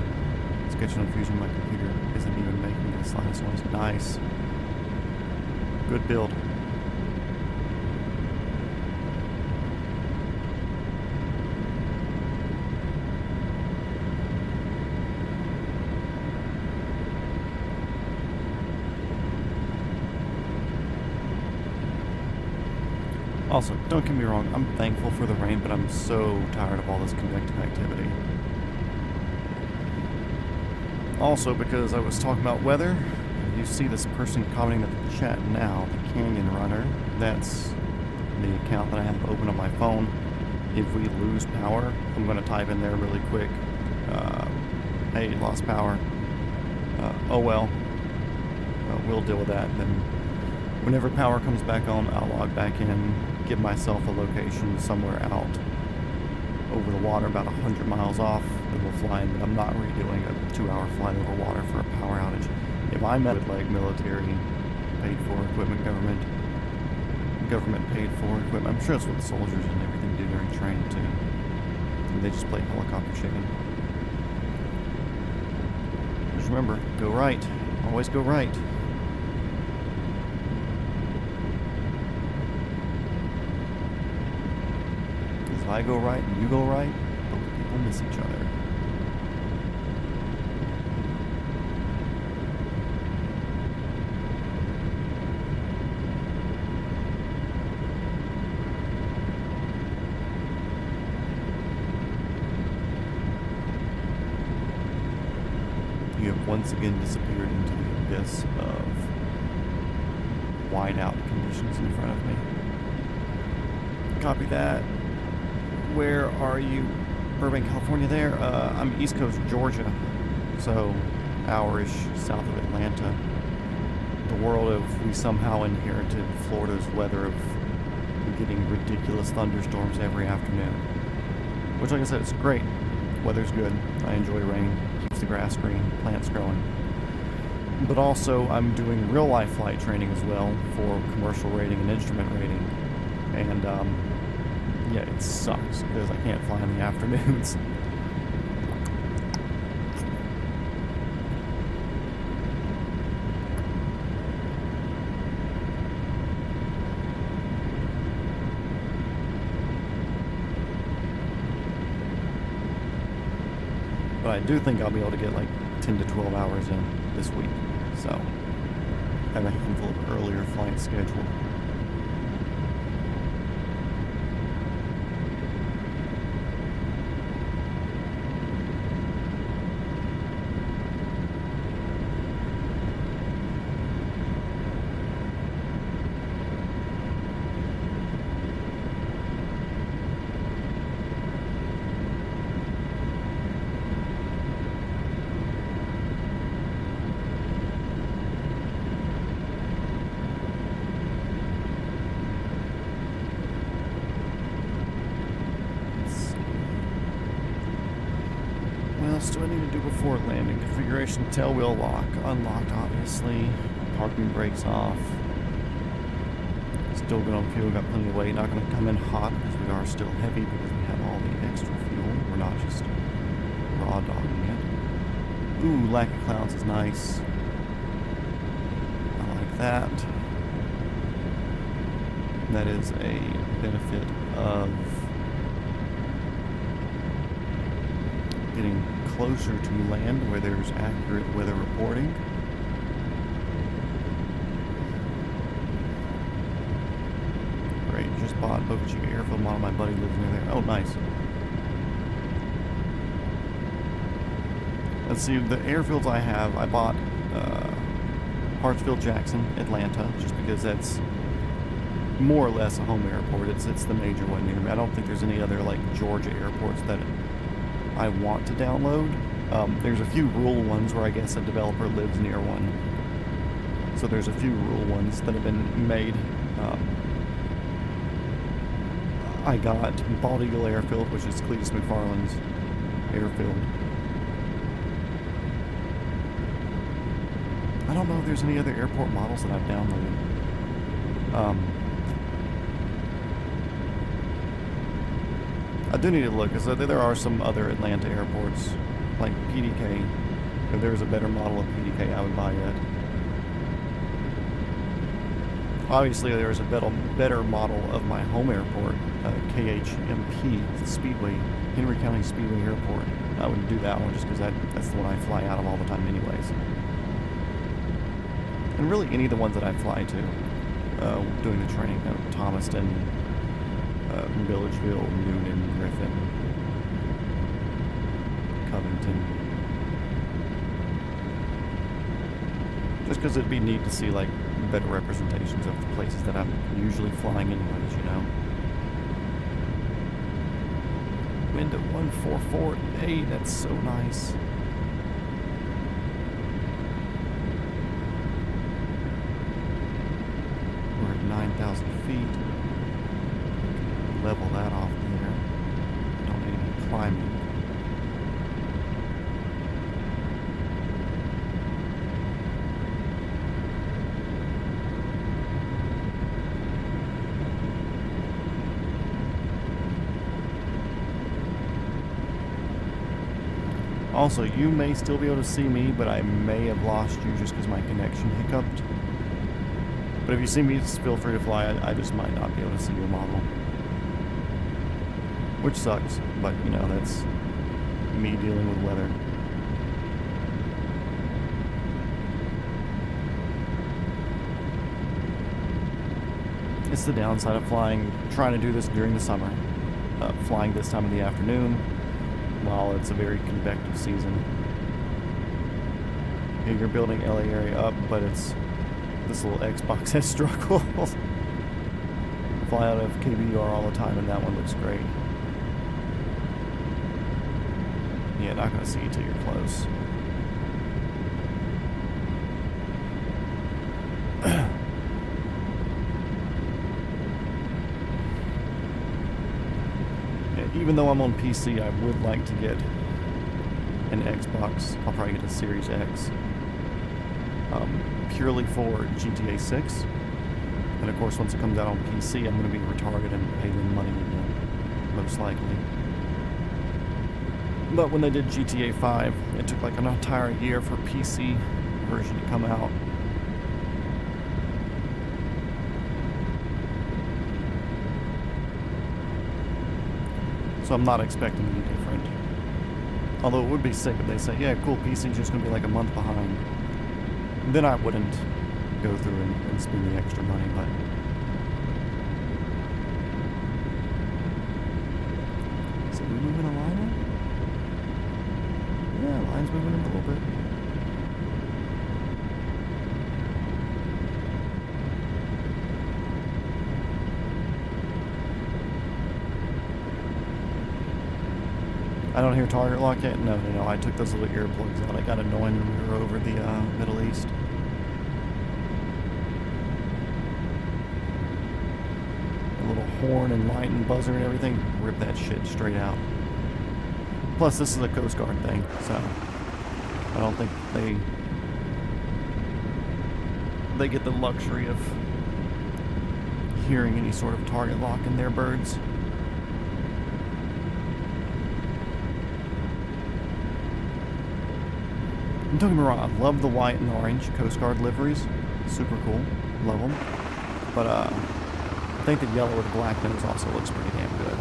sketching on Fusion. My computer isn't even making the slightest noise. Nice. Good build. Also, don't get me wrong, I'm thankful for the rain, but I'm so tired of all this convective activity. Also, because I was talking about weather, you see this person commenting in the chat now, the Canyon Runner. That's the account that I have open on my phone. If we lose power, I'm going to type in there really quick, hey, lost power. Oh well, we'll deal with that. Then whenever power comes back on, I'll log back in, give myself a location somewhere out over the water, about 100 miles off, then we'll fly in. But I'm not redoing a 2-hour flight over water for a power outage. If I met with like military paid for equipment, government paid for equipment, I'm sure that's what the soldiers and everything do during training too. And they just play helicopter chicken. Just remember, go right. Always go right. If I go right and you go right, both people miss each other. You have once again disappeared into the abyss of whiteout conditions in front of me. Copy that. Where are you? Burbank, California there? I'm East Coast, Georgia. So, hour-ish south of Atlanta. The world of, we somehow inherited Florida's weather of getting ridiculous thunderstorms every afternoon. Which, like I said, it's great. Weather's good. I enjoy rain. Keeps the grass green, plants growing. But also, I'm doing real-life flight training as well for commercial rating and instrument rating. And, yeah, it sucks because I can't fly in the afternoons. But I do think I'll be able to get like 10 to 12 hours in this week. So, I have a handful of earlier flights scheduled. What else do I need to do before landing? Configuration, tailwheel lock, unlocked obviously, parking brakes off. Still good on fuel, got plenty of weight, not going to come in hot because we are still heavy because we have all the extra fuel. We're not just raw dogging it. Ooh, lack of clouds is nice. I like that. That is a benefit of getting closer to land where there's accurate weather reporting. Great, just bought Boca Chica airfield model. My buddy lives near there. Oh, nice. Let's see, the airfields I have, I bought Hartsfield Jackson, Atlanta, just because that's more or less a home airport. It's the major one near me. I don't think there's any other like Georgia airports that I want to download. There's a few rural ones where I guess a developer lives near one. So there's a few rural ones that have been made. I got Bald Eagle Airfield, which is Cletus McFarland's airfield. I don't know if there's any other airport models that I've downloaded. I do need to look, because there are some other Atlanta airports, like PDK. If there's a better model of PDK, I would buy it. Obviously, there's a better model of my home airport, KHMP Speedway, Henry County Speedway Airport. I wouldn't do that one just because that's the one I fly out of all the time anyways. And really any of the ones that I fly to, doing the training, Thomaston, Milledgeville, Noonan, Griffin, Covington. Just because it'd be neat to see like better representations of the places that I'm usually flying anyways, you know. Wind at 144.8, that's so nice. We're at 9,000 feet. Level that off there. Don't need any climbing. Also, you may still be able to see me, but I may have lost you just because my connection hiccuped. But if you see me, just feel free to fly. I just might not be able to see your model. Which sucks, but you know, that's me dealing with weather. It's the downside of trying to do this during the summer. Flying this time of the afternoon, while it's a very convective season. You're building LA area up, but it's this little Xbox has struggles. Fly out of KBR all the time, and that one looks great. Yeah, not gonna see you till you're close. Even though I'm on PC, I would like to get an Xbox. I'll probably get a Series X. Purely for GTA 6. And of course, once it comes out on PC, I'm going to be retarded and pay them money again. Most likely. But when they did GTA 5, it took like an entire year for PC version to come out. So I'm not expecting any different. Although it would be sick if they say, yeah, cool, PC's just going to be like a month behind. Then I wouldn't go through and spend the extra money, but... Is it moving a line up? Yeah, line's moving in a little bit. I don't hear target lock yet? No. I took those little earplugs out. I got annoying when we were over the Middle East. A little horn and light and buzzer and everything. Rip that shit straight out. Plus, this is a Coast Guard thing, so I don't think they get the luxury of hearing any sort of target lock in their birds. Don't get me wrong, I love the white and orange Coast Guard liveries. Super cool. Love them. But I think the yellow with the black nose also looks pretty damn good.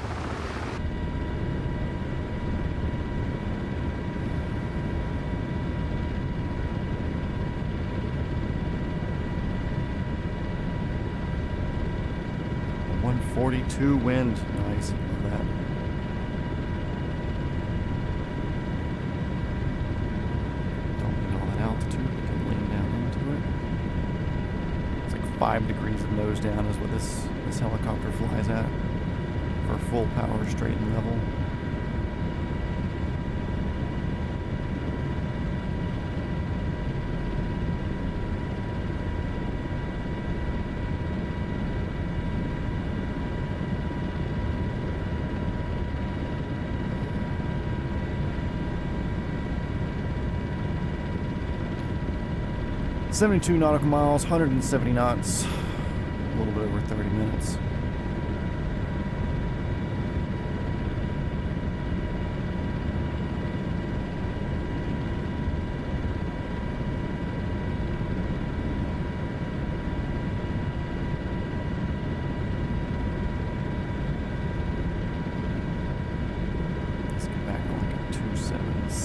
A 142 wind. Nice. Love that. Altitude, we can lean down into it. It's like 5 degrees of nose down is what this helicopter flies at for full power, straight and level. .72 nautical miles, 170 knots, a little bit over 30 minutes.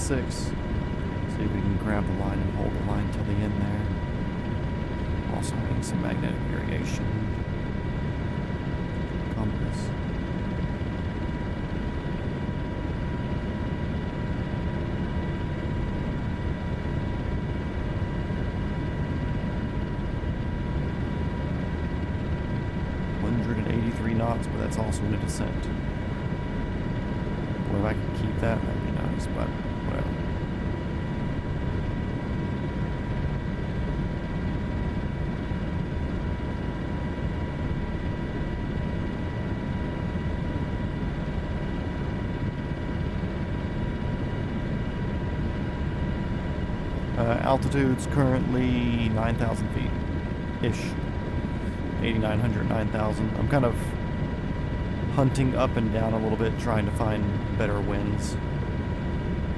6. See if we can grab the line and hold the line till the end there. Also having some magnetic variation. Compass. Knots, but that's also in a descent. Boy, if I could keep that, that'd be nice, but whatever. Altitude's currently 9,000 feet-ish. 8,900, 9,000. I'm kind of hunting up and down a little bit, trying to find better winds.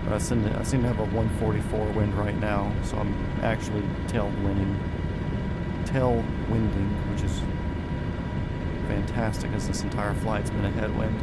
But I seem to have a 144 wind right now, so I'm actually tailwinding, which is fantastic, as this entire flight's been a headwind.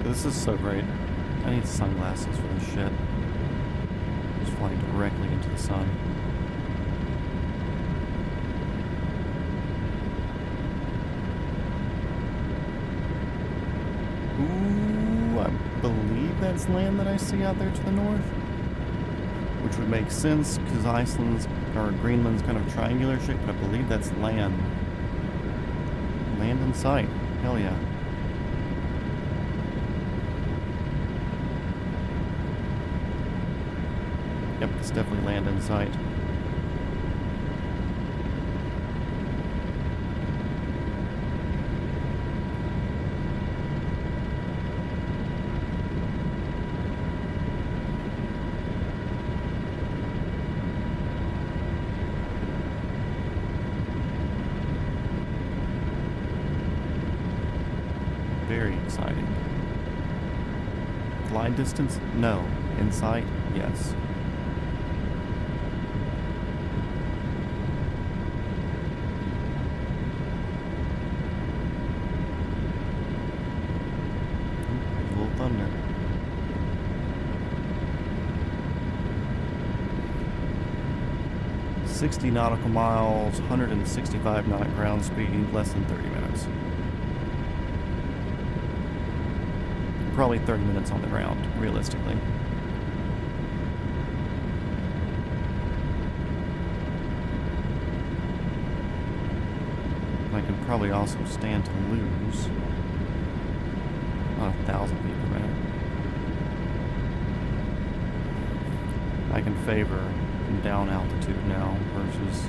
This is so great. I need sunglasses for this shit. Just flying directly into the sun. Ooh, I believe that's land that I see out there to the north. Which would make sense, because Iceland's, or Greenland's kind of triangular shape, but I believe that's land. Land in sight. Hell yeah. Yep, it's definitely land in sight. Very exciting. Glide distance? No. In sight? Yes. Thunder. "60 nautical miles, 165 knot ground speed, less than 30 minutes. Probably 30 minutes on the ground, realistically. I can probably also stand to lose. Not 1,000 feet per minute. I can favor down altitude now versus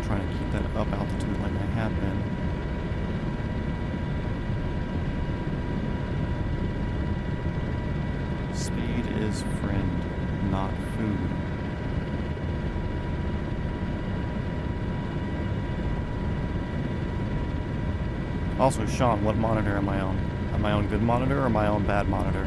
trying to keep that up altitude like I have been. Speed is friend, not food. Also, Sean, what monitor am I on? Am I on good monitor or am I on bad monitor?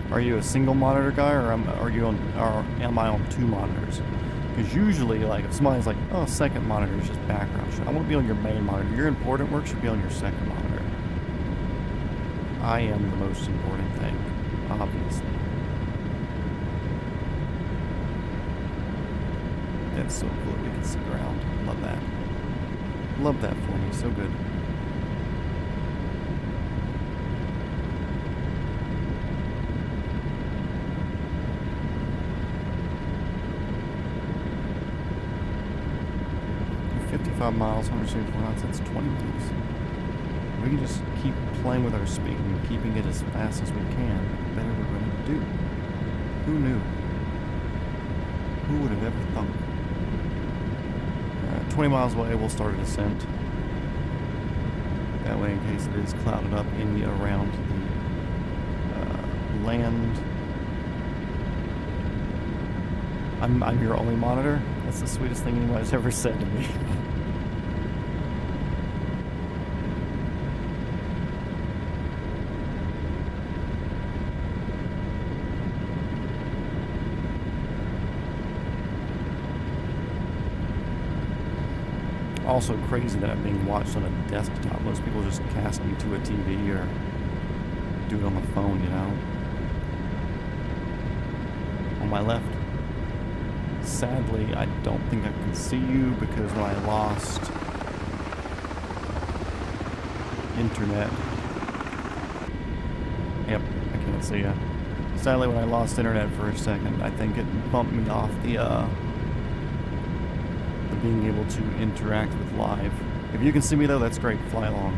Are you a single monitor guy, or am I on two monitors? Because usually, like, if somebody's like, "Oh, second monitor is just background shit," I want to be on your main monitor. Your important work should be on your second monitor. I am the most important thing, obviously. That's so cool that we can see ground. Love that. Love that for me. So good. Miles, 174 knots, that's 20 miles. We can just keep playing with our speed and keeping it as fast as we can, the better we're going to do. Who knew? Who would have ever thunk? 20 miles away, we'll start a descent. That way, in case it is clouded up in around the land. I'm your only monitor? That's the sweetest thing anybody's ever said to me. Also crazy that I'm being watched on a desktop. Most people just cast me to a TV or do it on the phone, you know. On my left. Sadly, I don't think I can see you because when I lost internet. Yep, I can't see you. Sadly, when I lost internet for a second, I think it bumped me off the being able to interact with live. If you can see me though, that's great. Fly along.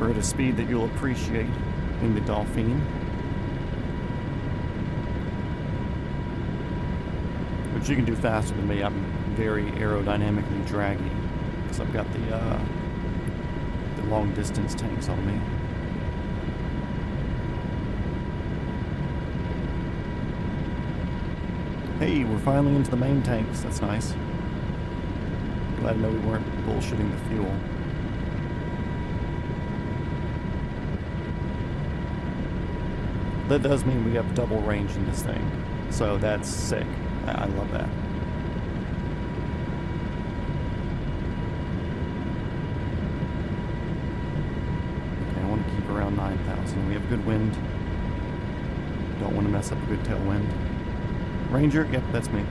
We're at a speed that you'll appreciate in the Dolphin. But you can do faster than me. I'm very aerodynamically draggy because I've got the long distance tanks on me. Hey, we're finally into the main tanks. That's nice. Glad to know we weren't bullshitting the fuel. That does mean we have double range in this thing. So that's sick. I love that. Okay, I want to keep around 9,000. We have good wind. Don't want to mess up a good tailwind. Ranger? Yep, that's me.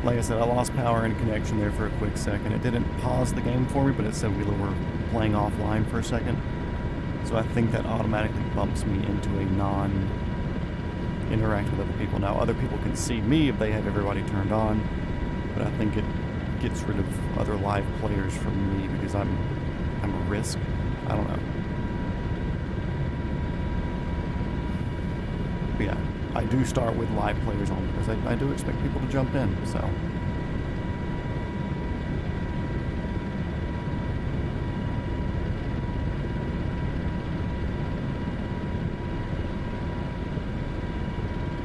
Like I said, I lost power and connection there for a quick second. It didn't pause the game for me, but it said we were playing offline for a second. So I think that automatically bumps me into a non-interact with other people. Now, other people can see me if they have everybody turned on, but I think it gets rid of other live players from me because I'm a risk. I don't know. But yeah, I do start with live players on because I do expect people to jump in, so.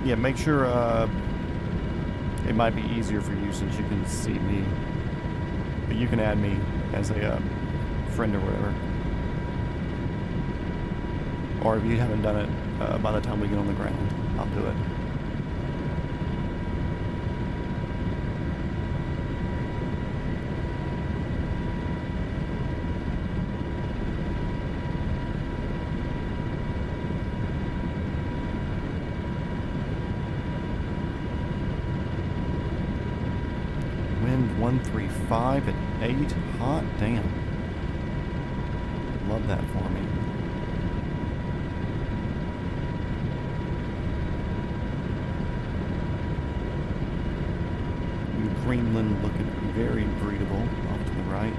Yeah, make sure, it might be easier for you since you can see me. But you can add me as a friend or whatever. Or if you haven't done it, by the time we get on the ground, I'll do it. Wind 135 at 8. Hot damn. Love that for me. Greenland looking very breathable off to the right.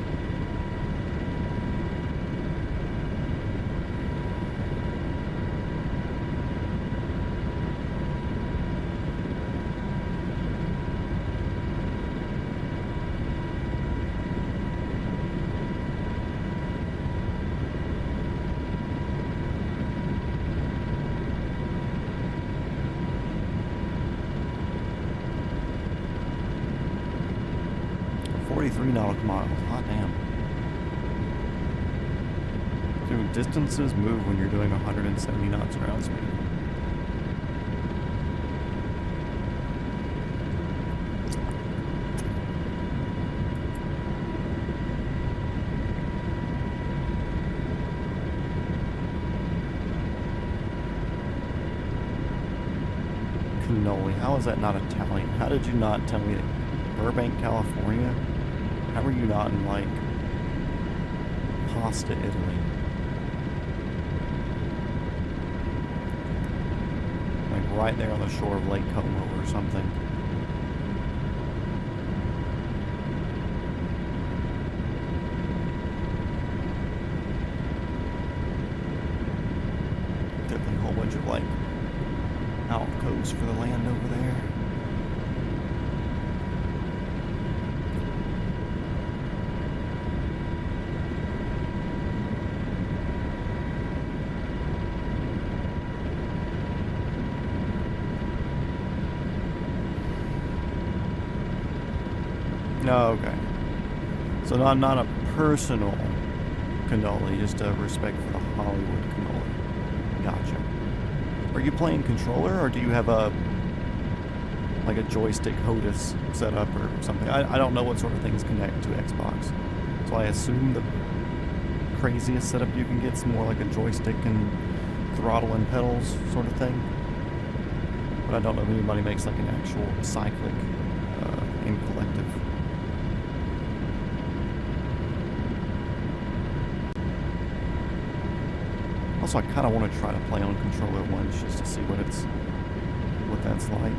Nautical miles. Hot damn. Dude, distances move when you're doing 170 knots ground speed. How is that not Italian? How did you not tell me that Burbank, California? How are you not in, like, Pasta, Italy? Like, right there on the shore of Lake Como or something. Definitely a whole bunch of, like, outposts for the land over there. No, okay. So not a personal cannoli, just a respect for the Hollywood cannoli. Gotcha. Are you playing controller, or do you have a joystick HOTAS setup or something? I don't know what sort of things connect to Xbox, so I assume the craziest setup you can get is more like a joystick and throttle and pedals sort of thing. But I don't know if anybody makes like an actual cyclic in collective. Also, I kind of want to try to play on controller once just to see what that's like.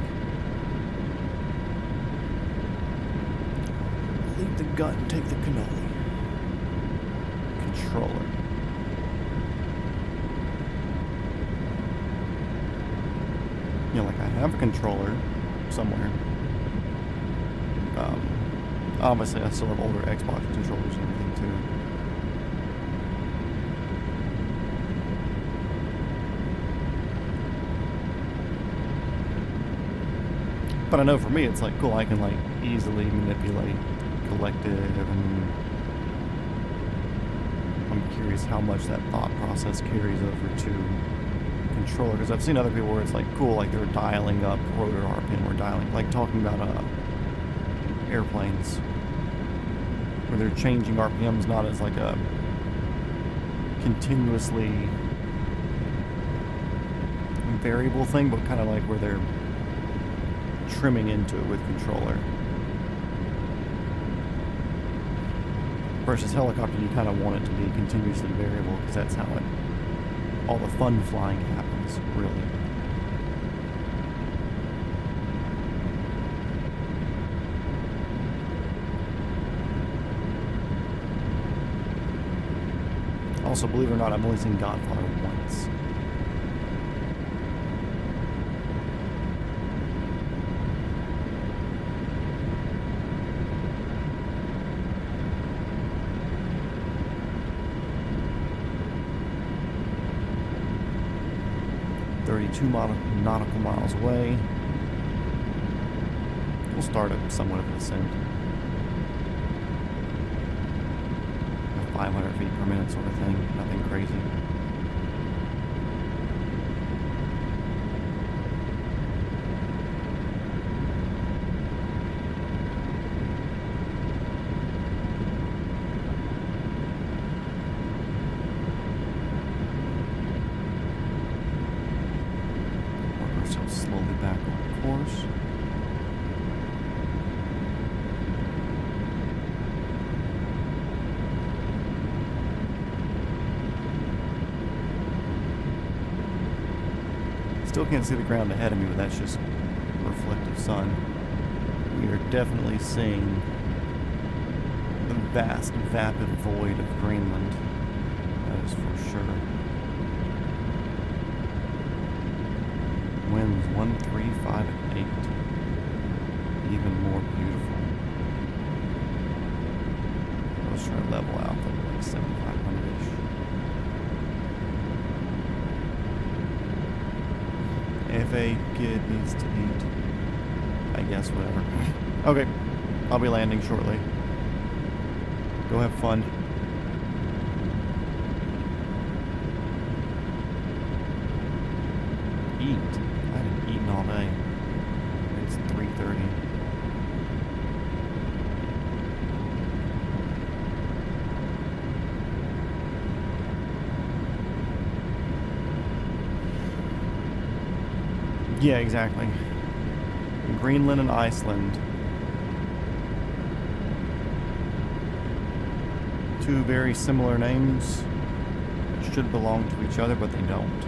Leave the gut and take the cannoli. Controller. Yeah, like I have a controller somewhere. Obviously, I still have older Xbox controllers and everything too. But I know for me, it's like cool. I can like easily manipulate collective, and I'm curious how much that thought process carries over to controller. Because I've seen other people where it's like cool, like they're dialing up rotor RPM or dialing, like talking about airplanes, where they're changing RPMs not as like a continuously variable thing, but kind of like where they're trimming into it with controller. Versus helicopter, you kind of want it to be continuously variable because that's how all the fun flying happens, really. Also, believe it or not, I've only seen Godfather once. Nautical miles away. We'll start at somewhat of an ascent. 500 feet per minute sort of thing. Nothing crazy. Slowly back on course. Still can't see the ground ahead of me, but that's just reflective sun. We are definitely seeing the vast, vapid void of Greenland. That is for sure. Winds 1, 3, 5, and 8. Even more beautiful. Let's try to level out to like 7,500-ish. If a kid needs to eat, I guess whatever. Okay, I'll be landing shortly. Go have fun. Eat. I haven't eaten all day. It's 3:30. Yeah, exactly. Greenland and Iceland. Two very similar names. Should belong to each other, but they don't.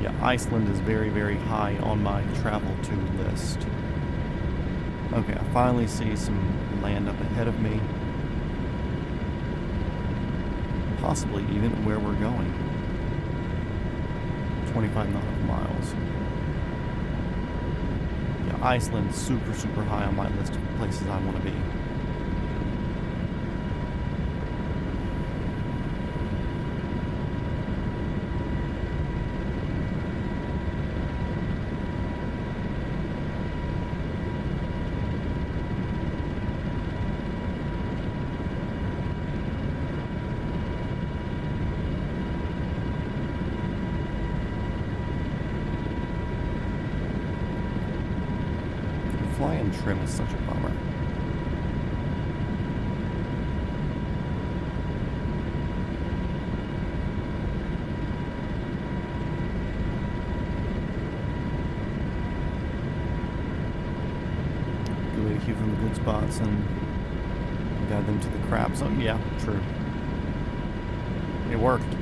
Yeah, Iceland is very, very high on my travel to list. Okay, I finally see some land up ahead of me. Possibly even where we're going. 25 nautical miles. Yeah, Iceland's super, super high on my list of places I want to be. Flying trim is such a bummer. Good way to keep them in the good spots and guide them to the crap zone. Yeah, true. It worked.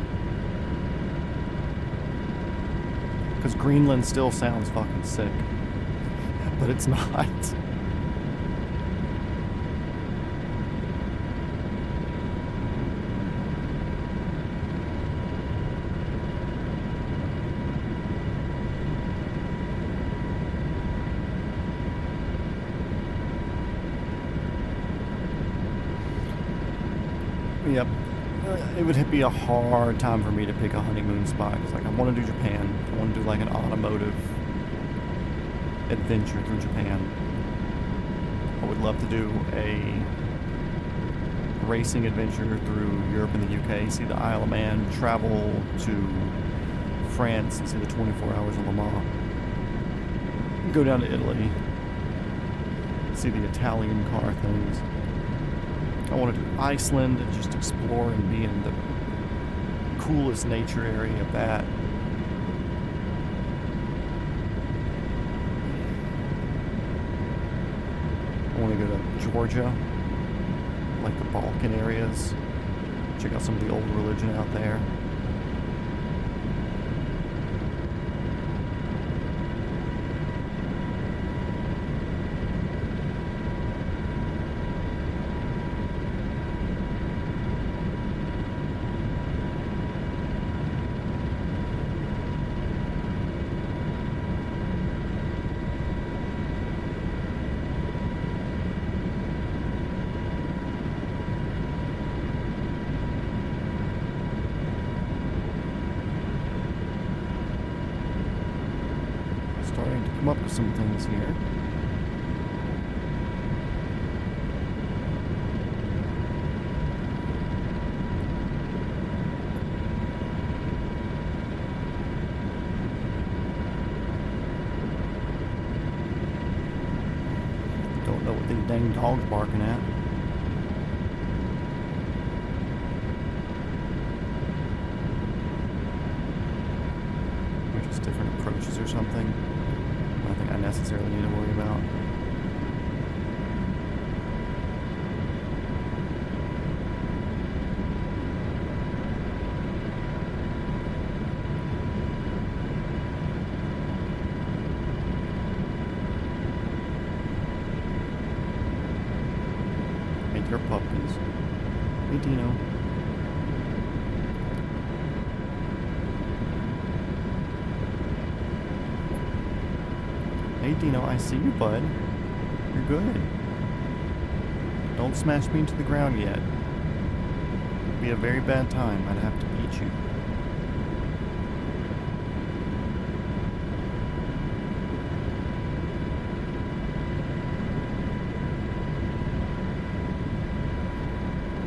Because Greenland still sounds fucking sick. But it's not. Yep. It would be a hard time for me to pick a honeymoon spot. Because like, I want to do Japan. I want to do like an automotive adventure through Japan. I would love to do a racing adventure through Europe and the UK, see the Isle of Man, travel to France and see the 24 Hours of Le Mans, go down to Italy, see the Italian car things. I want to do Iceland and just explore and be in the coolest nature area of that. I want to go to Georgia, like the Balkan areas, check out some of the old religion out there. Starting to come up with some things here. Don't know what these dang dogs barking at. Or just different approaches or something. Nothing I necessarily need to worry about. Hey, they're puppies. Hey, Dino. Hey Dino, I see you, bud. You're good. Don't smash me into the ground yet. It'd be a very bad time. I'd have to beat you.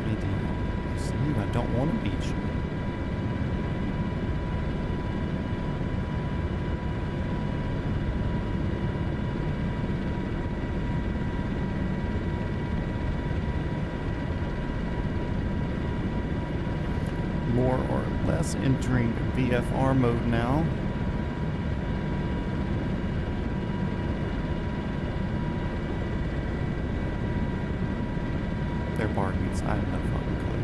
Hey Dino, I see you. I don't want to beat you. More or less. is entering VFR mode now. They're barking inside of that fucking clue.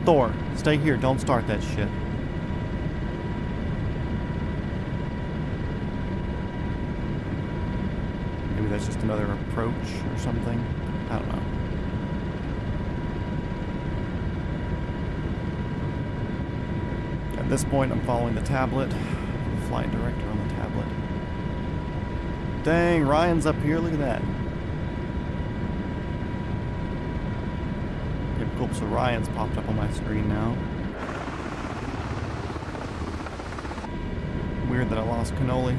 Thor, stay here, don't start that shit. Maybe that's just another approach or something. I don't know. At this point, I'm following the tablet, the flight director on the tablet. Dang, Ryan's up here, look at that. Yep, cool, so Ryan's popped up on my screen now. Weird that I lost Cannoli.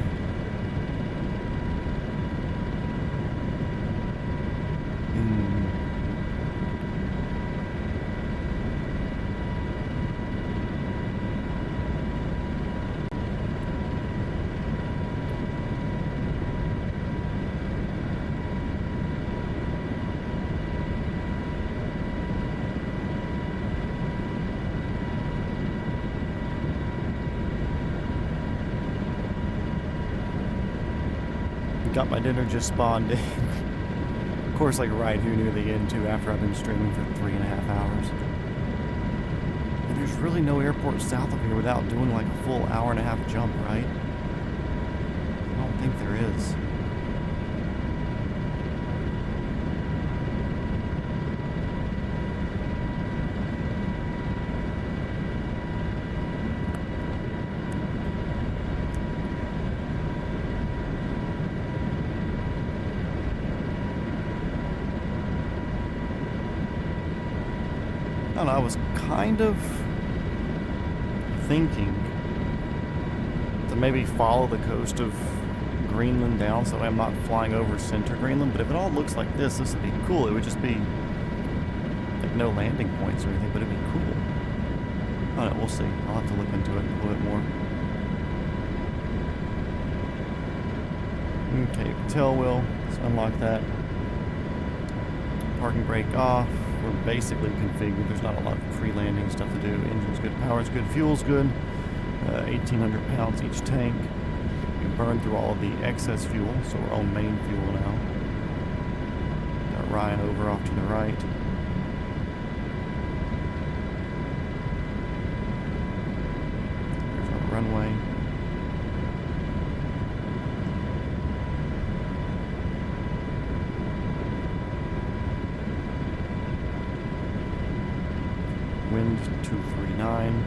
Got my dinner, just spawned in. Of course, like right here near the end too, after I've been streaming for 3.5 hours. And there's really no airport south of here without doing like a full 1.5 jump, right? I don't think there is. I don't know, I was kind of thinking to maybe follow the coast of Greenland down so I'm not flying over center Greenland, but if it all looks like this would be cool. It would just be like no landing points or anything, but it'd be cool. I don't know, we'll see. I'll have to look into it a little bit more. Okay, tail wheel, let's unlock that. Parking brake off. We're basically configured. There's not a lot of pre-landing stuff to do. Engine's good, power's good, fuel's good. 1,800 pounds each tank. We burned through all of the excess fuel, so we're on main fuel now. Got Ryan over off to the right. There's our runway. Wind 239.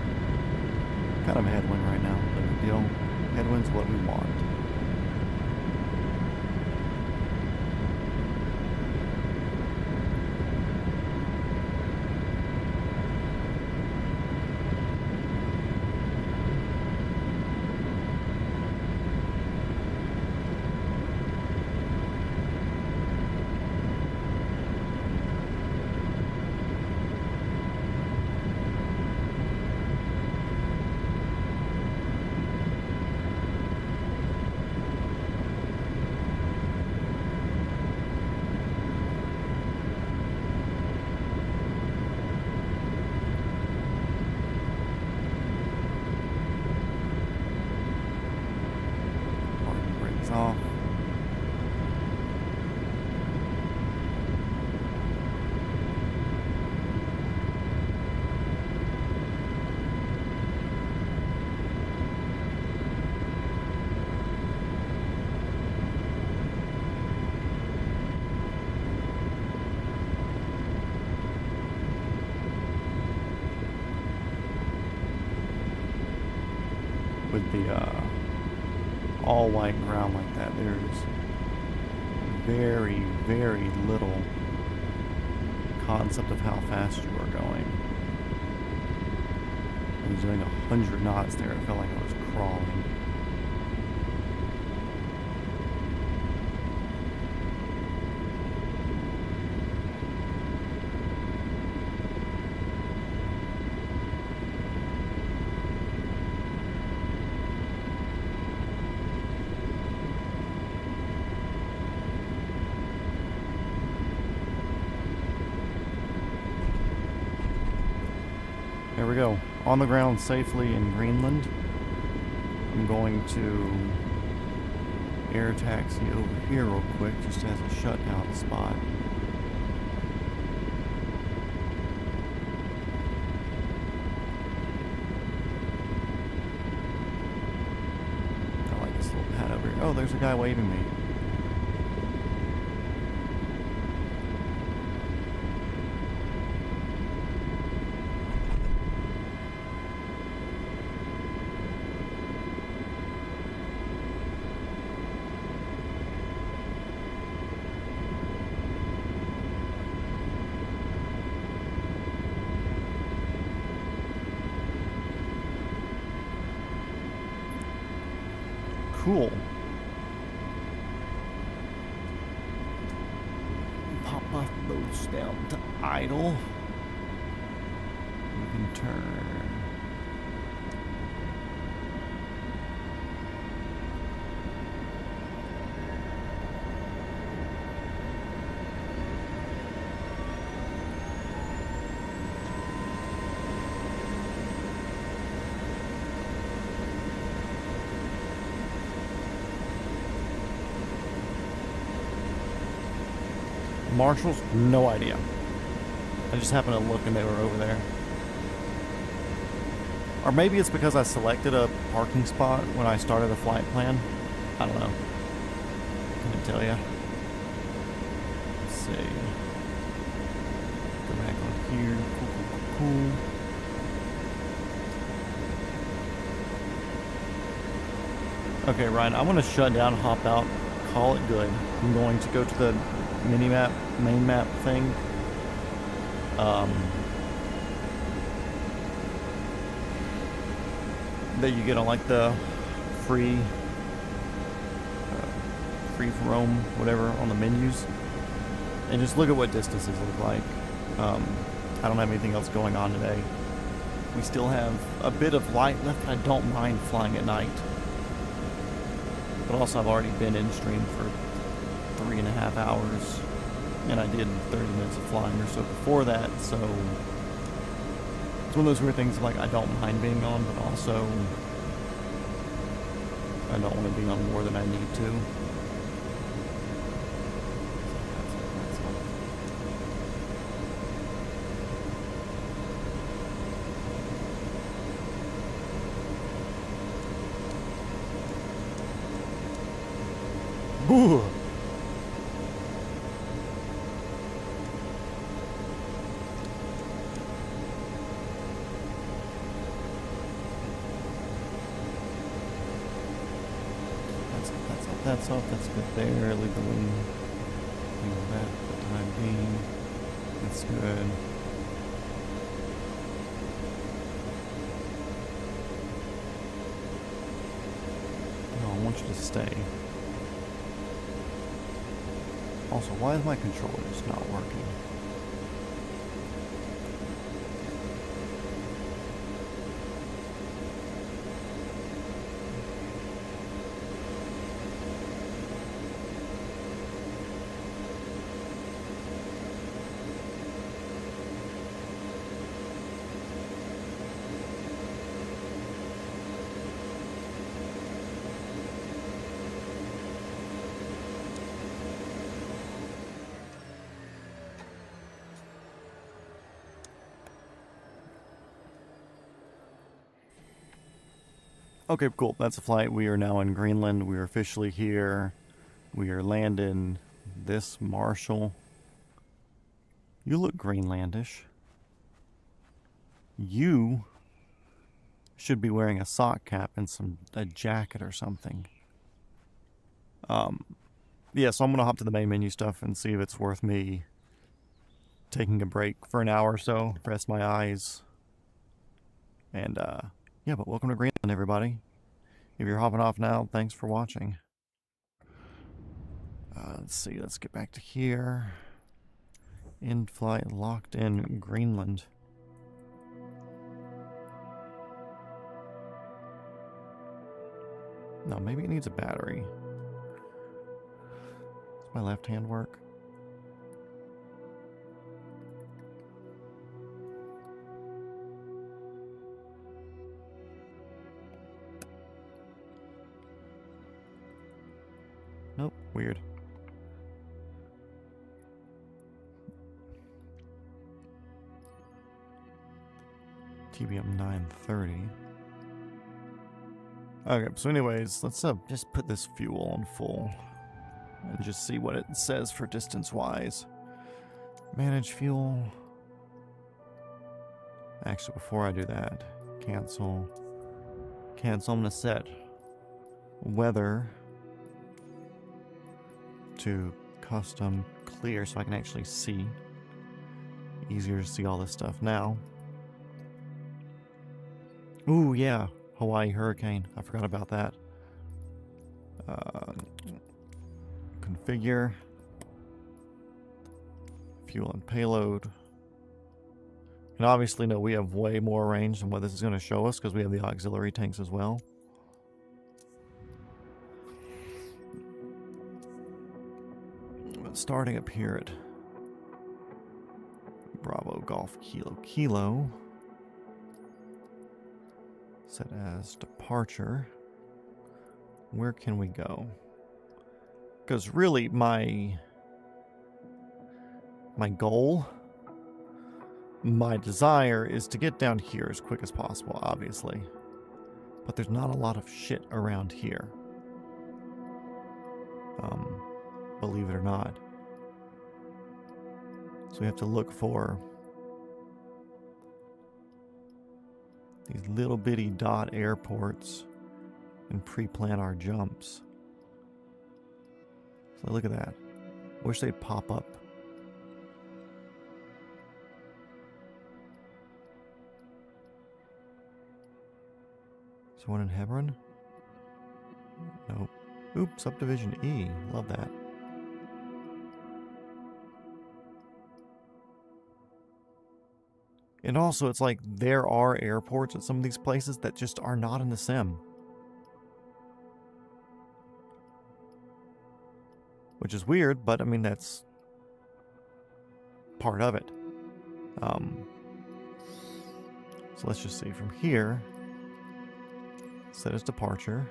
Kind of a headwind right now, no big deal. Headwind's what we want. Off. With the all white ground like that, there's very, very little concept of how fast you are going. I was doing 100 knots there. It felt like I was crawling. There we go. On the ground safely in Greenland. I'm going to air taxi over here real quick, just as a shutdown spot. I like this little pad over here. Oh, there's a guy waving me. Cool. Pop off those down to idle. We can turn. Marshals? No idea. I just happened to look and they were over there. Or maybe it's because I selected a parking spot when I started the flight plan. I don't know. Couldn't tell you. Let's see. Go back on here. Cool. Okay, Ryan, I'm going to shut down, hop out, call it good. I'm going to go to the mini-map, main map thing. That you get on like the free from roam, whatever, on the menus. And just look at what distances look like. I don't have anything else going on today. We still have a bit of light left. I don't mind flying at night. But also I've already been in stream for 3.5 hours, and I did 30 minutes of flying or so before that, so it's one of those weird things like I don't mind being on, but also I don't want to be on more than I need to. Boo! That's up, that's good there. Leave the wing. Leave that for the time being. That's good. No, I want you to stay. Also, why is my controller just not working? Okay, cool. That's a flight. We are now in Greenland. We are officially here. We are landing this Marshall. You look Greenlandish. You should be wearing a sock cap and a jacket or something. Yeah, so I'm gonna hop to the main menu stuff and see if it's worth me taking a break for an hour or so, rest my eyes. And yeah, but welcome to Greenland, everybody. If you're hopping off now, thanks for watching. Let's see, let's get back to here. In-flight, locked in Greenland. No, maybe it needs a battery. Does my left hand work? Weird. TBM 930. Okay, so anyways, let's just put this fuel on full and just see what it says for distance-wise. Manage fuel. Actually, before I do that, cancel. Cancel. I'm going to set weather to custom clear so I can actually see. Easier to see all this stuff now. Ooh, yeah. Hawaii hurricane. I forgot about that. Configure. Fuel and payload. And obviously, no, we have way more range than what this is going to show us because we have the auxiliary tanks as well. Starting up here at Bravo Golf Kilo Kilo. Set as departure. Where can we go? Because really my goal, my desire is to get down here as quick as possible, obviously. But there's not a lot of shit around here. Believe it or not. So we have to look for these little bitty dot airports and pre-plan our jumps. So look at that. Wish they'd pop up. Is there one in Hebron? Nope. Oops, Subdivision E. Love that. And also, it's like there are airports at some of these places that just are not in the sim. Which is weird, but I mean, that's part of it. So let's just see from here. Set as departure.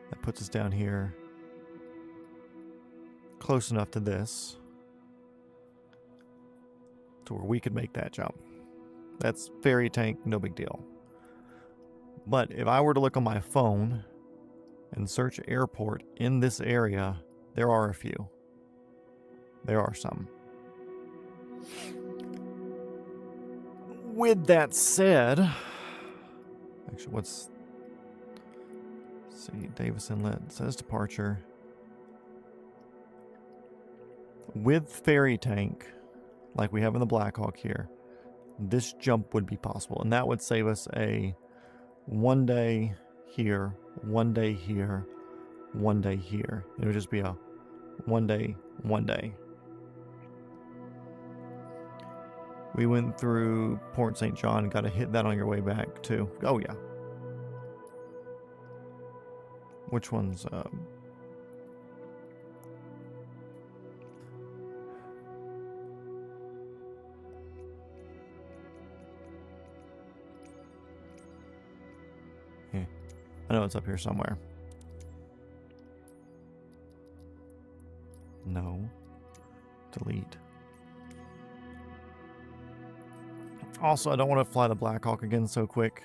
That puts us down here. Close enough to this. To where we could make that jump. That's ferry tank, no big deal. But if I were to look on my phone and search airport in this area, there are a few. There are some. With that said, actually, let's see, Davis Inlet says departure. With ferry tank, like we have in the Blackhawk here, this jump would be possible, and that would save us a 1 day here, 1 day here, 1 day here. It would just be a 1 day, 1 day. We went through Port St. John, got to hit that on your way back too. Oh yeah. Which one's I know it's up here somewhere. No. Delete. Also, I don't want to fly the Blackhawk again so quick.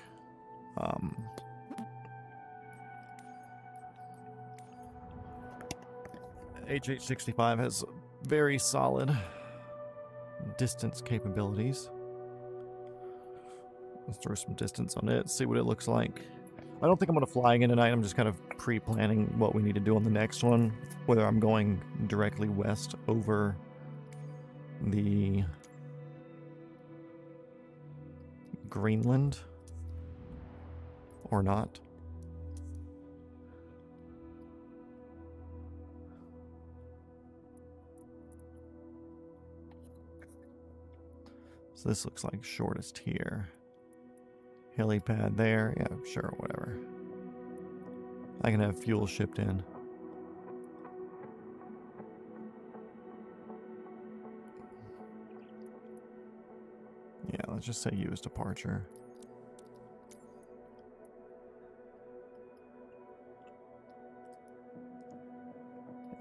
HH65 has very solid distance capabilities. Let's throw some distance on it, see what it looks like. I don't think I'm going to fly again tonight. I'm just kind of pre-planning what we need to do on the next one. Whether I'm going directly west over the Greenland or not. So this looks like shortest here. Helipad there. Yeah, sure, whatever. I can have fuel shipped in. Yeah, let's just say use departure.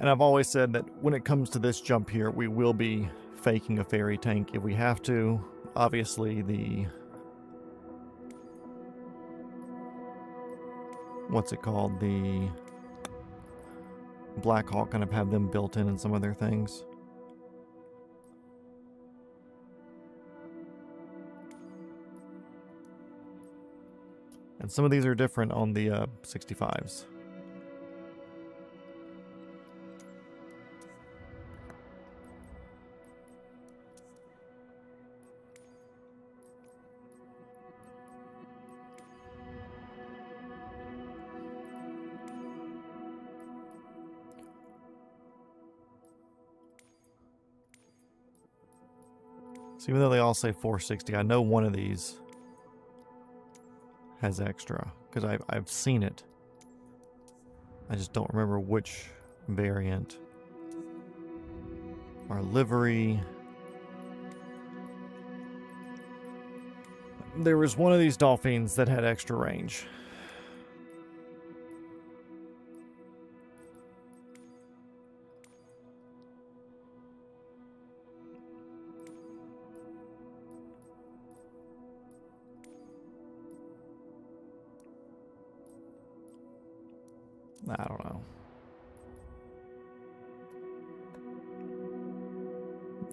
And I've always said that when it comes to this jump here, we will be faking a ferry tank if we have to. Obviously, the... what's it called? The Black Hawk kind of have them built in some of their things. And some of these are different on the 65s. So even though they all say 460, I know one of these has extra, because I've seen it. I just don't remember which variant. Our livery. There was one of these dolphins that had extra range. I don't know.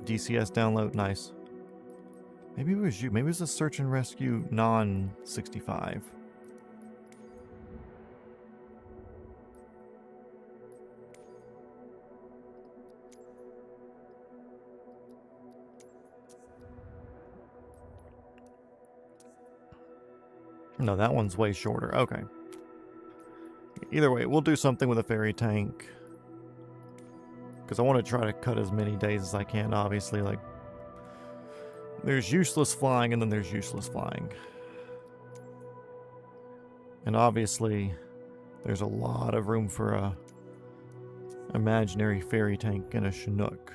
DCS download, nice. Maybe it was you. Maybe it was a search and rescue non-65. No, that one's way shorter. Okay. Either way, we'll do something with a ferry tank. Because I want to try to cut as many days as I can, obviously. Like, there's useless flying and then there's useless flying. And obviously, there's a lot of room for a imaginary ferry tank and a Chinook.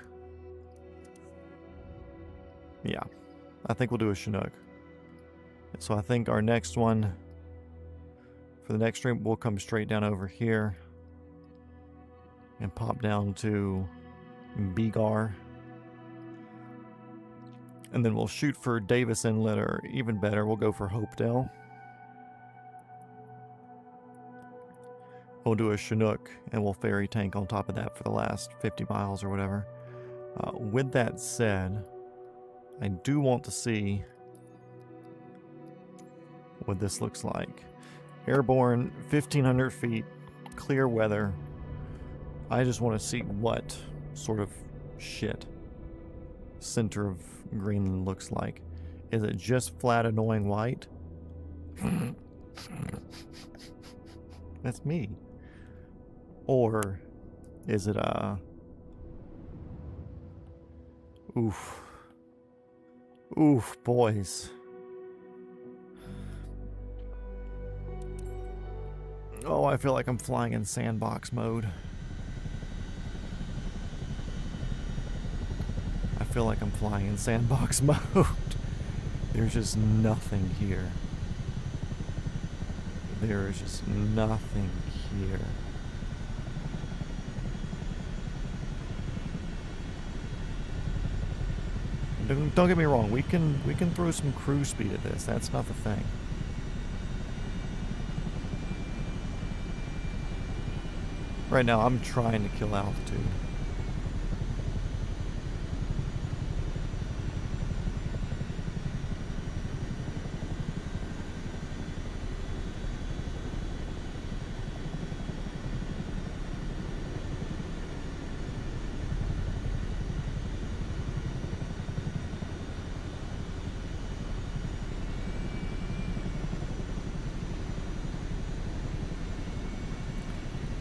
Yeah, I think we'll do a Chinook. So I think our next one, for the next stream, we'll come straight down over here and pop down to Begar. And then we'll shoot for Davis Inlet, or even better, we'll go for Hopedale. We'll do a Chinook and we'll ferry tank on top of that for the last 50 miles or whatever. With that said, I do want to see what this looks like. Airborne, 1,500 feet, clear weather. I just want to see what sort of shit center of Greenland looks like. Is it just flat annoying white? That's me. Or is it oof. Oof, boys. Oh, I feel like I'm flying in sandbox mode. I feel like I'm flying in sandbox mode. There's just nothing here. There is just nothing here. Don't get me wrong, we can throw some cruise speed at this. That's not the thing. Right now, I'm trying to kill altitude.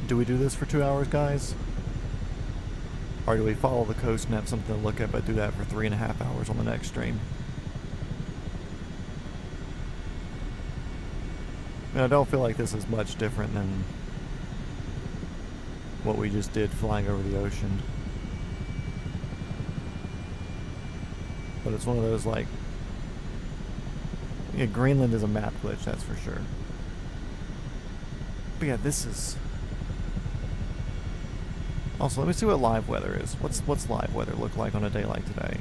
Do we do this for 2 hours, guys? Or do we follow the coast and have something to look at, but do that for 3.5 hours on the next stream? And I don't feel like this is much different than what we just did flying over the ocean. But it's one of those, like... Yeah, Greenland is a map glitch, that's for sure. But yeah, this is... Also, let me see what live weather is. What's live weather look like on a day like today?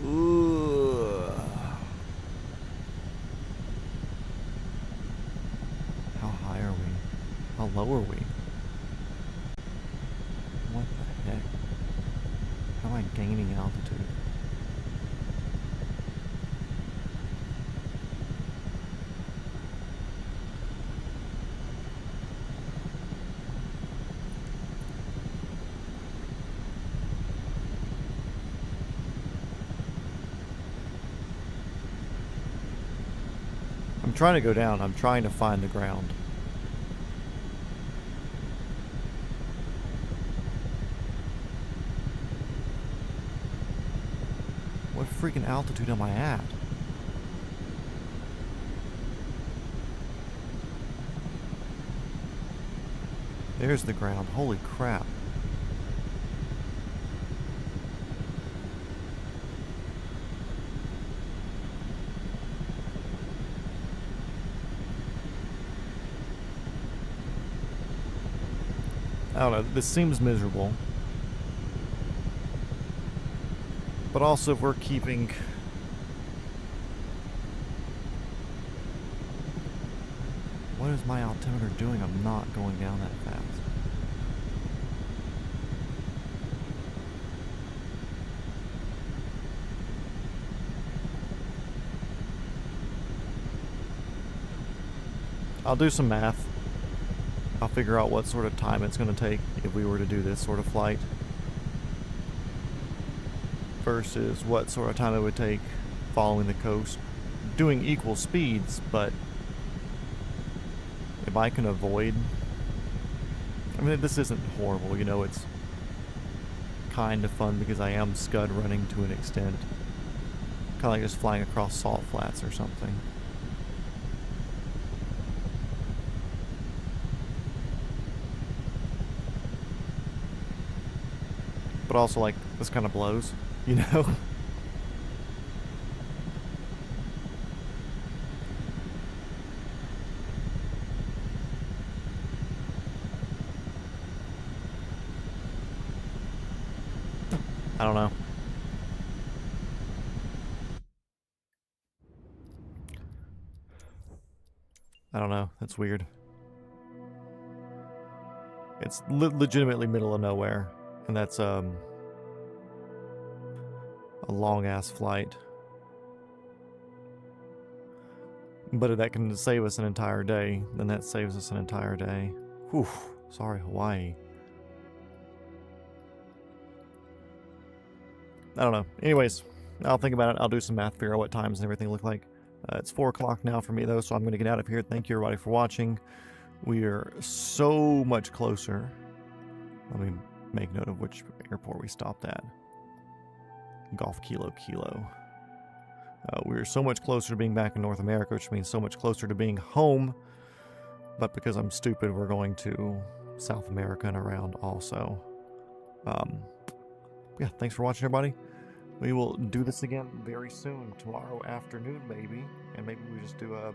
Ooh. How high are we? How low are we? What the heck? How am I gaining altitude? I'm trying to go down. I'm trying to find the ground. What freaking altitude am I at? There's the ground. Holy crap. I don't know. This seems miserable. But also, if we're keeping... What is my altimeter doing? I'm not going down that fast. I'll do some math. I'll figure out what sort of time it's going to take if we were to do this sort of flight versus what sort of time it would take following the coast, doing equal speeds. But if I can avoid, I mean, this isn't horrible, you know, it's kind of fun because I am scud running to an extent, kind of like just flying across salt flats or something. But also, like, this kind of blows, you know? I don't know. I don't know. That's weird. It's legitimately middle of nowhere. And that's a long-ass flight. But if that can save us an entire day, then that saves us an entire day. Whew. Sorry, Hawaii. I don't know. Anyways, I'll think about it. I'll do some math, figure out what times and everything look like. It's 4 o'clock now for me, though, so I'm going to get out of here. Thank you, everybody, for watching. We are so much closer. Let me make note of which airport we stopped at. Golf Kilo Kilo. We're so much closer to being back in North America, which means so much closer to being home. But because I'm stupid, we're going to South America and around also. Yeah, thanks for watching, everybody. We will do this again very soon. Tomorrow afternoon, maybe. And maybe we just do a